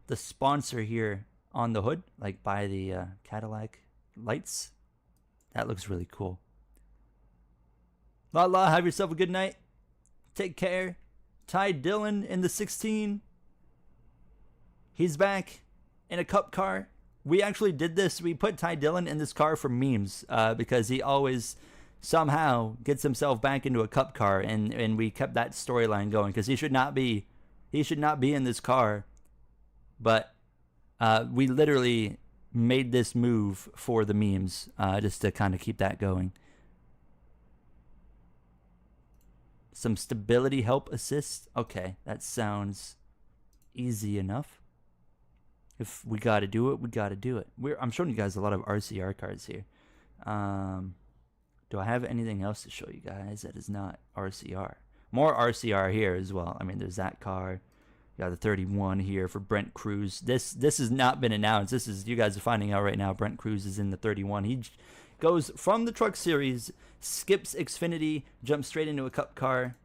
the sponsor here on the hood, like by the Cadillac lights. That looks really cool. La, have yourself a good night. Take care. Ty Dillon in the 16. He's back in a cup car. We actually did this. We put Ty Dillon in this car for memes because he always somehow gets himself back into a cup car, and we kept that storyline going because he should not be in this car. But we literally made this move for the memes just to kind of keep that going. Some stability help assist. Okay, that sounds easy enough. If we got to do it, we got to do it. I'm showing you guys a lot of RCR cards here. Do I have anything else to show you guys that is not RCR? More RCR here as well. I mean, there's that car. You got the 31 here for Brent Cruz. This has not been announced. This is, you guys are finding out right now. Brent Cruz is in the 31. He goes from the Truck Series, skips Xfinity, jumps straight into a Cup car.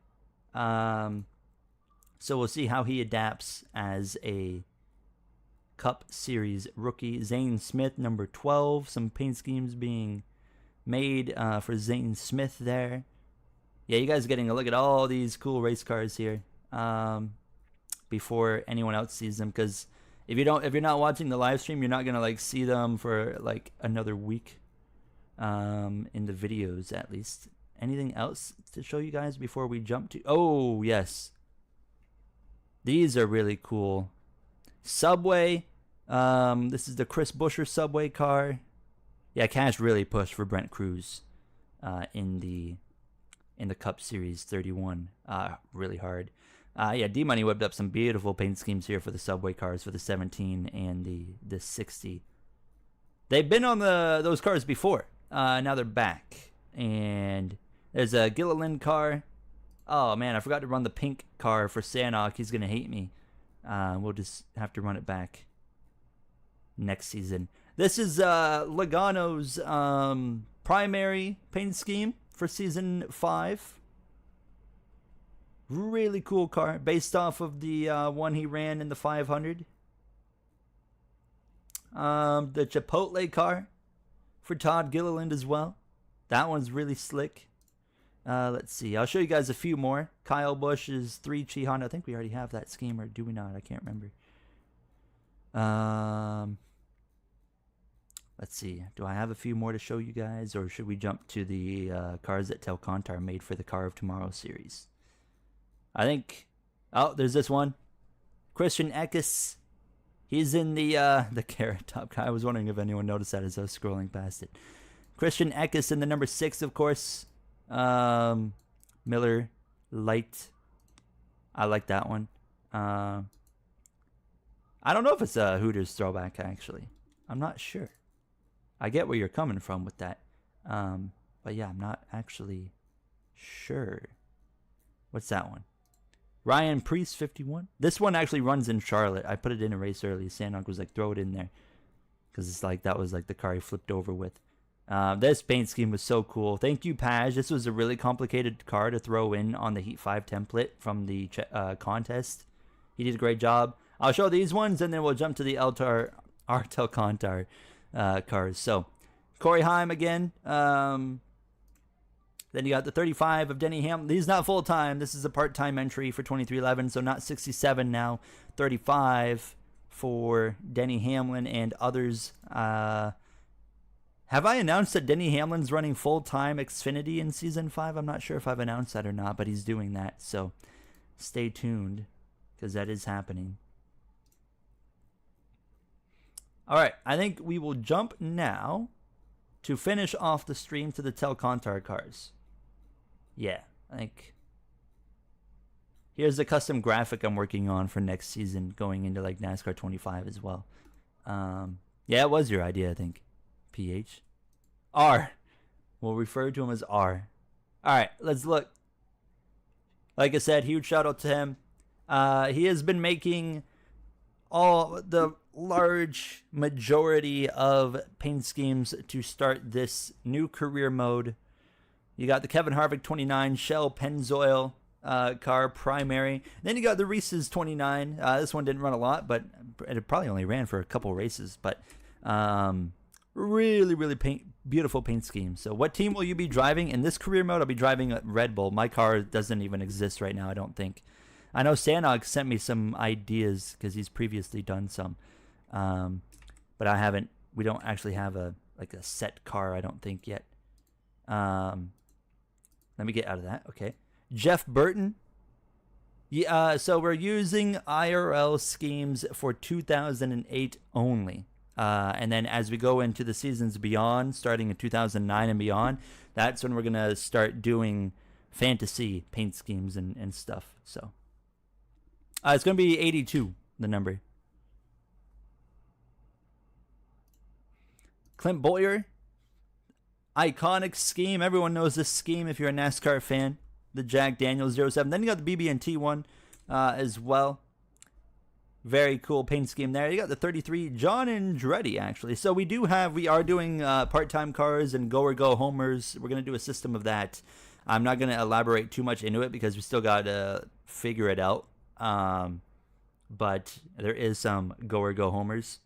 So we'll see how he adapts as a Cup Series rookie. Zane Smith, number 12. Some paint schemes being made for Zane Smith there. Yeah, you guys are getting a look at all these cool race cars here before anyone else sees them. Because if you're not watching the live stream, you're not gonna like see them for like another week in the videos at least. Anything else to show you guys before we jump to? Oh yes, these are really cool. Subway. This is the Chris Buescher Subway car. Yeah, Cash really pushed for Brent Cruz in the Cup Series 31 really hard. Yeah, D-Money whipped up some beautiful paint schemes here for the Subway cars for the 17 and the 60. They've been on those cars before. Now they're back. And there's a Gilliland car. Oh man, I forgot to run the pink car for Sanok. He's gonna hate me. We'll just have to run it back next season. This is Logano's primary paint scheme for season 5. Really cool car, based off of the one he ran in the 500. The Chipotle car for Todd Gilliland as well. That one's really slick. Let's see. I'll show you guys a few more. Kyle Busch's 3 Chihan. I think we already have that scheme, or do we not? I can't remember. Let's see. Do I have a few more to show you guys, or should we jump to the cars that Telcontar made for the Car of Tomorrow series? I think. Oh, there's this one. Christian Eckes. He's in the Carrot Top guy. I was wondering if anyone noticed that as I was scrolling past it. Christian Eckes in the number 6, of course. Miller Lite. I like that one. I don't know if it's a Hooters throwback, actually. I'm not sure. I get where you're coming from with that. But yeah, I'm not actually sure. What's that one? Ryan Priest, 51. This one actually runs in Charlotte. I put it in a race early. Sandog was like, throw it in there. Because it's like, that was like the car he flipped over with. This paint scheme was so cool. Thank you, Paj. This was a really complicated car to throw in on the Heat 5 template from the contest. He did a great job. I'll show these ones, and then we'll jump to the Artel Contar cars. So, Corey Heim again. Then you got the 35 of Denny Hamlin. He's not full-time. This is a part-time entry for 2311, so not 67 now. 35 for Denny Hamlin and others. Have I announced that Denny Hamlin's running full-time Xfinity in Season 5? I'm not sure if I've announced that or not, but he's doing that. So stay tuned, because that is happening. All right, I think we will jump now to finish off the stream to the Telcontar cars. Yeah, I think here's the custom graphic I'm working on for next season, going into like NASCAR 25 as well. Yeah, it was your idea, I think. PH. R. We'll refer to him as R. Alright, let's look. Like I said, huge shout out to him. He has been making all the large majority of paint schemes to start this new career mode. You got the Kevin Harvick 29 Shell Pennzoil car primary. Then you got the Reese's 29. This one didn't run a lot, but it probably only ran for a couple races. But really beautiful paint scheme. So what team will you be driving? In this career mode, I'll be driving a Red Bull. My car doesn't even exist right now, I don't think. I know Sanog sent me some ideas because he's previously done some. But I haven't. We don't actually have a set car, I don't think, yet. Let me get out of that. Okay. Jeff Burton. Yeah, so we're using IRL schemes for 2008 only. And then as we go into the seasons beyond, starting in 2009 and beyond, that's when we're going to start doing fantasy paint schemes and stuff. So it's going to be 82, the number. Clint Boyer. Iconic scheme. Everyone knows this scheme if you're a NASCAR fan. The Jack Daniels 07. Then you got the BB&T one as well. Very cool paint scheme there. You got the 33 John Andretti, actually. So we are doing part-time cars and go-or-go homers. We're going to do a system of that. I'm not going to elaborate too much into it because we still got to figure it out. But there is some go-or-go homers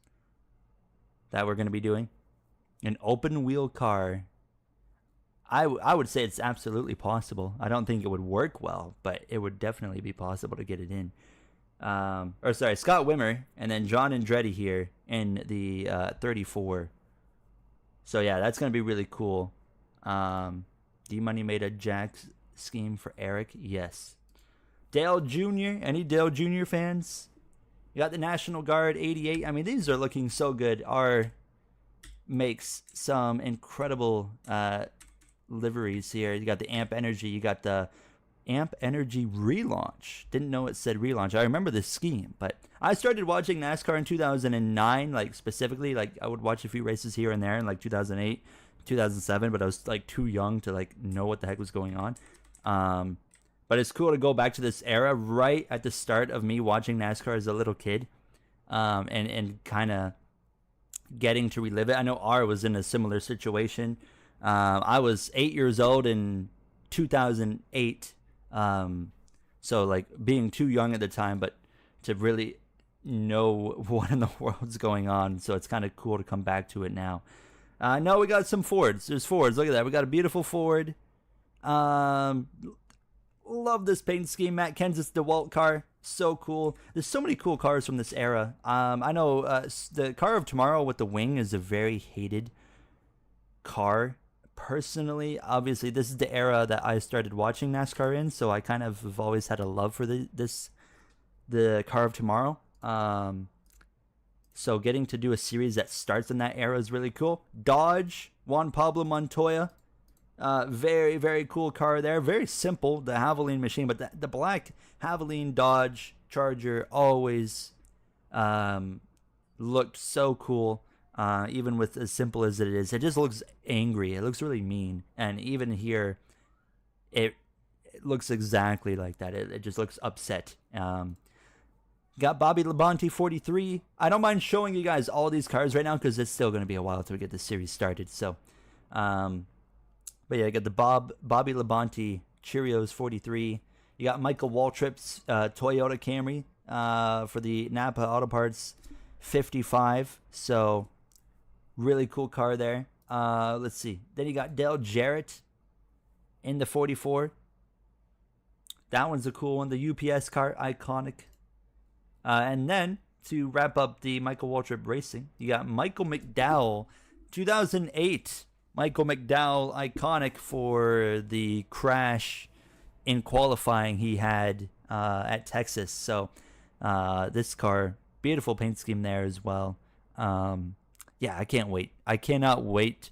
that we're going to be doing. An open-wheel car. I would say it's absolutely possible. I don't think it would work well, but it would definitely be possible to get it in. Scott Wimmer and then John Andretti here in the 34. So yeah, that's gonna be really cool. D-Money made a Jack scheme for Eric. Yes. Dale Jr. Any Dale Jr. fans? You got the National Guard 88. I mean, these are looking so good. R makes some incredible liveries here. You got the Amp Energy. You got the Amp Energy relaunch. Didn't know it said relaunch. I remember this scheme, but I started watching NASCAR in 2009, like specifically. Like I would watch a few races here and there in like 2008, 2007, but I was like too young to like know what the heck was going on. But it's cool to go back to this era right at the start of me watching NASCAR as a little kid, and kind of getting to relive it. I know R was in a similar situation. I was 8 years old in 2008, so like being too young at the time, but to really know what in the world's going on. So it's kind of cool to come back to it now. No, we got some Fords. There's Fords. Look at that. We got a beautiful Ford. Love this paint scheme. Matt Kenseth's DeWalt car. So cool. There's so many cool cars from this era. I know the car of tomorrow with the wing is a very hated car. Personally, obviously, this is the era that I started watching NASCAR in, so I kind of have always had a love for the car of tomorrow. So getting to do a series that starts in that era is really cool. Dodge, Juan Pablo Montoya. Very, very cool car there. Very simple, the Havoline machine, but the black Havoline Dodge Charger always looked so cool. Even with as simple as it is, it just looks angry. It looks really mean. And even here, it looks exactly like that. It just looks upset. Got Bobby Labonte 43. I don't mind showing you guys all these cars right now because it's still going to be a while till we get this series started. So, but yeah, I got the Bobby Labonte Cheerios 43. You got Michael Waltrip's Toyota Camry for the Napa Auto Parts 55. So really cool car there. Let's see. Then you got Dale Jarrett in the 44. That one's a cool one. The UPS car, iconic. And then to wrap up the Michael Waltrip Racing, you got Michael McDowell, 2008. Michael McDowell, iconic for the crash in qualifying he had at Texas. So this car, beautiful paint scheme there as well. Yeah, I can't wait. I cannot wait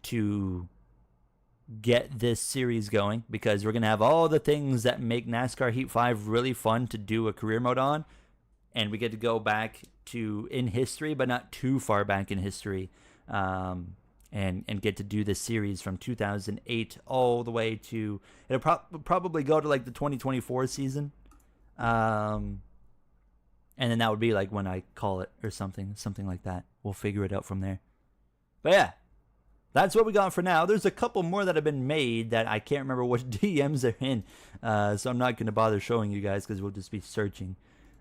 to get this series going because we're going to have all the things that make NASCAR Heat 5 really fun to do a career mode on. and we get to go back to in history, but not too far back in history, and get to do this series from 2008 all the way to it'll probably go to like the 2024 season, and then that would be like when I call it or something like that. We'll figure it out from there. But yeah, that's what we got for now. There's a couple more that have been made that I can't remember what DMs they're in, so I'm not going to bother showing you guys because we'll just be searching.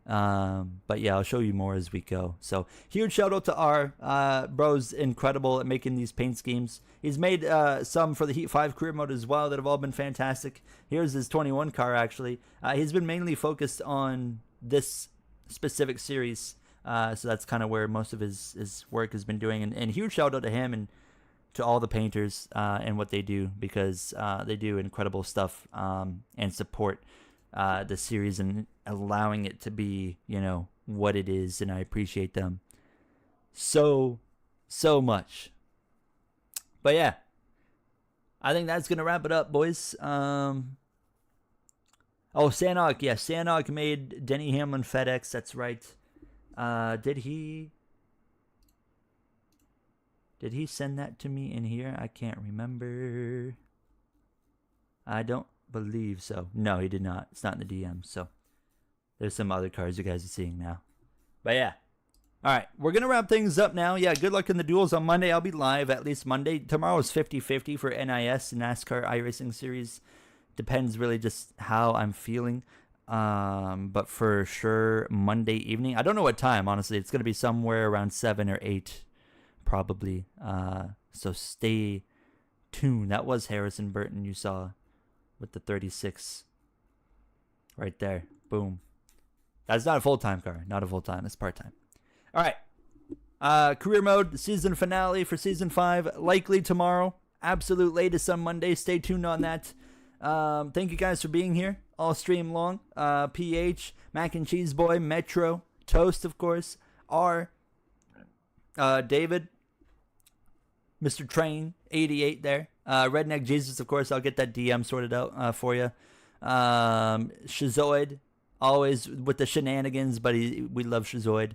But yeah, I'll show you more as we go. So huge shout out to R. Bro's incredible at making these paint schemes. He's made some for the Heat 5 career mode as well that have all been fantastic. Here's his 21 car actually. He's been mainly focused on this specific series, so that's kind of where most of his work has been doing. And huge shout out to him and to all the painters and what they do, because they do incredible stuff and support the series and allowing it to be, you know, what it is, and I appreciate them so much. But yeah, I think that's gonna wrap it up, boys. Oh, Sanok, yeah, Sanok made Denny Hamlin FedEx, that's right. Did he send that to me in here? I can't remember. I don't believe so. No, he did not. It's not in the DM. So there's some other cards you guys are seeing now. But yeah. All right. We're going to wrap things up now. Yeah, good luck in the duels on Monday. I'll be live at least Monday. Tomorrow is 50-50 for NIS, NASCAR iRacing Series. Depends really just how I'm feeling. But for sure, Monday evening. I don't know what time, honestly. It's going to be somewhere around 7 or 8, probably. So stay tuned. That was Harrison Burton you saw with the 36 right there. Boom. That's not a full-time car. Not a full-time. It's part-time. All right. Career mode, season finale for season 5. Likely tomorrow. Absolute latest on Monday. Stay tuned on that. Thank you guys for being here all stream long. PH, Mac and Cheese Boy, Metro, Toast, of course, R, David, Mr. Train, 88 there. Redneck Jesus, of course. I'll get that DM sorted out for you. Shazoid, always with the shenanigans, but we love Shazoid.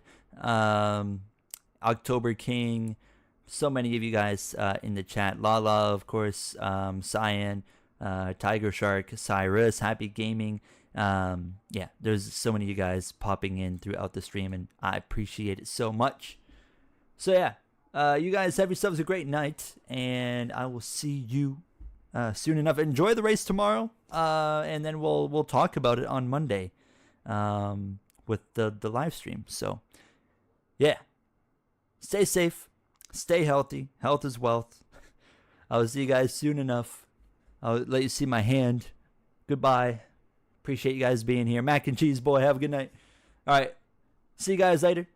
October King, so many of you guys in the chat. Lala, of course. Cyan, Tiger Shark, Cyrus, Happy Gaming. Yeah, there's so many of you guys popping in throughout the stream, and I appreciate it so much. So yeah. You guys have yourselves a great night, and I will see you soon enough. Enjoy the race tomorrow, and then we'll talk about it on Monday with the live stream. So, yeah. Stay safe. Stay healthy. Health is wealth. I will see you guys soon enough. I'll let you see my hand. Goodbye. Appreciate you guys being here. Mac and Cheese Boy, have a good night. All right. See you guys later.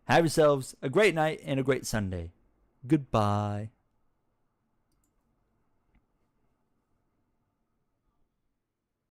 Have yourselves a great night and a great Sunday. Goodbye.